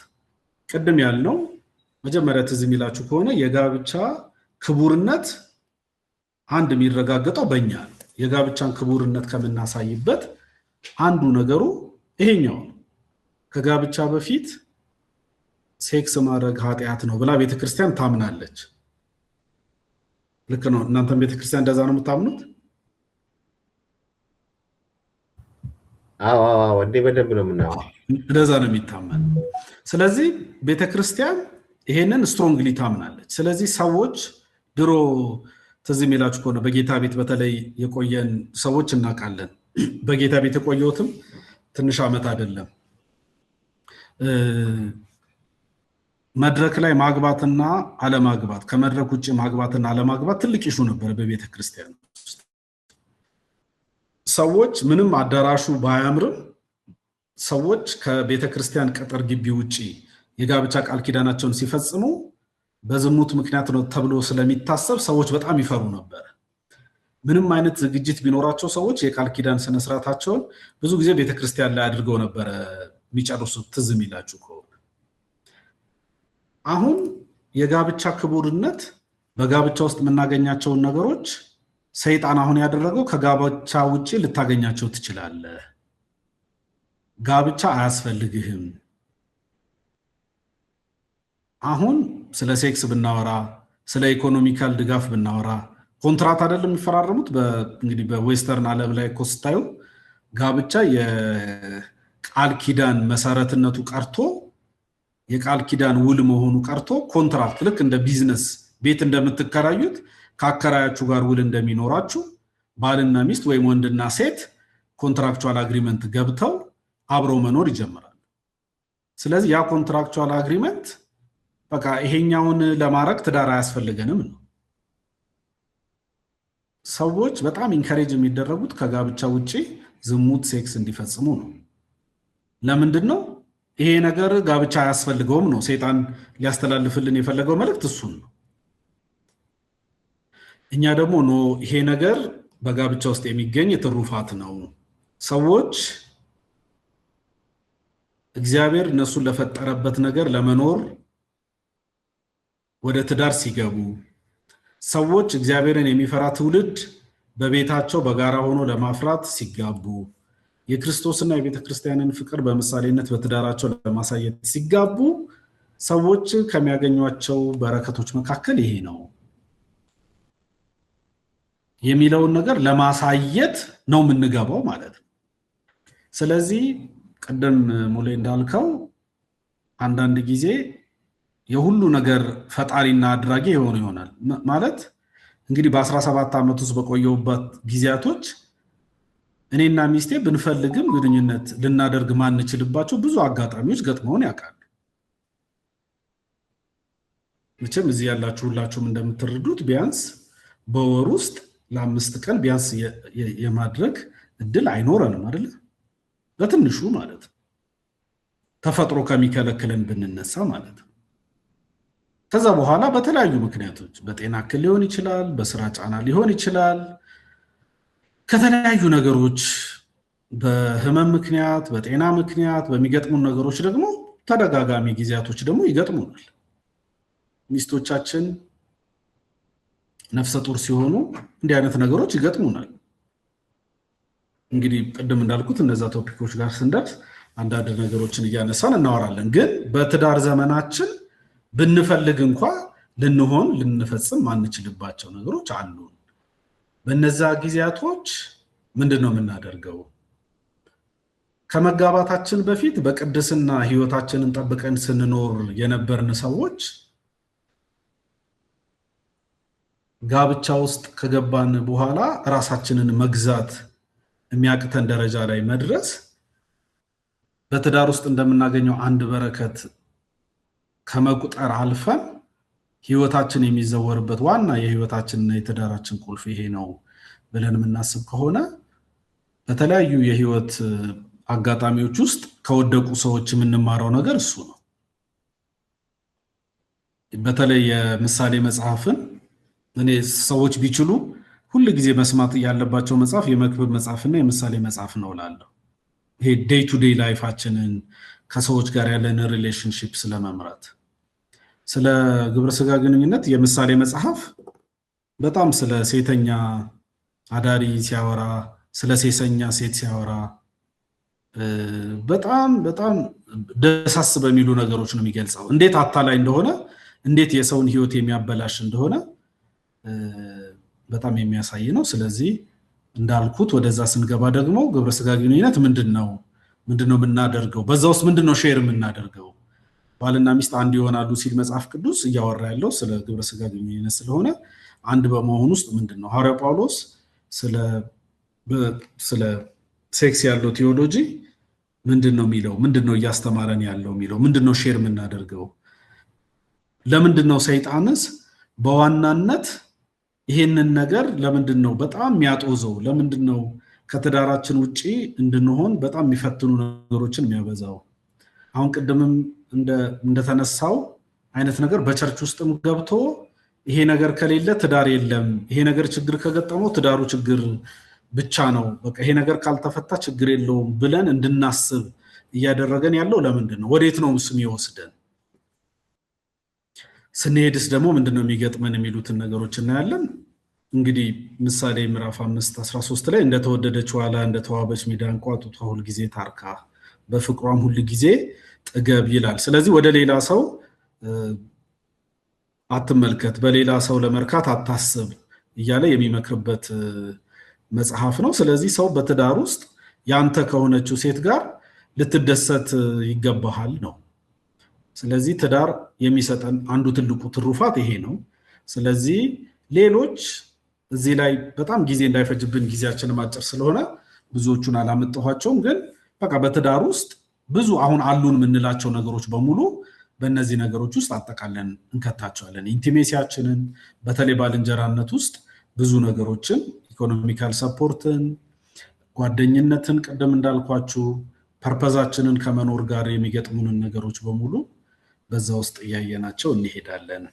ቅድም ያልነው መጀመሪያ ትዝ የሚላችሁ ከሆነ የጋብቻ ክቡርነት አንድ የሚረጋገጠው በእኛ ነው። የጋብቻን ክቡርነት ከምናሳይበት አንዱ ነገሩ ይሄኛው ነው። ከጋብቻ በፊት ሴክስ ማድረግ ኃጢአት ነው ብላ ቤተክርስቲያን ታምናለች። ልክ ነው። እናንተም ቤተክርስቲያን እንደዛ ነው የምታምኑት? አዎ እንዴ በደንብ ነው የምናምነው። እንደዛ ነው የሚታመን። ስለዚህ ቤተክርስቲያን ይሄንን ስትሮንግሊ ታምናለች። ስለዚህ ሰዎች ድሮ ትዝ የሚላችሁ ከሆነ በጌታ ቤት በተለይ የቆየን ሰዎች እናውቃለን። በጌታ ቤት የቆየሁትም ትንሽ ዓመት አይደለም። መድረክ ላይ ማግባትና አለማግባት፣ ከመድረክ ውጭ ማግባትና አለማግባት ትልቅ ኢሹ ነበር በቤተ ክርስቲያን ውስጥ። ሰዎች ምንም አዳራሹ ባያምርም ሰዎች ከቤተ ክርስቲያን ቅጥር ግቢ ውጪ የጋብቻ ቃል ኪዳናቸውን ሲፈጽሙ በዝሙት ምክንያት ነው ተብሎ ስለሚታሰብ ሰዎች በጣም ይፈሩ ነበር። ምንም አይነት ዝግጅት ቢኖራቸው ሰዎች የቃል ኪዳን ስነስርዓታቸውን ብዙ ጊዜ ቤተ ክርስቲያን ላይ አድርገው ነበር የሚጨርሱት። ትዝ የሚላችሁ ከሆነ አሁን የጋብቻ ክቡርነት በጋብቻ ውስጥ የምናገኛቸውን ነገሮች ሰይጣን አሁን ያደረገው ከጋብቻ ውጪ ልታገኛቸው ትችላለህ፣ ጋብቻ አያስፈልግህም። አሁን ስለ ሴክስ ብናወራ፣ ስለ ኢኮኖሚካል ድጋፍ ብናወራ፣ ኮንትራት አይደለም የሚፈራረሙት። እንግዲህ በዌስተርን ዓለም ላይ እኮ ስታዩ ጋብቻ የቃል ኪዳን መሰረትነቱ ቀርቶ የቃል ኪዳን ውል መሆኑ ቀርቶ ኮንትራክት፣ ልክ እንደ ቢዝነስ ቤት እንደምትከራዩት ከአከራያችሁ ጋር ውል እንደሚኖራችሁ ባልና ሚስት ወይም ወንድና ሴት ኮንትራክቹዋል አግሪመንት ገብተው አብረው መኖር ይጀምራሉ። ስለዚህ ያ ኮንትራክቹዋል አግሪመንት በቃ ይሄኛውን ለማድረግ ትዳር አያስፈልገንም ነው። ሰዎች በጣም ኢንከሬጅ የሚደረጉት ከጋብቻ ውጪ ዝሙት፣ ሴክስ እንዲፈጽሙ ነው። ለምንድን ነው? ይሄ ነገር ጋብቻ አያስፈልገውም ነው። ሰይጣን ሊያስተላልፍልን የፈለገው መልእክት እሱን ነው። እኛ ደግሞ ኖ፣ ይሄ ነገር በጋብቻ ውስጥ የሚገኝ ትሩፋት ነው። ሰዎች እግዚአብሔር እነሱን ለፈጠረበት ነገር ለመኖር ወደ ትዳር ሲገቡ፣ ሰዎች እግዚአብሔርን የሚፈራ ትውልድ በቤታቸው በጋራ ሆኖ ለማፍራት ሲጋቡ፣ የክርስቶስና የቤተ ክርስቲያንን ፍቅር በምሳሌነት በትዳራቸው ለማሳየት ሲጋቡ ሰዎች ከሚያገኟቸው በረከቶች መካከል ይሄ ነው የሚለውን ነገር ለማሳየት ነው የምንገባው ማለት ነው። ስለዚህ ቅድም ሙሌ እንዳልከው አንዳንድ ጊዜ የሁሉ ነገር ፈጣሪና አድራጊ የሆነ ይሆናል ማለት እንግዲህ በ17 ዓመት ውስጥ በቆየውበት ጊዜያቶች እኔና ሚስቴ ብንፈልግም ግንኙነት ልናደርግ ማንችልባቸው ብዙ አጋጣሚዎች ገጥመውን ያውቃሉ። መቼም እዚህ ያላችሁ ሁላችሁም እንደምትረዱት ቢያንስ በወር ውስጥ ለ5 ቀን ቢያንስ የማድረግ እድል አይኖረንም አይደል? በትንሹ ማለት ተፈጥሮ ከሚከለክለን ብንነሳ ማለት ነው። ከዛ በኋላ በተለያዩ ምክንያቶች በጤና እክል ሊሆን ይችላል፣ በስራ ጫና ሊሆን ይችላል፣ ከተለያዩ ነገሮች በህመም ምክንያት በጤና ምክንያት በሚገጥሙን ነገሮች ደግሞ ተደጋጋሚ ጊዜያቶች ደግሞ ይገጥሙናል። ሚስቶቻችን ነፍሰ ጡር ሲሆኑ እንዲህ አይነት ነገሮች ይገጥሙናል። እንግዲህ ቅድም እንዳልኩት እነዛ ቶፒኮች ጋር ስንደርስ አንዳንድ ነገሮችን እያነሳን እናወራለን። ግን በትዳር ዘመናችን ብንፈልግ እንኳ ልንፈጽም ማንችልባቸው ነገሮች አሉ። በነዛ ጊዜያቶች ምንድነው የምናደርገው? ከመጋባታችን በፊት በቅድስና ህይወታችንን ጠብቀን ስንኖር የነበርን ሰዎች ጋብቻ ውስጥ ከገባን በኋላ ራሳችንን መግዛት የሚያቅተን ደረጃ ላይ መድረስ በትዳር ውስጥ እንደምናገኘው አንድ በረከት ከመቁጠር አልፈን ህይወታችን የሚዘወርበት ዋና የህይወታችንና የትዳራችን ቁልፍ ይሄ ነው ብለን የምናስብ ከሆነ በተለያዩ የህይወት አጋጣሚዎች ውስጥ ከወደቁ ሰዎች የምንማረው ነገር እሱ ነው። በተለይ የምሳሌ መጽሐፍን እኔ ሰዎች ቢችሉ ሁሉ ጊዜ መስማት ያለባቸው መጽሐፍ የመክብብ መጽሐፍና የምሳሌ መጽሐፍ ነው እላለሁ። ይሄ ዴይ ቱ ዴይ ላይፋችንን ከሰዎች ጋር ያለን ሪሌሽንሺፕ ስለመምራት፣ ስለ ግብረ ስጋ ግንኙነት የምሳሌ መጽሐፍ በጣም ስለ ሴተኛ አዳሪ ሲያወራ፣ ስለ ሴሰኛ ሴት ሲያወራ በጣም ደሳስ በሚሉ ነገሮች ነው የሚገልጸው። እንዴት አታላይ እንደሆነ፣ እንዴት የሰውን ህይወት የሚያበላሽ እንደሆነ በጣም የሚያሳይ ነው። ስለዚህ እንዳልኩት ወደዛ ስንገባ ደግሞ ግብረ ስጋ ግንኙነት ምንድነው የምናደርገው? በዛ ውስጥ ምንድነው ሼር የምናደርገው? ባልና ሚስት አንድ ይሆናሉ ሲል መጽሐፍ ቅዱስ እያወራ ያለው ስለ ግብረ ስጋ ግንኙነት ስለሆነ አንድ በመሆን ውስጥ ምንድነው ሐዋርያው ጳውሎስ ስለ ሴክስ ያለው ቴዎሎጂ ምንድነው የሚለው ምንድነው እያስተማረን ያለው የሚለው ምንድነው ሼር የምናደርገው ለምንድነው ሰይጣንስ በዋናነት ይሄንን ነገር ለምንድነው በጣም የሚያጦዘው ለምንድነው ከትዳራችን ውጪ እንድንሆን በጣም የሚፈትኑ ነገሮችን የሚያበዛው አሁን ቅድምም እንደተነሳው አይነት ነገር በቸርች ውስጥም ገብቶ ይሄ ነገር ከሌለ ትዳር የለም ይሄ ነገር ችግር ከገጠመው ትዳሩ ችግር ብቻ ነው በቃ ይሄ ነገር ካልተፈታ ችግር የለውም ብለን እንድናስብ እያደረገን ያለው ለምንድነው ወዴት ነው ምስም ይወስደን ስንሄድስ ደግሞ ምንድነው የሚገጥመን የሚሉትን ነገሮች እናያለን እንግዲህ ምሳሌ ምዕራፍ 5:13 ላይ እንደተወደደች ዋላ እንደተዋበች ሚዳን ቋጡቷ ሁሉ ጊዜ ታርካ በፍቅሯም ሁሉ ጊዜ ጥገብ ይላል ስለዚህ ወደ ሌላ ሰው አትመልከት በሌላ ሰው ለመርካት አታስብ እያለ የሚመክርበት መጽሐፍ ነው ስለዚህ ሰው በትዳር ውስጥ ያንተ ከሆነችው ሴት ጋር ልትደሰት ይገባሃል ነው ስለዚህ ትዳር የሚሰጠን አንዱ ትልቁ ትሩፋት ይሄ ነው ስለዚህ ሌሎች እዚህ ላይ በጣም ጊዜ እንዳይፈጅብን ጊዜያችን ማጨር ስለሆነ ብዙዎቹን አላመጣኋቸውም ግን በቃ በትዳር ውስጥ ብዙ አሁን አሉን ምንላቸው ነገሮች በሙሉ በእነዚህ ነገሮች ውስጥ አጠቃለን እንከታቸዋለን ኢንቲሜሲያችንን በተለይ ባልንጀራነት ውስጥ ብዙ ነገሮችን ኢኮኖሚካል ሰፖርትን ጓደኝነትን ቀደም እንዳልኳችሁ ፐርፐዛችንን ከመኖር ጋር የሚገጥሙንን ነገሮች በሙሉ በዛ ውስጥ ያያየናቸው እንሄዳለን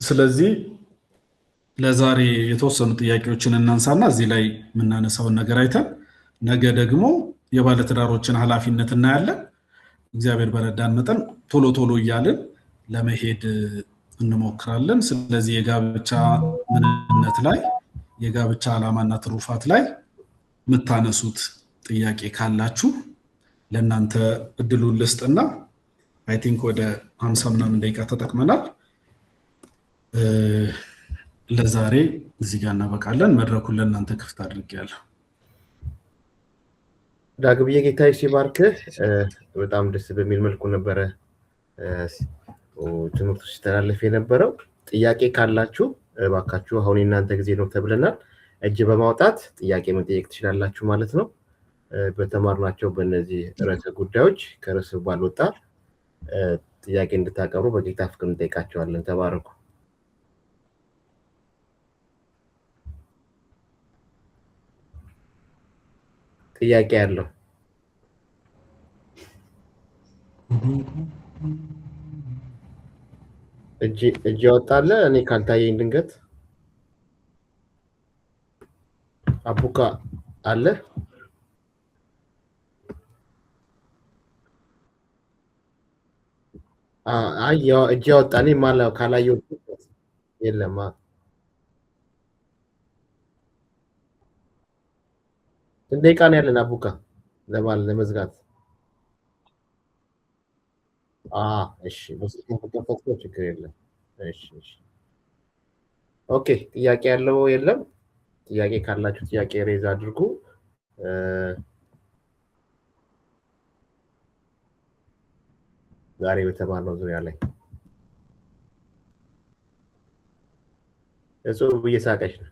ስለዚህ ለዛሬ የተወሰኑ ጥያቄዎችን እናንሳና እዚህ ላይ ምናነሳውን ነገር አይተን ነገ ደግሞ የባለትዳሮችን ኃላፊነት እናያለን እግዚአብሔር በረዳን መጠን ቶሎ እያልን ለመሄድ እንሞክራለን ስለዚህ የጋብቻ ምንነት ላይ የጋብቻ ዓላማና ትሩፋት ላይ ምታነሱት ጥያቄ ካላችሁ ለእናንተ እድሉን ልስጥና አይ ቲንክ ወደ 50 ምናምን ደቂቃ ተጠቅመናል ለዛሬ እዚህ ጋር እናበቃለን መድረኩን ለእናንተ ክፍት አድርጌያለሁ ዳግብዬ ጌታዬ ሲባርክ በጣም ደስ በሚል መልኩ ነበረ ትምህርቱ ሲተላለፍ የነበረው ጥያቄ ካላችሁ እባካችሁ አሁን እናንተ ጊዜ ነው ተብለናል እጅ በማውጣት ጥያቄ መጠየቅ ትችላላችሁ ማለት ነው በተማርናቸው በእነዚህ ርዕሰ ጉዳዮች ከርዕሱ ባልወጣ ጥያቄ እንድታቀርቡ በጌታ ፍቅር እንጠይቃችኋለን ተባረኩ ጥያቄ ያለው እጅ ያወጣለ እኔ ካልታየኝ ድንገት አቡካ አለ እጅ ያወጣኔ ማለት ካላየው የለም ደቂቃ ነው ያለን አቡካ ለመዝጋት እሺ በስልክ ተፈጥሮ ችግር የለም እሺ ኦኬ ጥያቄ ያለው የለም ጥያቄ ካላችሁ ጥያቄ ሬዝ አድርጉ ዛሬ በተባለው ዙሪያ ላይ እሱ እየሳቀች ነው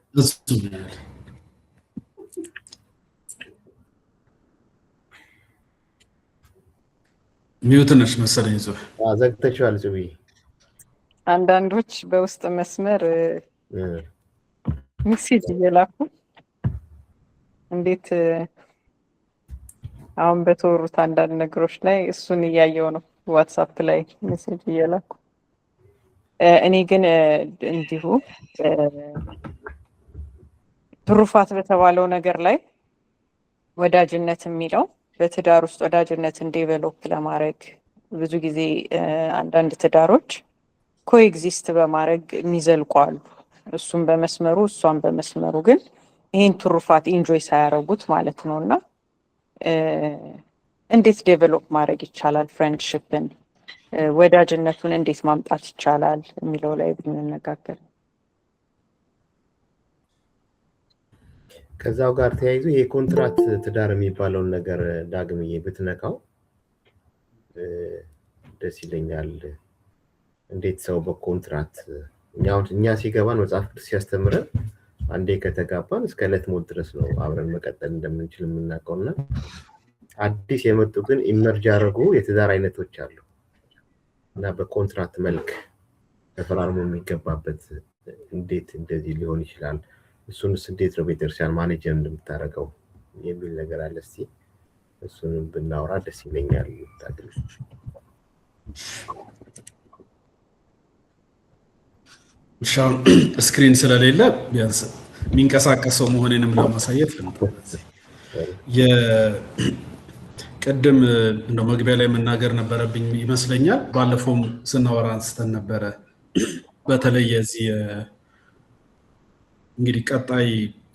ሚውትነሽ መሰለኝ ዙ ዘግተሽዋል ጽብዬ አንዳንዶች በውስጥ መስመር ሜሴጅ እየላኩ እንዴት አሁን በተወሩት አንዳንድ ነገሮች ላይ እሱን እያየው ነው ዋትስአፕ ላይ ሜሴጅ እየላኩ እኔ ግን እንዲሁ ትሩፋት በተባለው ነገር ላይ ወዳጅነት የሚለው በትዳር ውስጥ ወዳጅነትን ዴቨሎፕ ለማድረግ ብዙ ጊዜ አንዳንድ ትዳሮች ኮኤግዚስት በማድረግ የሚዘልቁ አሉ እሱም በመስመሩ እሷም በመስመሩ ግን ይሄን ትሩፋት ኢንጆይ ሳያረጉት ማለት ነውና እንዴት ዴቨሎፕ ማድረግ ይቻላል ፍሬንድሺፕን ወዳጅነቱን እንዴት ማምጣት ይቻላል የሚለው ላይ ብንነጋገር ከዛው ጋር ተያይዞ የኮንትራት ትዳር የሚባለውን ነገር ዳግምዬ ብትነካው ደስ ይለኛል እንዴት ሰው በኮንትራት እኛ ሲገባን መጽሐፍ ቅዱስ ሲያስተምረን አንዴ ከተጋባን እስከ ዕለት ሞት ድረስ ነው አብረን መቀጠል እንደምንችል የምናውቀውና አዲስ የመጡ ግን ኢመርጅ ያደረጉ የትዳር አይነቶች አሉ እና በኮንትራክት መልክ ተፈራርሞ የሚገባበት እንዴት እንደዚህ ሊሆን ይችላል? እሱንስ እንዴት ነው ቤተክርስቲያን ማኔጅ እንደምታደርገው የሚል ነገር አለ። እስቲ እሱንም ብናወራ ደስ ይለኛል። ታድርሽ ሻው ስክሪን ስለሌለ ቢያንስ የሚንቀሳቀሰው መሆኔንም ለማሳየት ቅድም እንደው መግቢያ ላይ መናገር ነበረብኝ ይመስለኛል። ባለፈውም ስናወራ አንስተን ነበረ። በተለይ የዚህ እንግዲህ ቀጣይ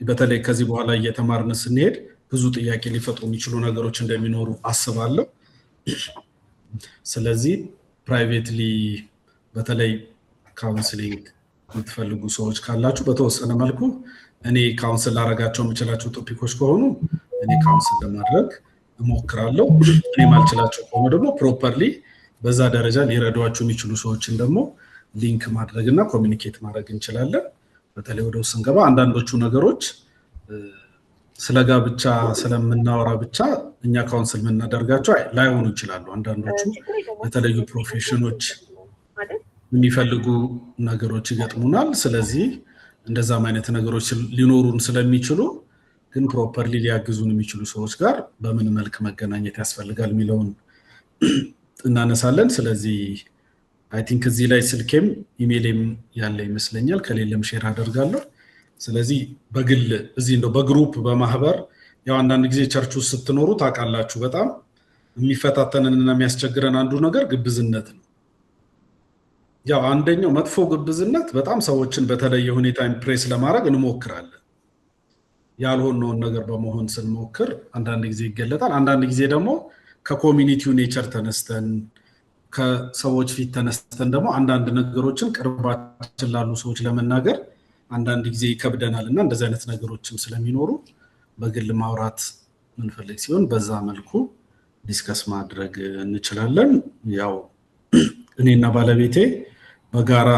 በተለይ ከዚህ በኋላ እየተማርን ስንሄድ ብዙ ጥያቄ ሊፈጥሩ የሚችሉ ነገሮች እንደሚኖሩ አስባለሁ። ስለዚህ ፕራይቬትሊ በተለይ ካውንስሊንግ የምትፈልጉ ሰዎች ካላችሁ በተወሰነ መልኩ እኔ ካውንስል ላደርጋቸው የምችላቸው ቶፒኮች ከሆኑ እኔ ካውንስል ለማድረግ እሞክራለሁ። እኔ ማልችላቸው ከሆነ ደግሞ ፕሮፐርሊ በዛ ደረጃ ሊረዷችሁ የሚችሉ ሰዎችን ደግሞ ሊንክ ማድረግና ኮሚኒኬት ማድረግ እንችላለን። በተለይ ወደ ውስጥ ስንገባ አንዳንዶቹ ነገሮች ስለ ጋብቻ ስለምናወራ ብቻ እኛ ካውንስል የምናደርጋቸው ላይሆኑ ይችላሉ። አንዳንዶቹ የተለዩ ፕሮፌሽኖች የሚፈልጉ ነገሮች ይገጥሙናል። ስለዚህ እንደዛም አይነት ነገሮች ሊኖሩን ስለሚችሉ ግን ፕሮፐርሊ ሊያግዙን የሚችሉ ሰዎች ጋር በምን መልክ መገናኘት ያስፈልጋል የሚለውን እናነሳለን። ስለዚህ አይ ቲንክ እዚህ ላይ ስልኬም ኢሜይልም ያለ ይመስለኛል፣ ከሌለም ሼር አደርጋለሁ። ስለዚህ በግል እዚህ እንደው በግሩፕ በማህበር ያው አንዳንድ ጊዜ ቸርች ውስጥ ስትኖሩ ታውቃላችሁ በጣም የሚፈታተንንና የሚያስቸግረን አንዱ ነገር ግብዝነት ነው። ያው አንደኛው መጥፎ ግብዝነት በጣም ሰዎችን በተለየ ሁኔታ ኢምፕሬስ ለማድረግ እንሞክራለን። ያልሆነውን ነገር በመሆን ስንሞክር አንዳንድ ጊዜ ይገለጣል። አንዳንድ ጊዜ ደግሞ ከኮሚኒቲው ኔቸር ተነስተን ከሰዎች ፊት ተነስተን ደግሞ አንዳንድ ነገሮችን ቅርባችን ላሉ ሰዎች ለመናገር አንዳንድ ጊዜ ይከብደናል እና እንደዚህ አይነት ነገሮችም ስለሚኖሩ በግል ማውራት ምንፈልግ ሲሆን በዛ መልኩ ዲስከስ ማድረግ እንችላለን። ያው እኔና ባለቤቴ በጋራ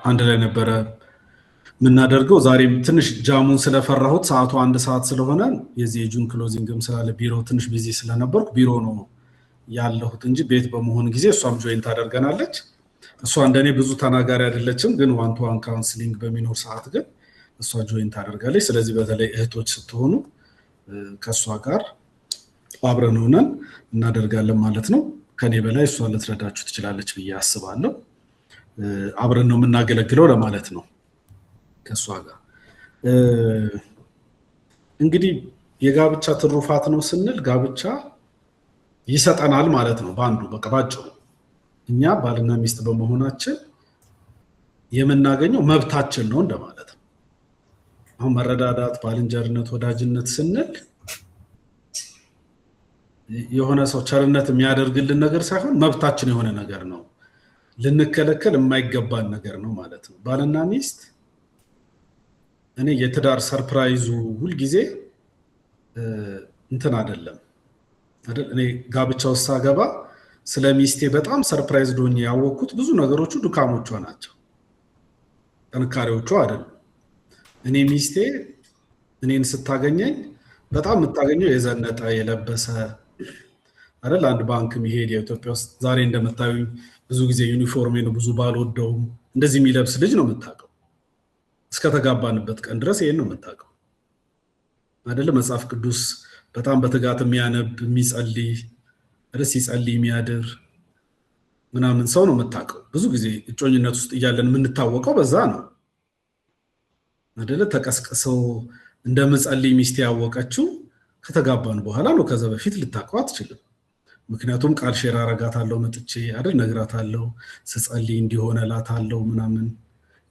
አንድ ላይ ነበረ ምናደርገው። ዛሬም ትንሽ ጃሙን ስለፈራሁት ሰዓቱ 1 ሰዓት ስለሆነ የዚህ የጁን ክሎዚንግም ስላለ ቢሮ ትንሽ ቢዚ ስለነበርኩ ቢሮ ነው ያለሁት እንጂ ቤት በመሆን ጊዜ እሷም ጆይን ታደርገናለች። እሷ እንደኔ ብዙ ተናጋሪ አይደለችም፣ ግን ዋን ቱ ዋን ካውንስሊንግ በሚኖር ሰዓት ግን እሷ ጆይን ታደርጋለች። ስለዚህ በተለይ እህቶች ስትሆኑ ከእሷ ጋር አብረን ሆነን እናደርጋለን ማለት ነው። ከኔ በላይ እሷ ልትረዳችሁ ትችላለች ብዬ አስባለሁ። አብረን ነው የምናገለግለው ለማለት ነው ከእሷ ጋር። እንግዲህ የጋብቻ ትሩፋት ነው ስንል ጋብቻ ይሰጠናል ማለት ነው። በአንዱ በቃ ባጭሩ እኛ ባልና ሚስት በመሆናችን የምናገኘው መብታችን ነው እንደማለት ነው። አሁን መረዳዳት፣ ባልንጀርነት፣ ወዳጅነት ስንል የሆነ ሰው ቸርነት የሚያደርግልን ነገር ሳይሆን መብታችን የሆነ ነገር ነው፣ ልንከለከል የማይገባን ነገር ነው ማለት ነው። ባልና ሚስት እኔ የትዳር ሰርፕራይዙ ሁልጊዜ እንትን አይደለም አይደል? እኔ ጋብቻ ውስጥ ሳገባ ስለ ሚስቴ በጣም ሰርፕራይዝ ዶኝ ያወቅኩት ብዙ ነገሮቹ ድካሞቿ ናቸው፣ ጥንካሬዎቿ አይደሉም። እኔ ሚስቴ እኔን ስታገኘኝ በጣም የምታገኘው የዘነጠ የለበሰ አይደል? አንድ ባንክ የሚሄድ የኢትዮጵያ ውስጥ ዛሬ እንደምታዩኝ ብዙ ጊዜ ዩኒፎርሜን ብዙ ባልወደውም እንደዚህ የሚለብስ ልጅ ነው የምታውቀው። እስከተጋባንበት ቀን ድረስ ይሄን ነው የምታውቀው አይደል? መጽሐፍ ቅዱስ በጣም በትጋት የሚያነብ የሚጸልይ እርስ ይጸልይ የሚያድር ምናምን ሰው ነው የምታውቀው። ብዙ ጊዜ እጮኝነት ውስጥ እያለን የምንታወቀው በዛ ነው አይደለ? ተቀስቅሰው እንደምጸልይ ሚስቴ ያወቀችው ከተጋባን በኋላ ነው። ከዛ በፊት ልታውቀው አትችልም። ምክንያቱም ቃል ሼር አረጋታለሁ መጥቼ አይደል? ነግራታለሁ፣ ስጸልይ እንዲሆነ እላታለሁ ምናምን።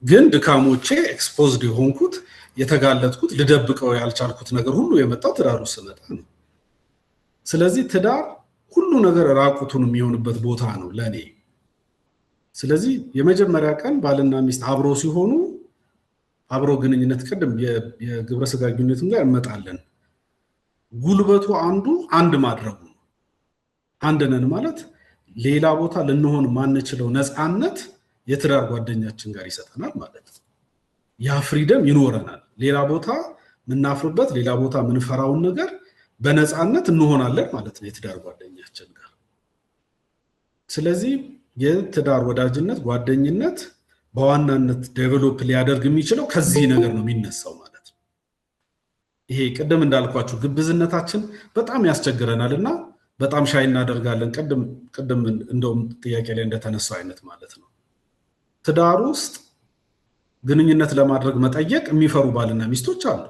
ግን ድካሞቼ ኤክስፖዝድ የሆንኩት የተጋለጥኩት ልደብቀው ያልቻልኩት ነገር ሁሉ የመጣው ትዳር ውስጥ ስመጣ ነው። ስለዚህ ትዳር ሁሉ ነገር ራቁቱን የሚሆንበት ቦታ ነው ለኔ። ስለዚህ የመጀመሪያ ቀን ባልና ሚስት አብሮ ሲሆኑ አብሮ ግንኙነት ቅድም የግብረ ስጋ ግንኙነትም ጋር እንመጣለን። ጉልበቱ አንዱ አንድ ማድረጉ ነው። አንድ ነን ማለት ሌላ ቦታ ልንሆን ማንችለው ነፃነት የትዳር ጓደኛችን ጋር ይሰጠናል ማለት ነው። ያ ፍሪደም ይኖረናል። ሌላ ቦታ ምናፍርበት፣ ሌላ ቦታ ምንፈራውን ነገር በነፃነት እንሆናለን ማለት ነው የትዳር ጓደኛችን ጋር። ስለዚህ የትዳር ወዳጅነት ጓደኝነት በዋናነት ዴቨሎፕ ሊያደርግ የሚችለው ከዚህ ነገር ነው የሚነሳው ማለት ነው። ይሄ ቅድም እንዳልኳችሁ ግብዝነታችን በጣም ያስቸግረናልና በጣም ሻይ እናደርጋለን። ቅድም እንደውም ጥያቄ ላይ እንደተነሳው አይነት ማለት ነው። ትዳር ውስጥ ግንኙነት ለማድረግ መጠየቅ የሚፈሩ ባልና ሚስቶች አሉ።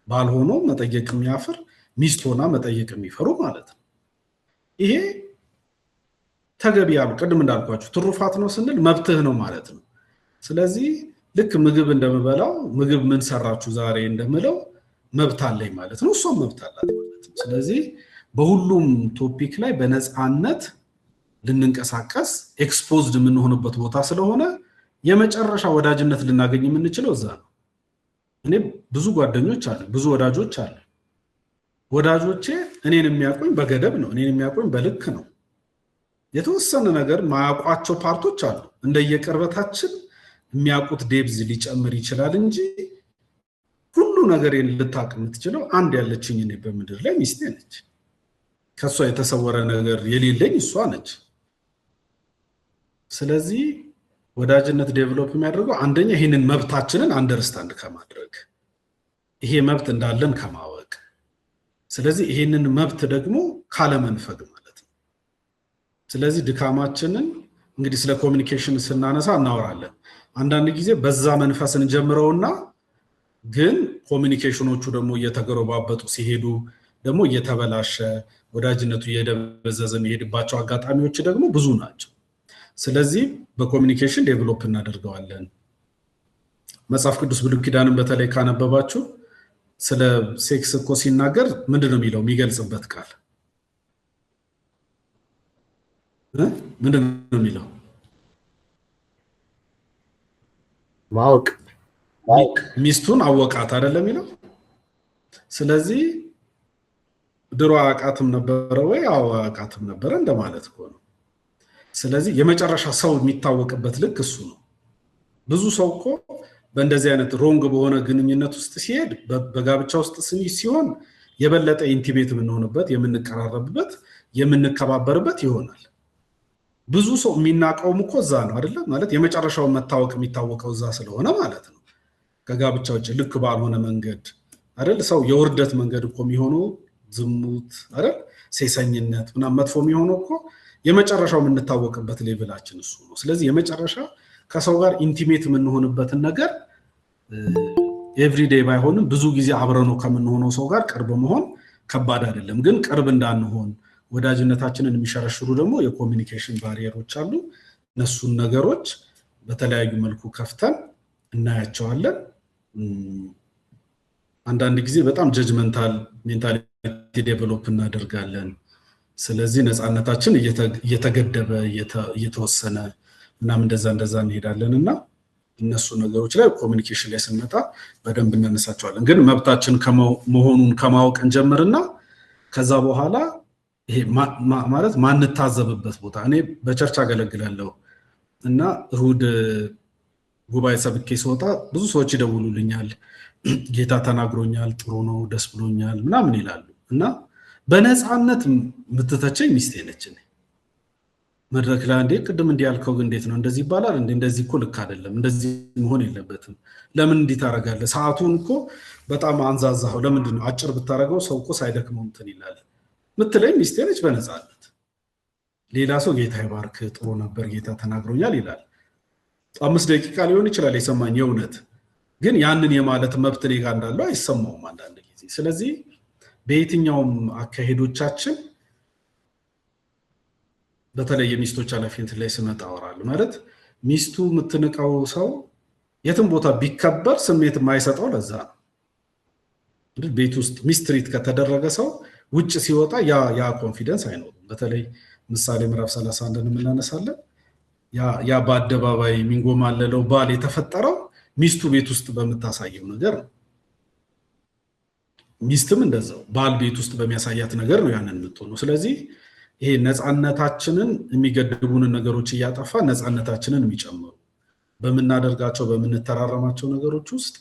ባል ሆኖ መጠየቅ የሚያፍር፣ ሚስት ሆና መጠየቅ የሚፈሩ ማለት ነው። ይሄ ተገቢ ያሉ ቅድም እንዳልኳችሁ ትሩፋት ነው ስንል መብትህ ነው ማለት ነው። ስለዚህ ልክ ምግብ እንደምበላው ምግብ ምን ሰራችሁ ዛሬ እንደምለው መብት አለኝ ማለት ነው። እሷም መብት አላት ማለት ነው። ስለዚህ በሁሉም ቶፒክ ላይ በነፃነት ልንንቀሳቀስ ኤክስፖዝድ የምንሆንበት ቦታ ስለሆነ የመጨረሻ ወዳጅነት ልናገኝ የምንችለው እዛ ነው። እኔ ብዙ ጓደኞች አሉ፣ ብዙ ወዳጆች አሉ። ወዳጆቼ እኔን የሚያውቁኝ በገደብ ነው፣ እኔን የሚያውቁኝ በልክ ነው። የተወሰነ ነገር ማያውቋቸው ፓርቶች አሉ። እንደየቅርበታችን የሚያውቁት ዴብዝ ሊጨምር ይችላል እንጂ ሁሉ ነገር ልታውቅ የምትችለው አንድ ያለችኝ እኔ በምድር ላይ ሚስቴ ነች። ከሷ የተሰወረ ነገር የሌለኝ እሷ ነች። ስለዚህ ወዳጅነት ዴቨሎፕ የሚያደርገው አንደኛ ይህንን መብታችንን አንደርስታንድ ከማድረግ ይሄ መብት እንዳለን ከማወቅ፣ ስለዚህ ይህንን መብት ደግሞ ካለመንፈግ ማለት ነው። ስለዚህ ድካማችንን እንግዲህ ስለ ኮሚኒኬሽን ስናነሳ እናወራለን። አንዳንድ ጊዜ በዛ መንፈስ እንጀምረውና ግን ኮሚኒኬሽኖቹ ደግሞ እየተገረባበጡ ሲሄዱ ደግሞ እየተበላሸ ወዳጅነቱ እየደበዘዘ የሚሄድባቸው አጋጣሚዎች ደግሞ ብዙ ናቸው። ስለዚህ በኮሚኒኬሽን ዴቨሎፕ እናደርገዋለን። መጽሐፍ ቅዱስ ብሉይ ኪዳንን በተለይ ካነበባችሁ ስለ ሴክስ እኮ ሲናገር ምንድነው የሚለው? የሚገልጽበት ቃል ምንድነው የሚለው? ማወቅ። ሚስቱን አወቃት አይደለም የሚለው። ስለዚህ ድሮ አቃትም ነበረ ወይ? አዎ አቃትም ነበረ እንደማለት እኮ ነው። ስለዚህ የመጨረሻ ሰው የሚታወቅበት ልክ እሱ ነው። ብዙ ሰው እኮ በእንደዚህ አይነት ሮንግ በሆነ ግንኙነት ውስጥ ሲሄድ በጋብቻ ውስጥ ሲሆን የበለጠ ኢንቲሜት የምንሆንበት፣ የምንቀራረብበት፣ የምንከባበርበት ይሆናል። ብዙ ሰው የሚናቀውም እኮ እዛ ነው አይደለም ማለት የመጨረሻው መታወቅ የሚታወቀው እዛ ስለሆነ ማለት ነው። ከጋብቻ ውጭ ልክ ባልሆነ መንገድ አይደል ሰው የውርደት መንገድ እኮ የሚሆነው ዝሙት አይደል ሴሰኝነት ምናምን መጥፎ የሚሆነው እኮ የመጨረሻው የምንታወቅበት ሌቭላችን እሱ ነው። ስለዚህ የመጨረሻ ከሰው ጋር ኢንቲሜት የምንሆንበትን ነገር ኤቭሪዴይ ባይሆንም ብዙ ጊዜ አብረነው ከምንሆነው ሰው ጋር ቅርብ መሆን ከባድ አይደለም። ግን ቅርብ እንዳንሆን ወዳጅነታችንን የሚሸረሽሩ ደግሞ የኮሚኒኬሽን ባሪየሮች አሉ። እነሱን ነገሮች በተለያዩ መልኩ ከፍተን እናያቸዋለን። አንዳንድ ጊዜ በጣም ጀጅመንታል ሜንታሊቲ ዴቨሎፕ እናደርጋለን። ስለዚህ ነፃነታችን እየተገደበ እየተወሰነ ምናምን እንደዛ እንሄዳለን እና እነሱ ነገሮች ላይ ኮሚኒኬሽን ላይ ስንመጣ በደንብ እናነሳቸዋለን። ግን መብታችን መሆኑን ከማወቅ እንጀምርና ከዛ በኋላ ይሄ ማለት ማንታዘብበት ቦታ እኔ በቸርች አገለግላለሁ እና እሁድ ጉባኤ ሰብኬ ስወጣ ብዙ ሰዎች ይደውሉልኛል። ጌታ ተናግሮኛል፣ ጥሩ ነው፣ ደስ ብሎኛል ምናምን ይላሉ እና በነፃነት የምትተቸኝ ሚስቴ ነች። መድረክ ላይ እንዴ ቅድም እንዲህ ያልከው እንዴት ነው እንደዚህ ይባላል እንዴ? እንደዚህ እኮ ልክ አይደለም፣ እንደዚህ መሆን የለበትም። ለምን እንዲህ ታደርጋለህ? ሰዓቱን እኮ በጣም አንዛዛኸው፣ ለምንድን ነው አጭር ብታደርገው ሰው እኮ ሳይደክመው እንትን ይላል ምትለኝ ሚስቴ ነች በነፃነት። ሌላ ሰው ጌታ ይባርክ፣ ጥሩ ነበር፣ ጌታ ተናግሮኛል ይላል። 5 ደቂቃ ሊሆን ይችላል የሰማኝ የእውነት፣ ግን ያንን የማለት መብት እኔ ጋር እንዳለው አይሰማውም አንዳንድ ጊዜ። ስለዚህ በየትኛውም አካሄዶቻችን በተለይ የሚስቶች ኃላፊነት ላይ ስመጣ አወራለሁ። ማለት ሚስቱ የምትንቀው ሰው የትም ቦታ ቢከበር ስሜት የማይሰጠው ለዛ ነው። ቤት ውስጥ ሚስትሪት ከተደረገ ሰው ውጭ ሲወጣ ያ ኮንፊደንስ አይኖርም። በተለይ ምሳሌ ምዕራፍ 31 እናነሳለን። ያ በአደባባይ የሚንጎማለለው ባል የተፈጠረው ሚስቱ ቤት ውስጥ በምታሳየው ነገር ነው። ሚስትም እንደዛው ባል ቤት ውስጥ በሚያሳያት ነገር ነው ያንን የምትሆነው። ስለዚህ ይሄ ነፃነታችንን የሚገድቡንን ነገሮች እያጠፋ ነፃነታችንን የሚጨምሩ በምናደርጋቸው በምንተራረማቸው ነገሮች ውስጥ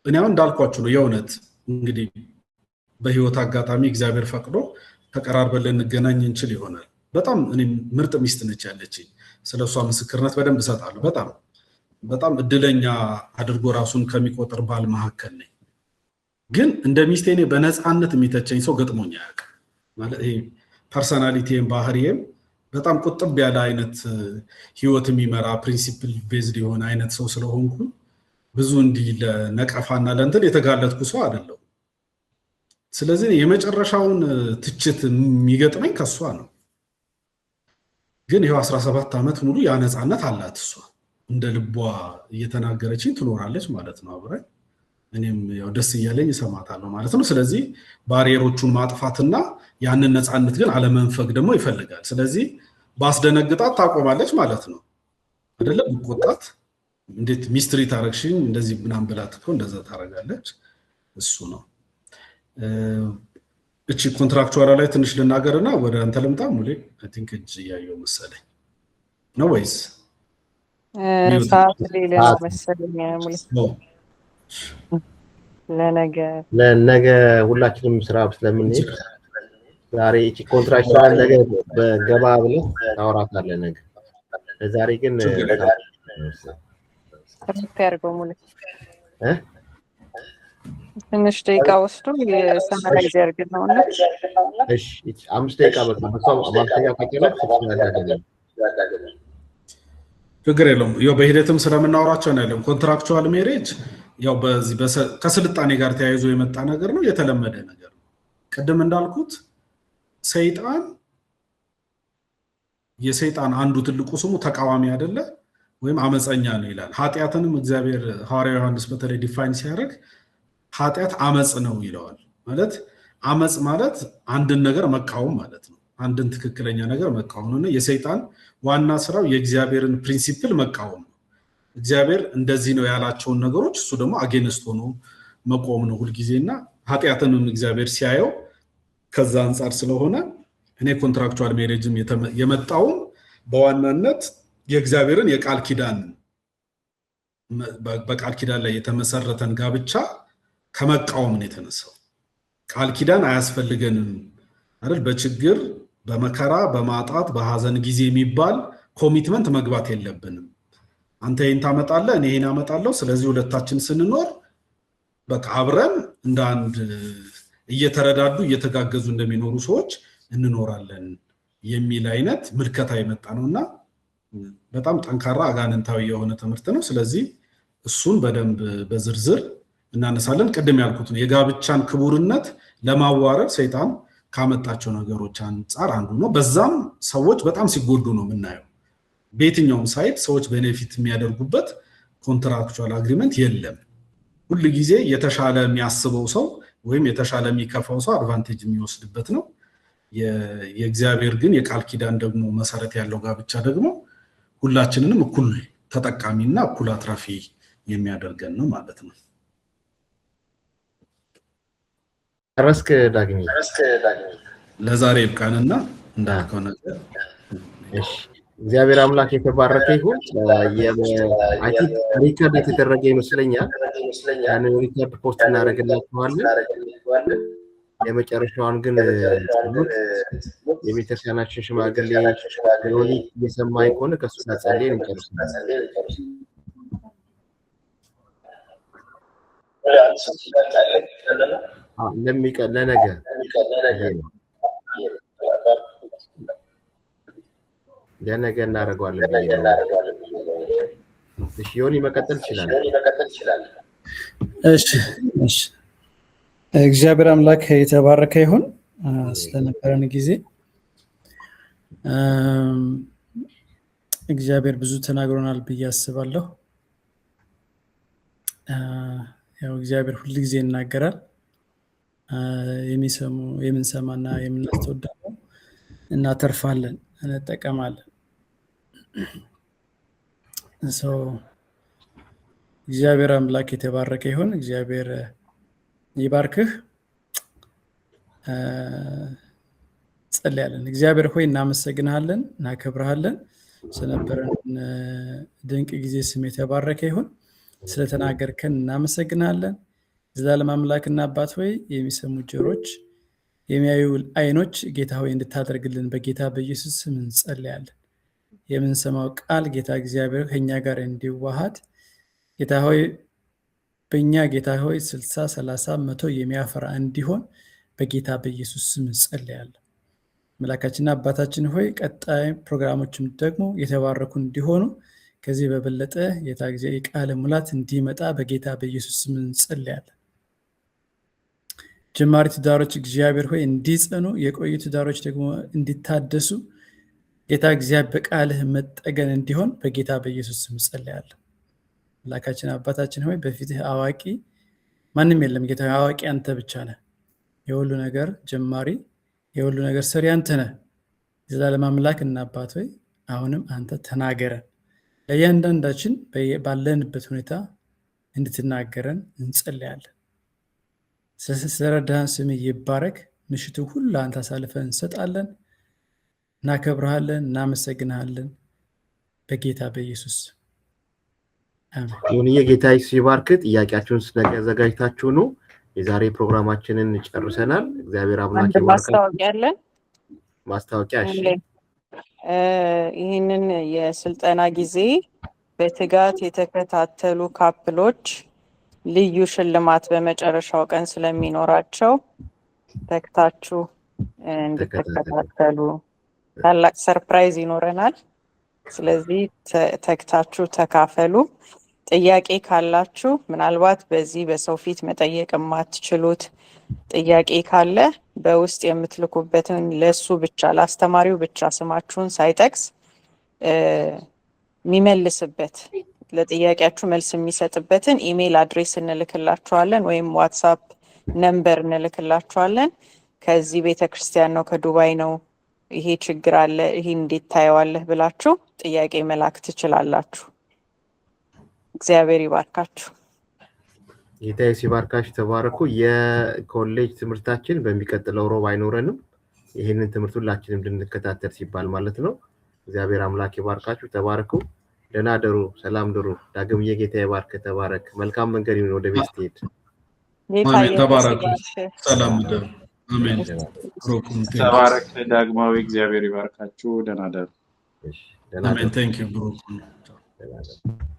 እኔ አሁን እንዳልኳችሁ ነው። የእውነት እንግዲህ በህይወት አጋጣሚ እግዚአብሔር ፈቅዶ ተቀራርበን ልንገናኝ እንችል ይሆናል። በጣም እኔ ምርጥ ሚስት ነች ያለችኝ። ስለሷ ምስክርነት በደንብ እሰጣለሁ። በጣም እድለኛ አድርጎ ራሱን ከሚቆጥር ባል መካከል ነኝ። ግን እንደ ሚስቴ እኔ በነፃነት የሚተቸኝ ሰው ገጥሞኝ አያውቅም። ማለት ይሄ ፐርሰናሊቲም ባህሪዬም በጣም ቁጥብ ያለ አይነት ህይወት የሚመራ ፕሪንሲፕል ቤዝድ የሆነ አይነት ሰው ስለሆንኩ ብዙ እንዲህ ለነቀፋና ለእንትን የተጋለጥኩ ሰው አይደለሁም። ስለዚህ የመጨረሻውን ትችት የሚገጥመኝ ከሷ ነው። ግን ይሄው 17 ዓመት ሙሉ ያ ነፃነት አላት። እሷ እንደ ልቧ እየተናገረችኝ ትኖራለች ማለት ነው አብራኝ። እኔም ያው ደስ እያለኝ እሰማታለሁ ማለት ነው። ስለዚህ ባሪየሮቹን ማጥፋትና ያንን ነፃነት ግን አለመንፈግ ደግሞ ይፈልጋል። ስለዚህ ባስደነግጣት ታቆማለች ማለት ነው አይደለም? ብቆጣት እንዴት ሚስትሪ ታረግሽኝ እንደዚህ ምናምን ብላት እኮ እንደዛ ታረጋለች። እሱ ነው። እቺ ኮንትራክቹዋል ላይ ትንሽ ልናገርና ወደ አንተ ልምጣ። ሙሌ አይ ቲንክ እጅ እያየሁ መሰለኝ ነው ወይስ ሰዓት ሌላ መሰለኝ ሙሌ? ለነገ ሁላችንም ስራ ስለምንሄድ ዛሬ እቺ ኮንትራክቹዋል ነገር በገባ ብለህ ታወራታለህ ነገ። ለዛሬ ግን ያርገው ሙሌ ትንሽ ደቂቃ ወስዶ የሰመራይዝ ያርግና ነው። እሺ 5 ደቂቃ በቃ በሷም አባልተኛ ከቀለብ ትችላለህ። ችግር የለውም። ያው በሂደትም ስለምናወራቸው ነው ያለው። ኮንትራክቹዋል ሜሬጅ ያው በዚህ ከስልጣኔ ጋር ተያይዞ የመጣ ነገር ነው፣ የተለመደ ነገር ነው። ቅድም እንዳልኩት ሰይጣን የሰይጣን አንዱ ትልቁ ስሙ ተቃዋሚ አይደለ ወይም አመፀኛ ነው ይላል። ኃጢአትንም እግዚአብሔር ሐዋርያው ዮሐንስ በተለይ ዲፋይን ሲያደርግ ኃጢአት አመጽ ነው ይለዋል። ማለት አመጽ ማለት አንድን ነገር መቃወም ማለት ነው። አንድን ትክክለኛ ነገር መቃወም ነው። የሰይጣን ዋና ስራው የእግዚአብሔርን ፕሪንሲፕል መቃወም ነው። እግዚአብሔር እንደዚህ ነው ያላቸውን ነገሮች እሱ ደግሞ አጌንስት ሆኖ መቆም ነው ሁልጊዜና ኃጢአትንም እግዚአብሔር ሲያየው ከዛ አንጻር ስለሆነ እኔ ኮንትራክቹዋል ሜሬጅም የመጣው በዋናነት የእግዚአብሔርን የቃል ኪዳን በቃል ኪዳን ላይ የተመሰረተን ጋብቻ ከመቃወም ነው የተነሳው። ቃል ኪዳን አያስፈልገንም አይደል? በችግር በመከራ በማጣት በሐዘን ጊዜ የሚባል ኮሚትመንት መግባት የለብንም። አንተ ይሄን ታመጣለህ እኔ ይሄን አመጣለሁ፣ ስለዚህ ሁለታችን ስንኖር በቃ አብረን እንደ አንድ እየተረዳዱ እየተጋገዙ እንደሚኖሩ ሰዎች እንኖራለን የሚል አይነት ምልከታ የመጣ ነውና በጣም ጠንካራ አጋንንታዊ የሆነ ትምህርት ነው። ስለዚህ እሱን በደንብ በዝርዝር እናነሳለን። ቅድም ያልኩት ነው የጋብቻን ክቡርነት ለማዋረድ ሰይጣን ካመጣቸው ነገሮች አንጻር አንዱ ነው። በዛም ሰዎች በጣም ሲጎዱ ነው የምናየው። በየትኛውም ሳይት ሰዎች ቤኔፊት የሚያደርጉበት ኮንትራክቹዋል አግሪመንት የለም። ሁሉ ጊዜ የተሻለ የሚያስበው ሰው ወይም የተሻለ የሚከፋው ሰው አድቫንቴጅ የሚወስድበት ነው። የእግዚአብሔር ግን የቃል ኪዳን ደግሞ መሰረት ያለው ጋብቻ ደግሞ ሁላችንንም እኩል ተጠቃሚና እኩል አትራፊ የሚያደርገን ነው ማለት ነው። ረስክ ዳግኝ ለዛሬ ይብቃንና እንዳልከው ነገር እሺ። እግዚአብሔር አምላክ የተባረከ ይሁን። አይ ቲንክ ሪከርድ የተደረገ ይመስለኛል። ያንን ሪከርድ ፖስት እናደርግላችኋለን። የመጨረሻውን ግን የቤተክርስቲያናችን ሽማግሌ ዮኒ እየሰማኝ ከሆነ ከሱ ጋር ጸልየን እንጨርሳለን። ለነገ ለነገ እናደርገዋለን። እሺ ዮኒ መቀጠል ይችላል። እሺ እግዚአብሔር አምላክ የተባረከ ይሁን ስለነበረን ጊዜ። እግዚአብሔር ብዙ ተናግሮናል ብዬ አስባለሁ። ያው እግዚአብሔር ሁሉ ጊዜ ይናገራል። የምንሰማና የምናስተውል እናተርፋለን፣ እንጠቀማለን። እግዚአብሔር አምላክ የተባረከ ይሁን። እግዚአብሔር ይባርክህ። ጸልያለን። እግዚአብሔር ሆይ እናመሰግናለን፣ እናከብርሃለን። ስለነበረን ድንቅ ጊዜ ስም የተባረከ ይሁን። ስለተናገርከን እናመሰግናለን። ዘላለም አምላክና አባት ሆይ የሚሰሙ ጆሮች፣ የሚያዩ አይኖች ጌታ ሆይ እንድታደርግልን በጌታ በኢየሱስ ስም እንጸልያለን። የምንሰማው ቃል ጌታ እግዚአብሔር ከኛ ጋር እንዲዋሃድ ጌታ ሆይ በእኛ ጌታ ሆይ 60 30 100 የሚያፈራ እንዲሆን በጌታ በኢየሱስ ስም እንጸልያለን። አምላካችንና አባታችን ሆይ ቀጣይ ፕሮግራሞችም ደግሞ የተባረኩ እንዲሆኑ ከዚህ በበለጠ ጌታ እግዚአብሔር የቃል ሙላት እንዲመጣ በጌታ በኢየሱስ ስም እንጸልያለን። ጀማሪ ትዳሮች እግዚአብሔር ሆይ እንዲጸኑ፣ የቆዩ ትዳሮች ደግሞ እንዲታደሱ ጌታ እግዚአብሔር በቃልህ መጠገን እንዲሆን በጌታ በኢየሱስ ስም እንጸልያለን። አምላካችን አባታችን ሆይ በፊትህ አዋቂ ማንም የለም። ጌታ አዋቂ አንተ ብቻ ነህ። የሁሉ ነገር ጀማሪ የሁሉ ነገር ሰሪ አንተ ነህ። የዘላለም አምላክ እና አባት ሆይ አሁንም አንተ ተናገረን። ለእያንዳንዳችን ባለንበት ሁኔታ እንድትናገረን እንጸልያለን። ስለረዳህን ስምህ ይባረክ። ምሽቱ ሁሉ አንተ አሳልፈን እንሰጣለን። እናከብረሃለን፣ እናመሰግንሃለን በጌታ በኢየሱስ አሜን። ይሁንዬ ጌታ ይባርክ። ጥያቄያችሁን ነገ አዘጋጅታችሁ ነው። የዛሬ ፕሮግራማችንን ጨርሰናል። እግዚአብሔር አምላክ ይባርክ። ማስታወቂያ እሺ፣ ይህንን የስልጠና ጊዜ በትጋት የተከታተሉ ካፕሎች ልዩ ሽልማት በመጨረሻው ቀን ስለሚኖራቸው ተከታችሁ እንድትከታተሉ ታላቅ ሰርፕራይዝ ይኖረናል። ስለዚህ ተከታችሁ ተካፈሉ። ጥያቄ ካላችሁ ምናልባት በዚህ በሰው ፊት መጠየቅ የማትችሉት ጥያቄ ካለ በውስጥ የምትልኩበትን ለሱ ብቻ ለአስተማሪው ብቻ ስማችሁን ሳይጠቅስ የሚመልስበት ለጥያቄያችሁ መልስ የሚሰጥበትን ኢሜል አድሬስ እንልክላችኋለን ወይም ዋትሳፕ ነምበር እንልክላችኋለን። ከዚህ ቤተክርስቲያን ነው ከዱባይ ነው ይሄ ችግር አለ ይሄ እንዴት ታየዋለህ ብላችሁ ጥያቄ መላክ ትችላላችሁ። እግዚአብሔር ይባርካችሁ። ጌታ ይባርካችሁ። ተባረኩ። የኮሌጅ ትምህርታችን በሚቀጥለው ሮብ አይኖረንም። ይሄንን ትምህርት ሁላችንም እንድንከታተል ሲባል ማለት ነው። እግዚአብሔር አምላክ ይባርካችሁ። ተባረኩ። ደህና ደሩ። ሰላም ደሩ። ዳግም የጌታ ይባርክ። ተባረክ። መልካም መንገድ ይሁን ወደ ቤት ትሄድ። አሜን። ተባረኩ። ሰላም ደሩ። አሜን። ተባረክ። ዳግማዊ እግዚአብሔር ይባርካችሁ። ደህና ደሩ። እሺ፣ ደህና ደሩ። አሜን። ታንክ ዩ ብሩክ። ደህና ደሩ።